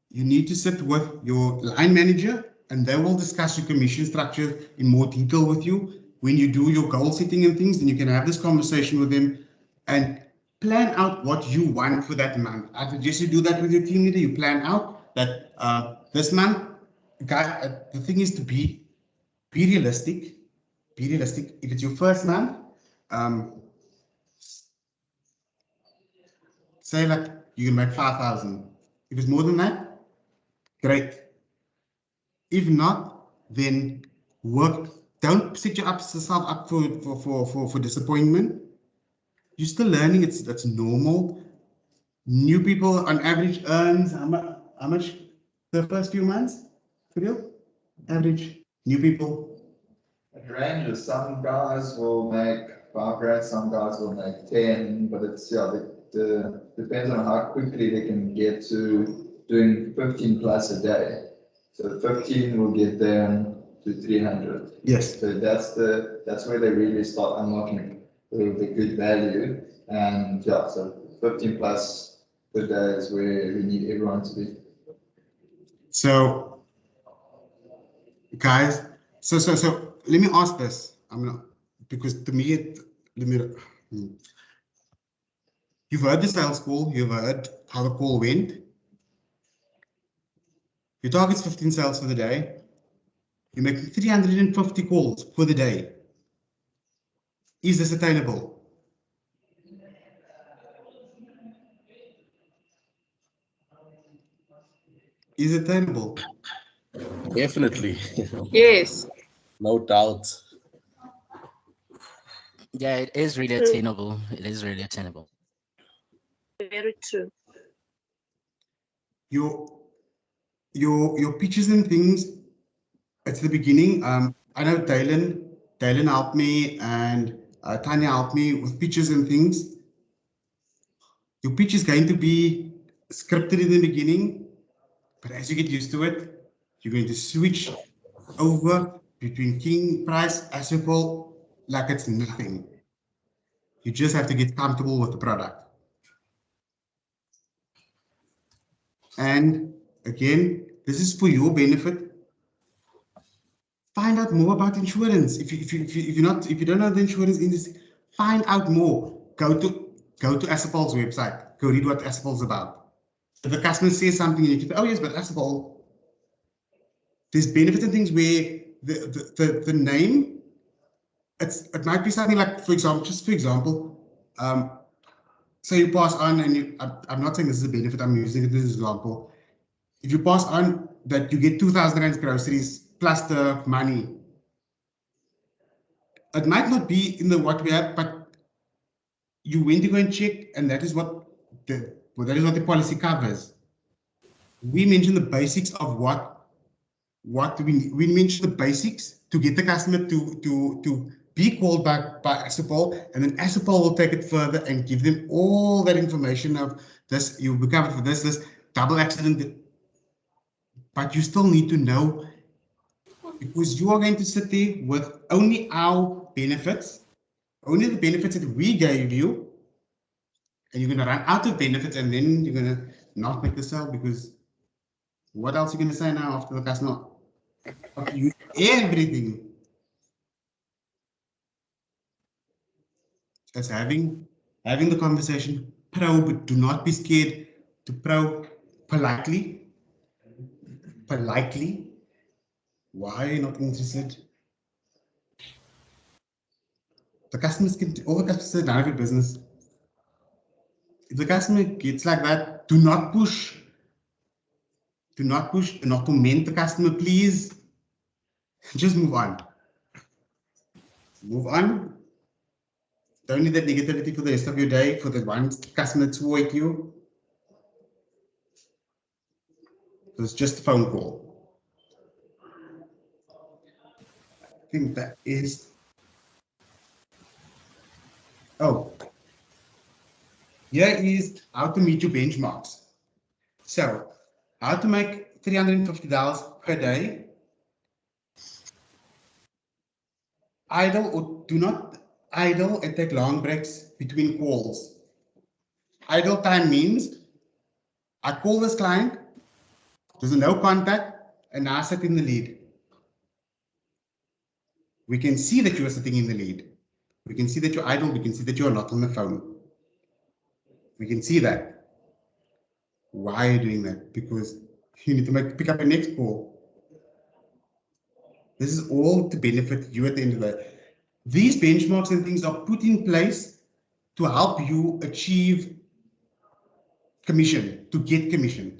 you need to sit with your line manager and they will discuss your commission structure in more detail with you. When you do your goal setting and things, then you can have this conversation with them and plan out what you want for that month. I suggest you do that with your team leader. You plan out that this month, guy, the thing is to be realistic. Be realistic. If it's your first month, say like you can make 5,000. If it's more than that, great. If not, then work. Don't set yourself up for disappointment. You're still learning. That's normal. New people on average earns how much the first few months? For real? Average new people. It ranges. Some guys will make 5 grand, some guys will make 10, but it's the depends on how quickly they can get to doing 15 plus a day. So 15 will get them to 300. Yes. So that's where they really start unlocking the good value. And yeah, so 15 plus per day is where we need everyone to be. So, guys, so let me ask this. Because to me, you've heard the sales call, you've heard how the call went. Your target's 15 sales for the day. You're making 350 calls for the day. Is this attainable? Is it attainable? Definitely. Yes. No doubt. Yeah, it is really True. attainable. It is really attainable. Very true. Your pitches and things at the beginning. I know Dylan helped me and Tanya helped me with pitches and things. Your pitch is going to be scripted in the beginning, but as you get used to it, you're going to switch over between king, price, asset like it's nothing. You just have to get comfortable with the product. And again, this is for your benefit. Find out more about insurance. If you don't know the insurance industry, find out more. Go to Asapol's website. Go read what Asapol's about. If the customer says something, you can say, oh yes, but Asapol, there's benefits and things where the name, it might be something like, for example, say you pass on, and I'm not saying this is a benefit, I'm using it as an example. If you pass on that you get 2,000 rand groceries plus the money, it might not be in the what we have, but you went to go and check, and that is what the policy covers. We mentioned the basics of what we mentioned the basics to get the customer to be called back by Asapol, and then Asapol will take it further and give them all that information of this, you'll be covered for this double accident. But you still need to know, because you are going to sit there with only our benefits, only the benefits that we gave you, and you're going to run out of benefits, and then you're going to not make the sale, because what else are you going to say now after the customer? After you everything. It's having the conversation, probe, do not be scared to probe politely. Why are you not interested? The customers can, all the customers say none of your business. If the customer gets like that, do not push. Do not push, do not torment the customer, please. Just move on. Move on. Don't need that negativity for the rest of your day, for the one customer to wait you. It's just a phone call. I think that is Oh, here is how to meet your benchmarks. So, how to make $350 per day. Idle or do not idle and take long breaks between calls. Idle time means I call this client, there's no contact, and I sit in the lead. We can see that you are sitting in the lead. We can see that you're idle. We can see that you are not on the phone. We can see that. Why are you doing that? Because you need to pick up a next call. This is all to benefit you at the end of the day. These benchmarks and things are put in place to help you achieve commission, to get commission.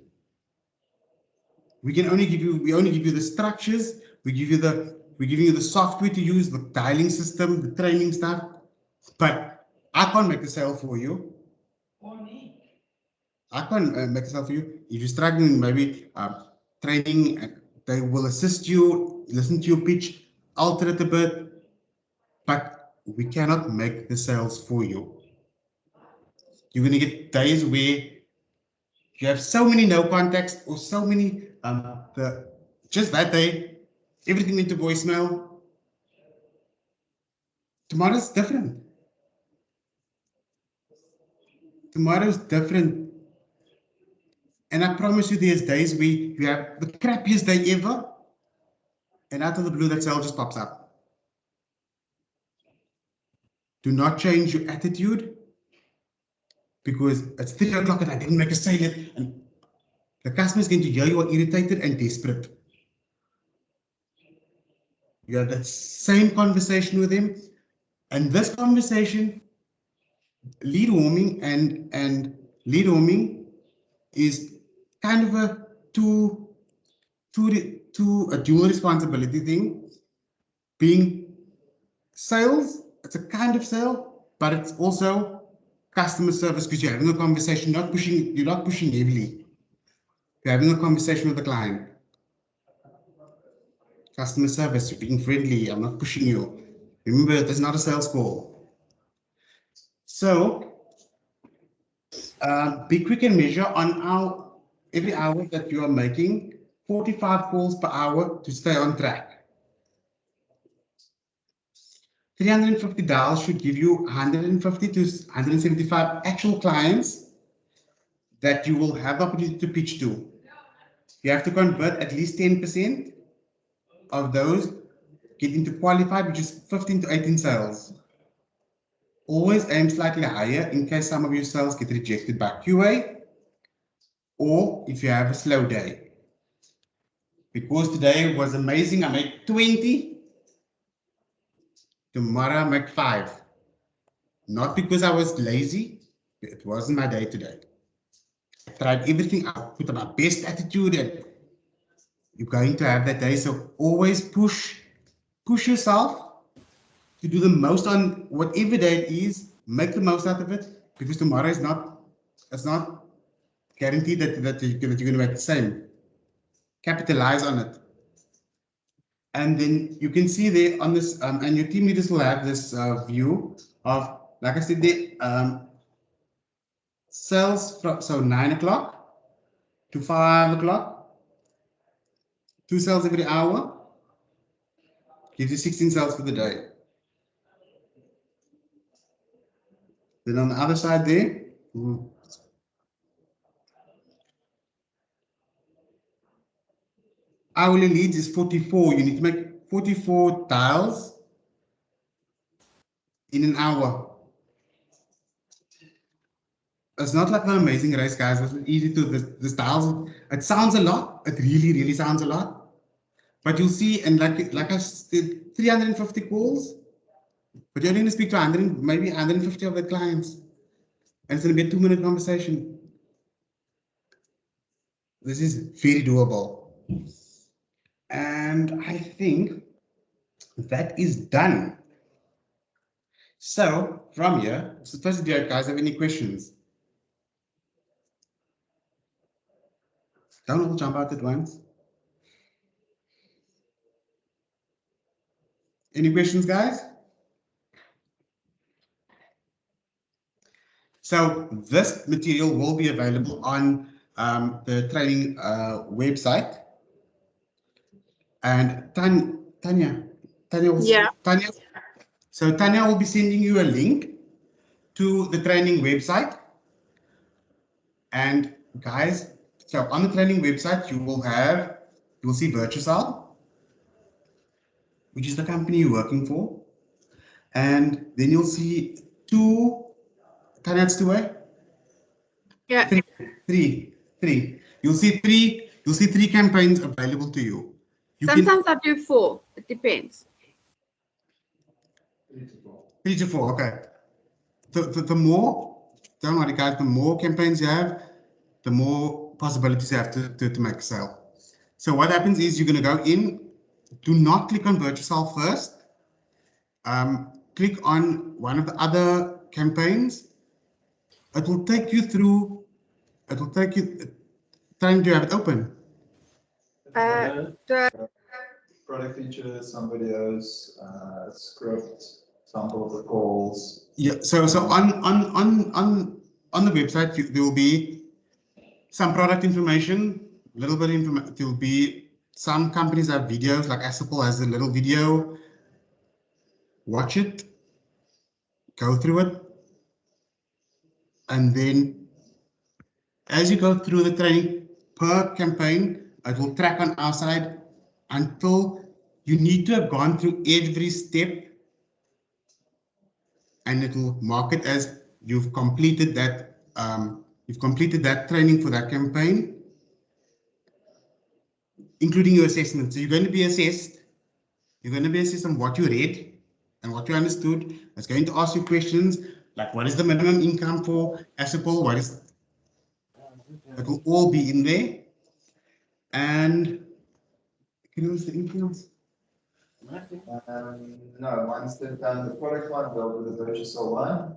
We only give you the structures, we're giving you the software to use, the dialing system, the training stuff, but I can't make the sale for you. I can't make a sale for you. If you're struggling, maybe training, they will assist you, listen to your pitch, alter it a bit, but we cannot make the sales for you. You're going to get days where you have so many no contacts or so many, just that day, everything went to voicemail. Tomorrow's different. Tomorrow's different. And I promise you, there's days where you have the crappiest day ever, and out of the blue, that sale just pops up. Do not change your attitude because it's 3 o'clock and I didn't make a sale yet. And the customer is going to hear you are irritated and desperate. You have that same conversation with him. And this conversation, lead warming and lead warming is kind of a a dual responsibility thing. Being sales, it's a kind of sale, but it's also customer service because you're having a conversation, you're not pushing heavily. You're having a conversation with the client. Customer service, you're being friendly, I'm not pushing you. Remember, this is not a sales call. So, be quick and measure on every hour that you are making 45 calls per hour to stay on track. $350 should give you 150 to 175 actual clients that you will have the opportunity to pitch to. You have to convert at least 10% of those, get into qualified, which is 15 to 18 sales. Always aim slightly higher in case some of your sales get rejected by QA or if you have a slow day. Because today was amazing, I made 20. Tomorrow I make 5. Not because I was lazy, it wasn't my day today. I tried everything out, put my best attitude and you're going to have that day. So always push yourself to do the most on whatever day it is, make the most out of it, because tomorrow is it's not guaranteed that you're going to make the same. Capitalize on it. And then you can see there on this, and your team leaders will have this view of, like I said, the sales from, so 9 o'clock to 5 o'clock, 2 sales every hour, gives you 16 sales for the day. Then on the other side there, hourly leads is 44. You need to make 44 dials in an hour. It's not like an amazing race, guys. It's easy to this dials. It sounds a lot. It really, really sounds a lot. But you'll see, and like I said, 350 calls. But you're going to speak to maybe 150 of the clients. And it's going to be a 2-minute conversation. This is very doable. And I think that is done. So from here, suppose do you guys have any questions? Don't all jump out at once. Any questions, guys? So this material will be available on the training website. And Tanya, Yeah. so Tanya will be sending you a link to the training website. And guys, so on the training website, you will see Virtusell, which is the company you're working for. And then you'll see Tanya, it's two way? Yeah. Three. You'll see three campaigns available to you. Sometimes I do 4. It depends. 3 to 4, okay. The more, don't worry guys, the more campaigns you have, the more possibilities you have to make a sale. So what happens is you're going to go in, do not click on Virtusell first. Click on one of the other campaigns. It will take you through, trying to have it open. Product features, some videos, script, sample of the calls. Yeah, so on the website there will be some product information, a little bit of information. There will be some companies have videos, like Apple has a little video. Watch it, go through it, and then as you go through the training per campaign, it will track on our side until you need to have gone through every step, and it will mark it as you've completed that training for that campaign, including your assessment. So you're going to be assessed. You're going to be assessed on what you read and what you understood. It's going to ask you questions like, what is the minimum income for Apple? What is it will all be in there. And can you use the anything else? No, once they've done the product one, they'll do the Virtusell one.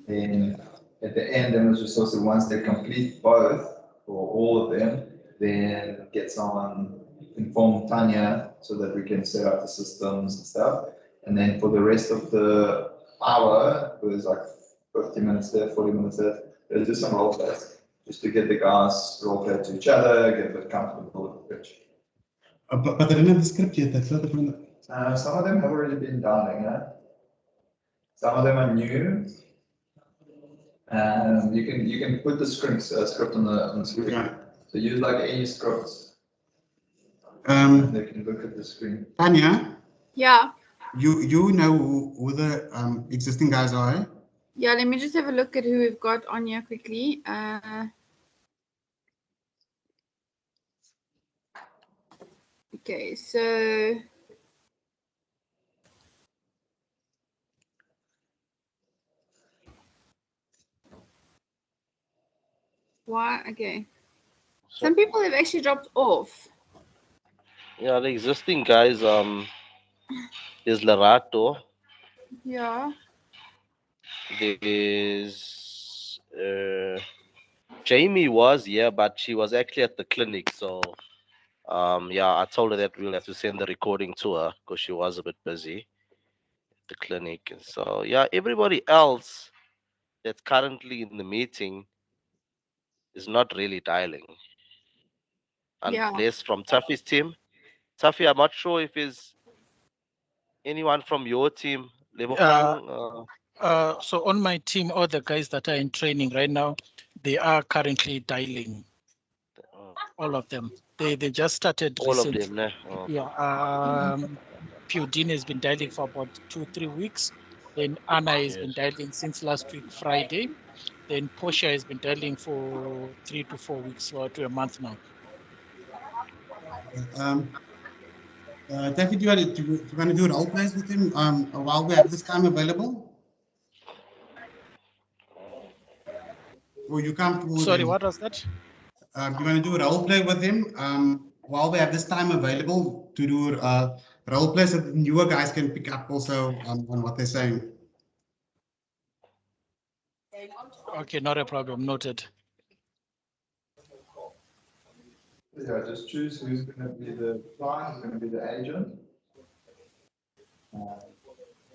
Then at the end, then it's just also once they complete both, or all of them, then get someone inform Tanya so that we can set up the systems and stuff. And then for the rest of the hour, it was like 50 minutes there, 40 minutes there, there's just some role plays, just to get the guys role play to each other, get a bit comfortable with the pitch. But I didn't have the script yet. That's not the point. Some of them have already been done, some of them are new. And you can put the script on the screen. Yeah. So use like any scripts. And they can look at the screen. Tanya? Yeah. You know who the existing guys are? Eh? Yeah, let me just have a look at who we've got on here quickly. Okay, so why? Okay, some people have actually dropped off. Yeah, the existing guys is Larato. Yeah. There's Jamie was, yeah, but she was actually at the clinic, so yeah, I told her that we'll have to send the recording to her because she was a bit busy at the clinic. And so yeah, everybody else that's currently in the meeting is not really dialing. Unless from Tuffy's team. Tuffy, I'm not sure if it's anyone from your team, Lebokang. So on my team, all the guys that are in training right now, they are currently dialing. All of them. They just started All recently. of them, né? Oh. Yeah. Pudin has been dialing for about 2-3 weeks. Then Anna has been dialing since last week, Friday. Then Portia has been dialing for 3 to 4 weeks or to a month now. David, do you want to do role plays with him while we have this time available? Or you comfortable with Sorry, him? what was that? You want to do a role play with him while we have this time available to do role plays so that newer guys can pick up also on what they're saying. Okay, not a problem. Noted. Yeah, just choose who's going to be the client, who's going to be the agent. You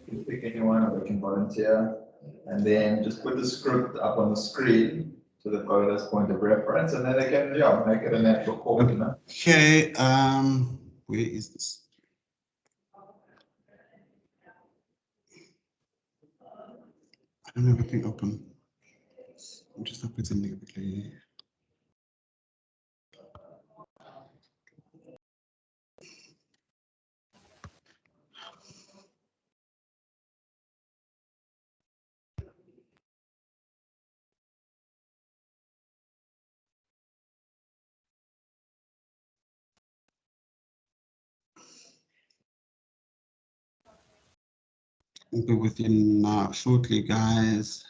can pick anyone or they can volunteer. and then just put the script up on the screen so they've got it as point of reference, and then they can, yeah, make it a natural call, you know? Okay, where is this? I don't have everything open. I'm just open something quickly. We'll be within shortly, guys.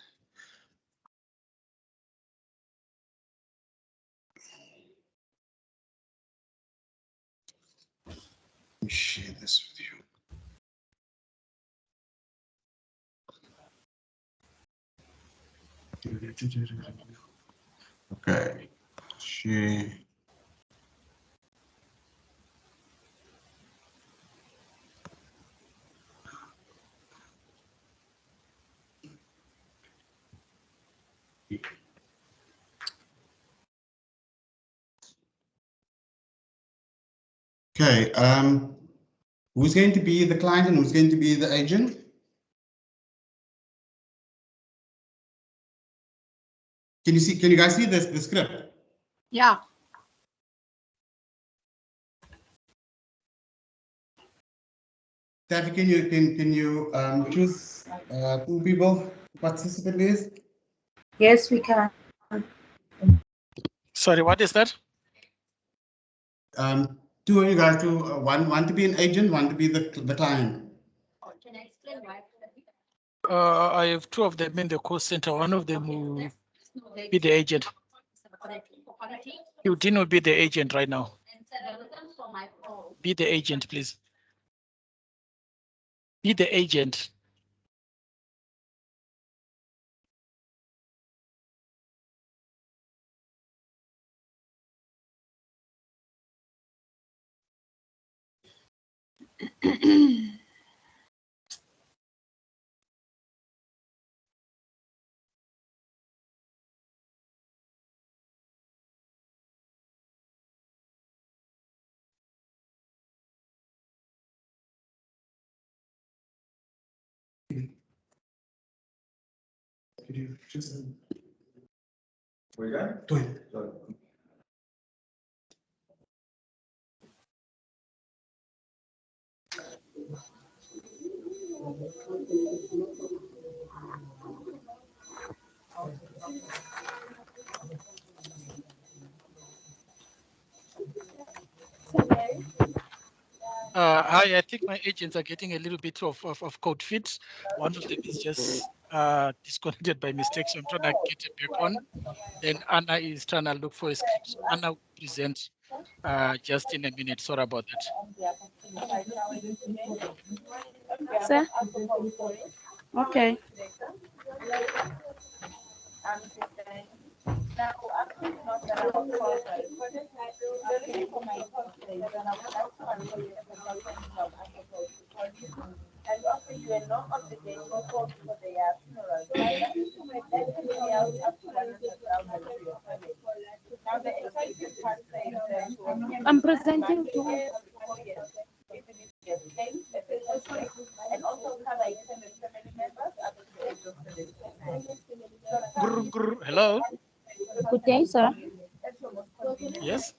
Let me share this with you. Okay, share. Okay, who's going to be the client and who's going to be the agent? Can you guys see this, the script? Yeah. Taffy, can you choose two people to participate with? Yes, we can. Sorry, what is that? Two of you guys to one to be an agent, one to be the client. I have two of them in the call center. One of them will be the agent. Eugene will be the agent right now. Be the agent, please. Be the agent. We go? Do it. I think my agents are getting a little bit of code fit. One of them is just disconnected by mistake, so I'm trying to get it back on. Then Anna is trying to look for a script. So Anna will present just in a minute. Sorry about that. Sir? Okay. I'm presenting to. Hello. Good day, sir. Yes.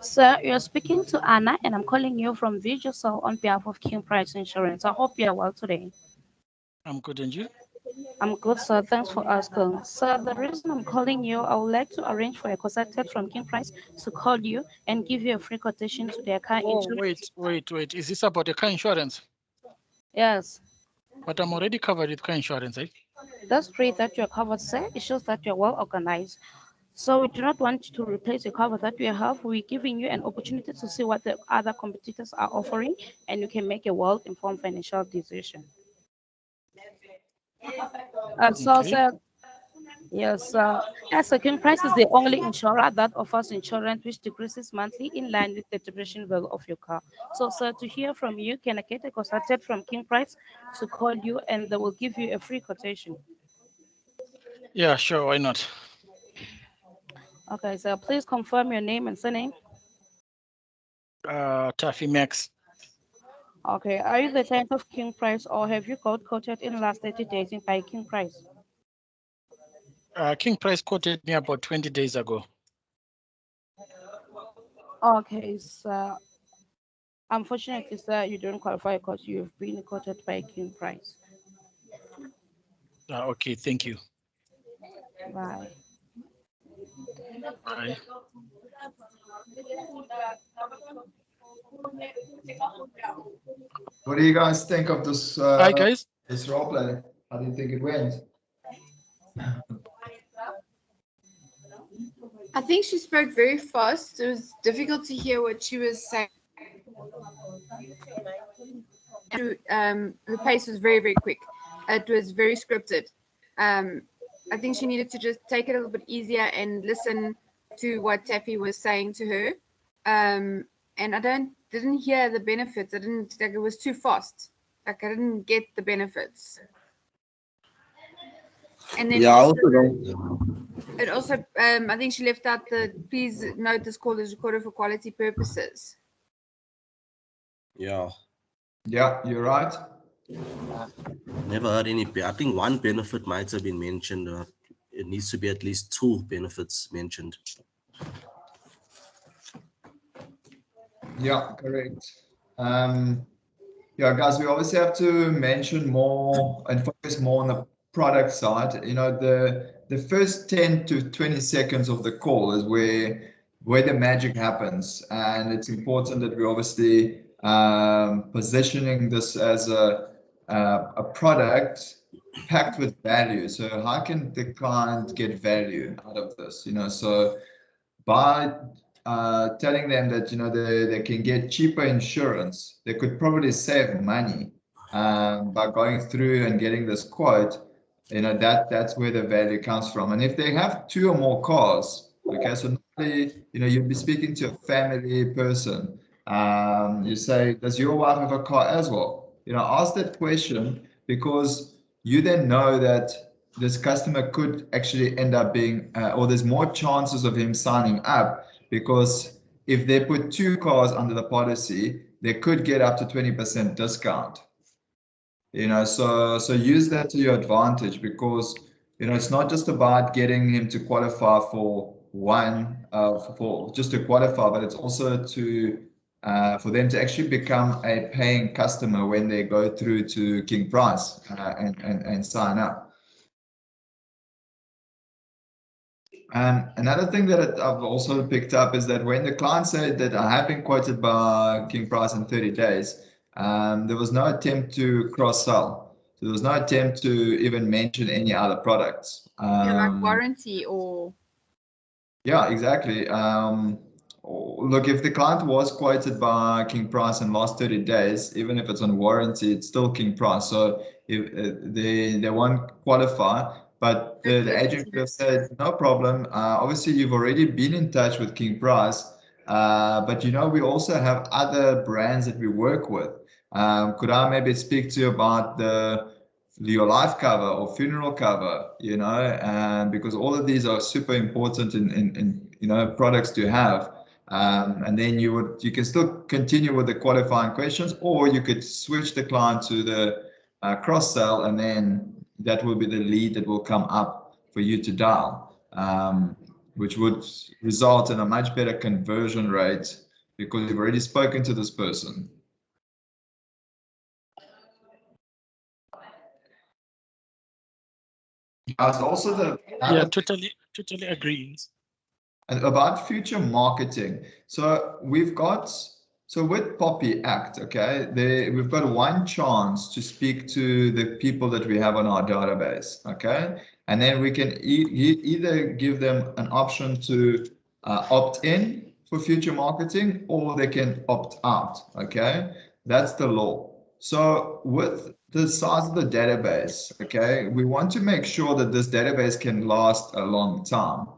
Sir, you're speaking to Anna, and I'm calling you from Virtusell on behalf of King Price Insurance. I hope you're well today. I'm good, and you? I'm good, sir. Thanks for asking. Sir, the reason I'm calling you, I would like to arrange for a consultant from King Price to call you and give you a free quotation to their car Oh, insurance. wait. Is this about the car insurance? Yes. But I'm already covered with car insurance, eh? That's great that you're covered, sir. It shows that you're well organized. So we do not want you to replace the cover that we have. We're giving you an opportunity to see what the other competitors are offering, and you can make a well-informed financial decision. So, Okay. sir, Yes, as a King Price is the only insurer that offers insurance which decreases monthly in line with the depreciation value of your car. So, sir, to hear from you, can I get a consultant from King Price to call you and they will give you a free quotation? Yeah, sure. Why not? Okay, so please confirm your name and surname. Taffy Max. Okay, are you the client of King Price or have you got quoted in the last 30 days by King Price? King Price quoted me about 20 days ago. Okay, so unfortunately, sir, you don't qualify because you've been quoted by King Price. Okay, thank you. Bye. Bye. What do you guys think of this? Hi, guys. This role play. How do you think it went? I think she spoke very fast. It was difficult to hear what she was saying. Her pace was very, very quick. It was very scripted. I think she needed to just take it a little bit easier and listen to what Taffy was saying to her. And I didn't hear the benefits. I didn't like it was too fast. Like I didn't get the benefits. And then Yeah, I also, also don't. it also I think she left out the please note this call is recorded for quality purposes. Yeah. Yeah, you're right. Never heard any. I think one benefit might have been mentioned. It needs to be at least 2 benefits mentioned. Yeah, correct. Yeah, guys, we obviously have to mention more and focus more on the product side. You know, the first 10 to 20 seconds of the call is where the magic happens, and it's important that we obviously positioning this as a product packed with value. So how can the client get value out of this? You know, so by telling them that they can get cheaper insurance, they could probably save money by going through and getting this quote. That's where the value comes from. And if they have 2 or more cars, okay, so normally you'd be speaking to a family person. You say, does your wife have a car as well? Ask that question, because you then know that this customer could actually end up being, or there's more chances of him signing up, because if they put 2 cars under the policy, they could get up to 20% discount. So use that to your advantage, because it's not just about getting him to qualify for one, for just to qualify, but it's also to for them to actually become a paying customer when they go through to King Price and sign up. Another thing that I've also picked up is that when the client said that I have been quoted by King Price in 30 days, there was no attempt to cross-sell. So there was no attempt to even mention any other products. Like warranty or... Yeah, exactly. Look, if the client was quoted by King Price in the last 30 days, even if it's on warranty, it's still King Price. So if they won't qualify, but the agent could have said, no problem. Obviously, you've already been in touch with King Price, but we also have other brands that we work with. Could I maybe speak to you about your life cover or funeral cover, because all of these are super important in products to have. And then you can still continue with the qualifying questions, or you could switch the client to the cross-sell, and then that will be the lead that will come up for you to dial, which would result in a much better conversion rate, because you've already spoken to this person. Also totally agree. About future marketing. So with Poppy Act, okay, we've got one chance to speak to the people that we have on our database, okay, and then we can either give them an option to opt in for future marketing, or they can opt out, okay. That's the law. So with the size of the database, okay? We want to make sure that this database can last a long time.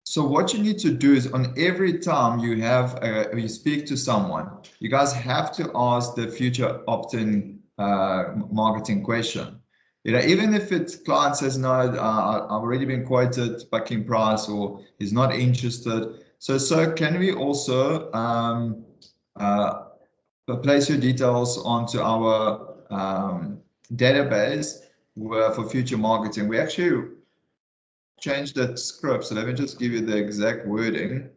So what you need to do is on every time you speak to someone, you guys have to ask the future opt-in marketing question. Even if it's client says, no, I've already been quoted by King Price or he's not interested. So can we also place your details onto our database for future marketing? We actually changed that script. So let me just give you the exact wording.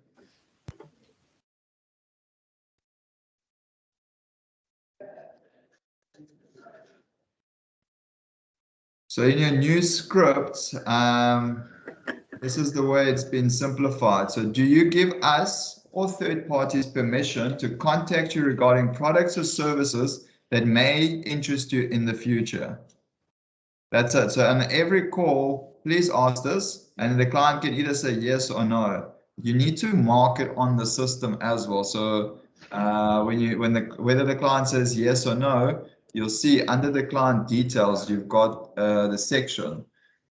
So in your new script, this is the way it's been simplified. So do you give us or third parties permission to contact you regarding products or services that may interest you in the future? That's it. So on every call, please ask this, and the client can either say yes or no. You need to mark it on the system as well. So whether the client says yes or no, you'll see under the client details, you've got the section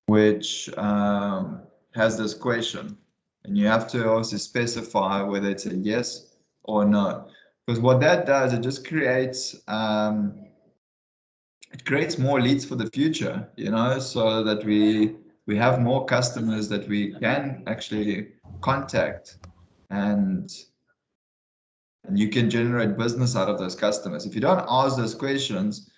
which has this question, and you have to also specify whether it's a yes or no. Because what that does, it just creates more leads for the future, so that we have more customers that we can actually contact, and you can generate business out of those customers. If you don't ask those questions,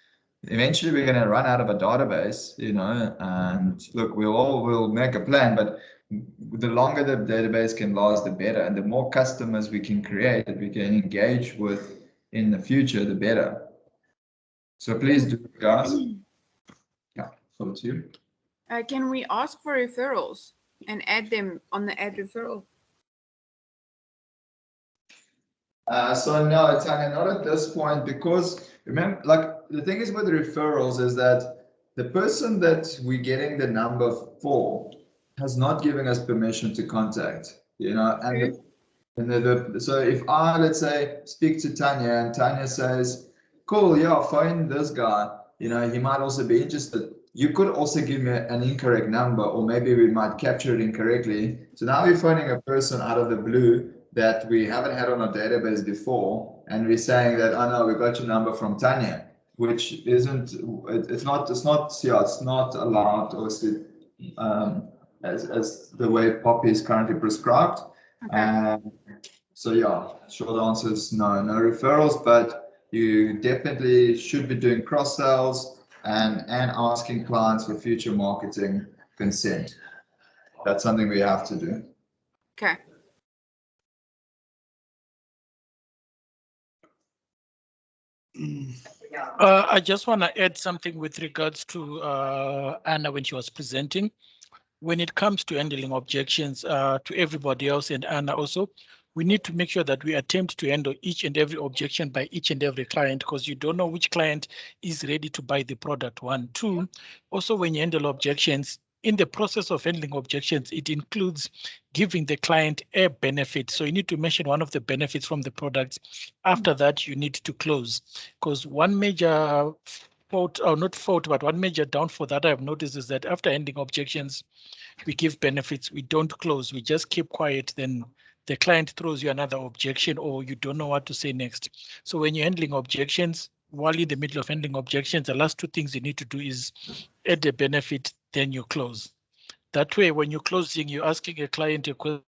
eventually we're going to run out of a database, and look, we'll make a plan, but the longer the database can last, the better, and the more customers we can create that we can engage with in the future, the better. So please do, guys. Yeah, over to you. Can we ask for referrals and add them on the add referral? So no, Tanya, not at this point, because remember, like the thing is with referrals is that the person that we're getting the number for has not given us permission to contact, and so if I, let's say, speak to Tanya and Tanya says, cool, yeah, phone this guy, he might also be interested. You could also give me an incorrect number, or maybe we might capture it incorrectly. So now we're phoning a person out of the blue that we haven't had on our database before, and we're saying that, oh no, we got your number from Tanya, which isn't, it's not allowed, or as the way Poppy is currently prescribed. Okay. So yeah, short answer is no referrals, but you definitely should be doing cross sales and asking clients for future marketing consent. That's something we have to do. Okay. I just want to add something with regards to Anna when she was presenting. When it comes to handling objections to everybody else and Anna also, we need to make sure that we attempt to handle each and every objection by each and every client, because you don't know which client is ready to buy the product. 1, 2, also when you handle objections, in the process of handling objections, it includes giving the client a benefit. So you need to mention one of the benefits from the products. After that, you need to close, because one major fault, or not fault, but one major downfall that I've noticed is that after ending objections, we give benefits, we don't close, we just keep quiet, then the client throws you another objection or you don't know what to say next. So when you're handling objections, while in the middle of handling objections, the last 2 things you need to do is add the benefit, then you close. That way, when you're closing, you're asking a client a question.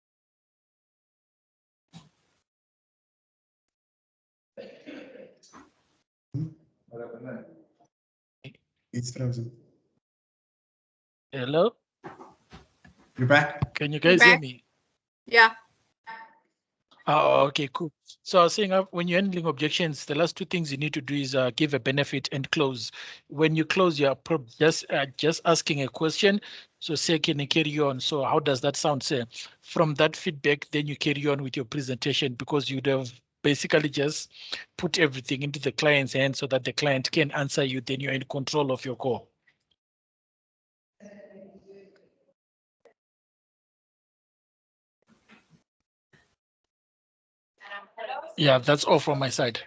It's frozen. Hello? You're back? Can you guys hear me? Yeah. Oh, okay, cool. So I was saying when you're handling objections, the last 2 things you need to do is give a benefit and close. When you close, you're just asking a question. So say, can you carry on? So how does that sound, sir? From that feedback, then you carry on with your presentation, because you'd have basically just put everything into the client's hands so that the client can answer you. Then you're in control of your call. Yeah, that's all from my side.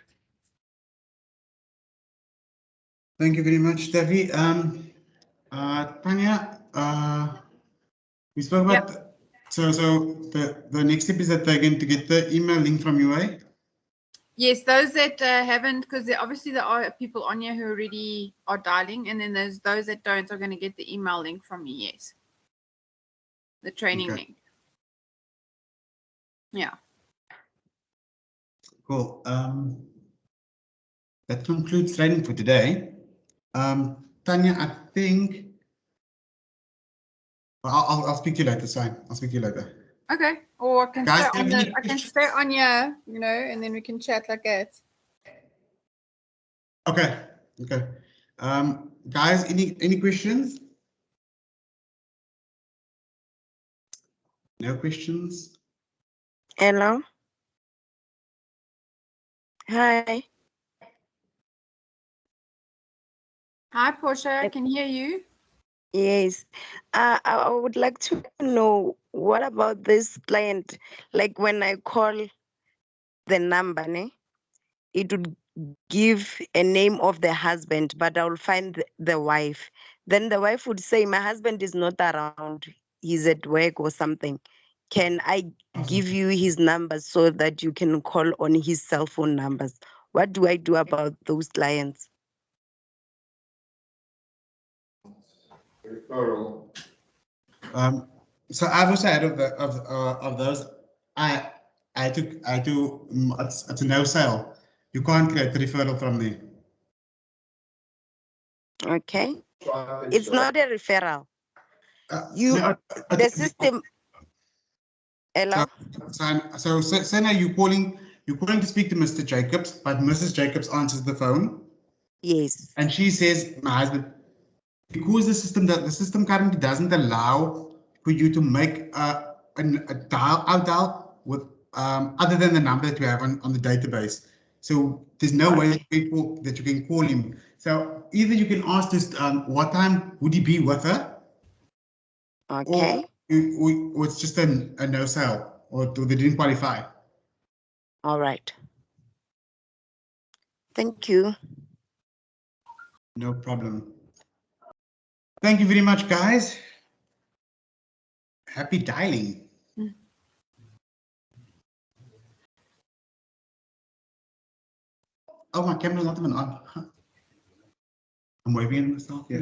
Thank you very much, Steffi. Tanya, we spoke about, so the next step is that they're going to get the email link from you, eh? Yes, those that haven't, because obviously there are people on here who already are dialing, and then there's those that don't are going to get the email link from me. Yes, the training link. Yeah. Cool. That concludes training for today. Tanya, I think I'll speak to you later. Fine, I'll speak to you later. Okay. Or I can Guys, stay on the, I can stay on here, you know, and then we can chat like that. Okay. Okay. Guys, any questions? No questions? Hello. Hi. Hi, Portia. I can hear you. Yes. I would like to know what about this client? Like when I call the number, it would give a name of the husband, but I will find the wife. Then the wife would say, my husband is not around. He's at work or something. Can I give you his numbers so that you can call on his cell phone numbers? What do I do about those clients? Referral. So I was out of those. I took it's a no sale. You can't create a referral from there. Okay. It's not a referral. The system. Hello. So Senna, you're calling to speak to Mr. Jacobs, but Mrs. Jacobs answers the phone. Yes. And she says, my husband, because the system currently doesn't allow for you to make a dial with other than the number that you have on the database. So there's no way that you can call him. So either you can ask this, what time would he be with her? Okay. Or it's just a no sale, or they didn't qualify. All right. Thank you. No problem. Thank you very much, guys. Happy dialing. Oh, my camera's not even on. I'm waving at myself. Yeah.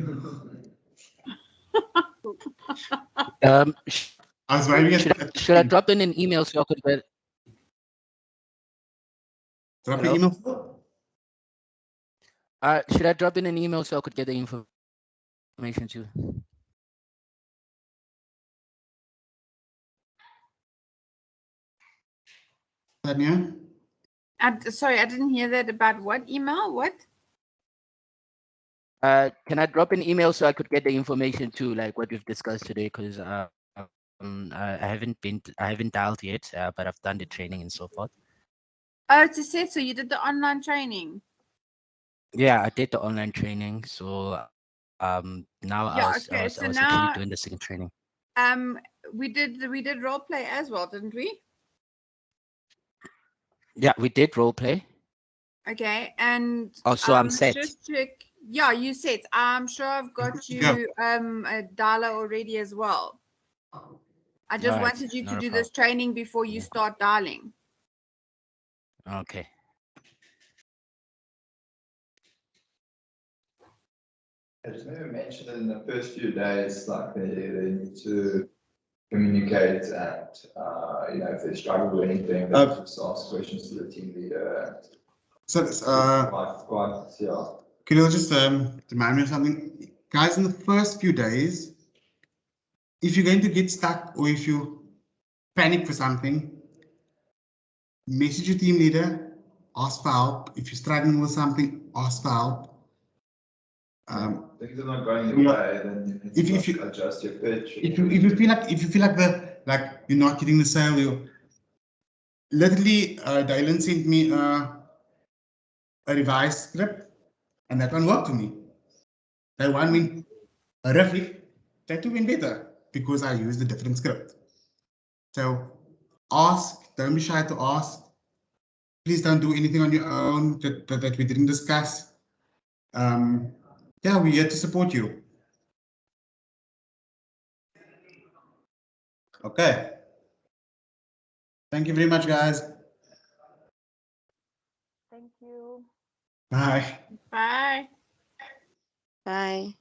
I was waving at. Should I drop in an email so I could get? Drop an email. Should I drop in an email so I could get the information too? Tanya? Sorry, I didn't hear that. About what email? What? Can I drop an email so I could get the information too, like what we've discussed today? Because I haven't dialed yet, but I've done the training and so forth. Oh, it's a set. So you did the online training. Yeah, I did the online training. So now I was actually doing the second training. We did role play as well, didn't we? Yeah, we did role play. Okay, and so I'm set. Just check. Yeah, you set. I'm sure I've got you a dialer already as well. I just wanted you to do this training before you start dialing. Okay. I just maybe mentioned in the first few days, like they need to communicate and, you know, if they struggle with anything, they just ask questions to the team leader. So, yeah. Can you just remind me of something? Guys, in the first few days, if you're going to get stuck or if you panic for something, message your team leader, ask for help. If you're struggling with something, ask for help. Things are not going your way, then you need to adjust your pitch. If you feel like you're not getting the sale, you literally Dylan sent me a revised script, and that one worked for me. That one went horrific. That two went better because I used a different script. So ask, don't be shy to ask. Please don't do anything on your own that we didn't discuss. yeah, we're here to support you. Okay. Thank you very much, guys. Thank you. Bye. Bye. Bye.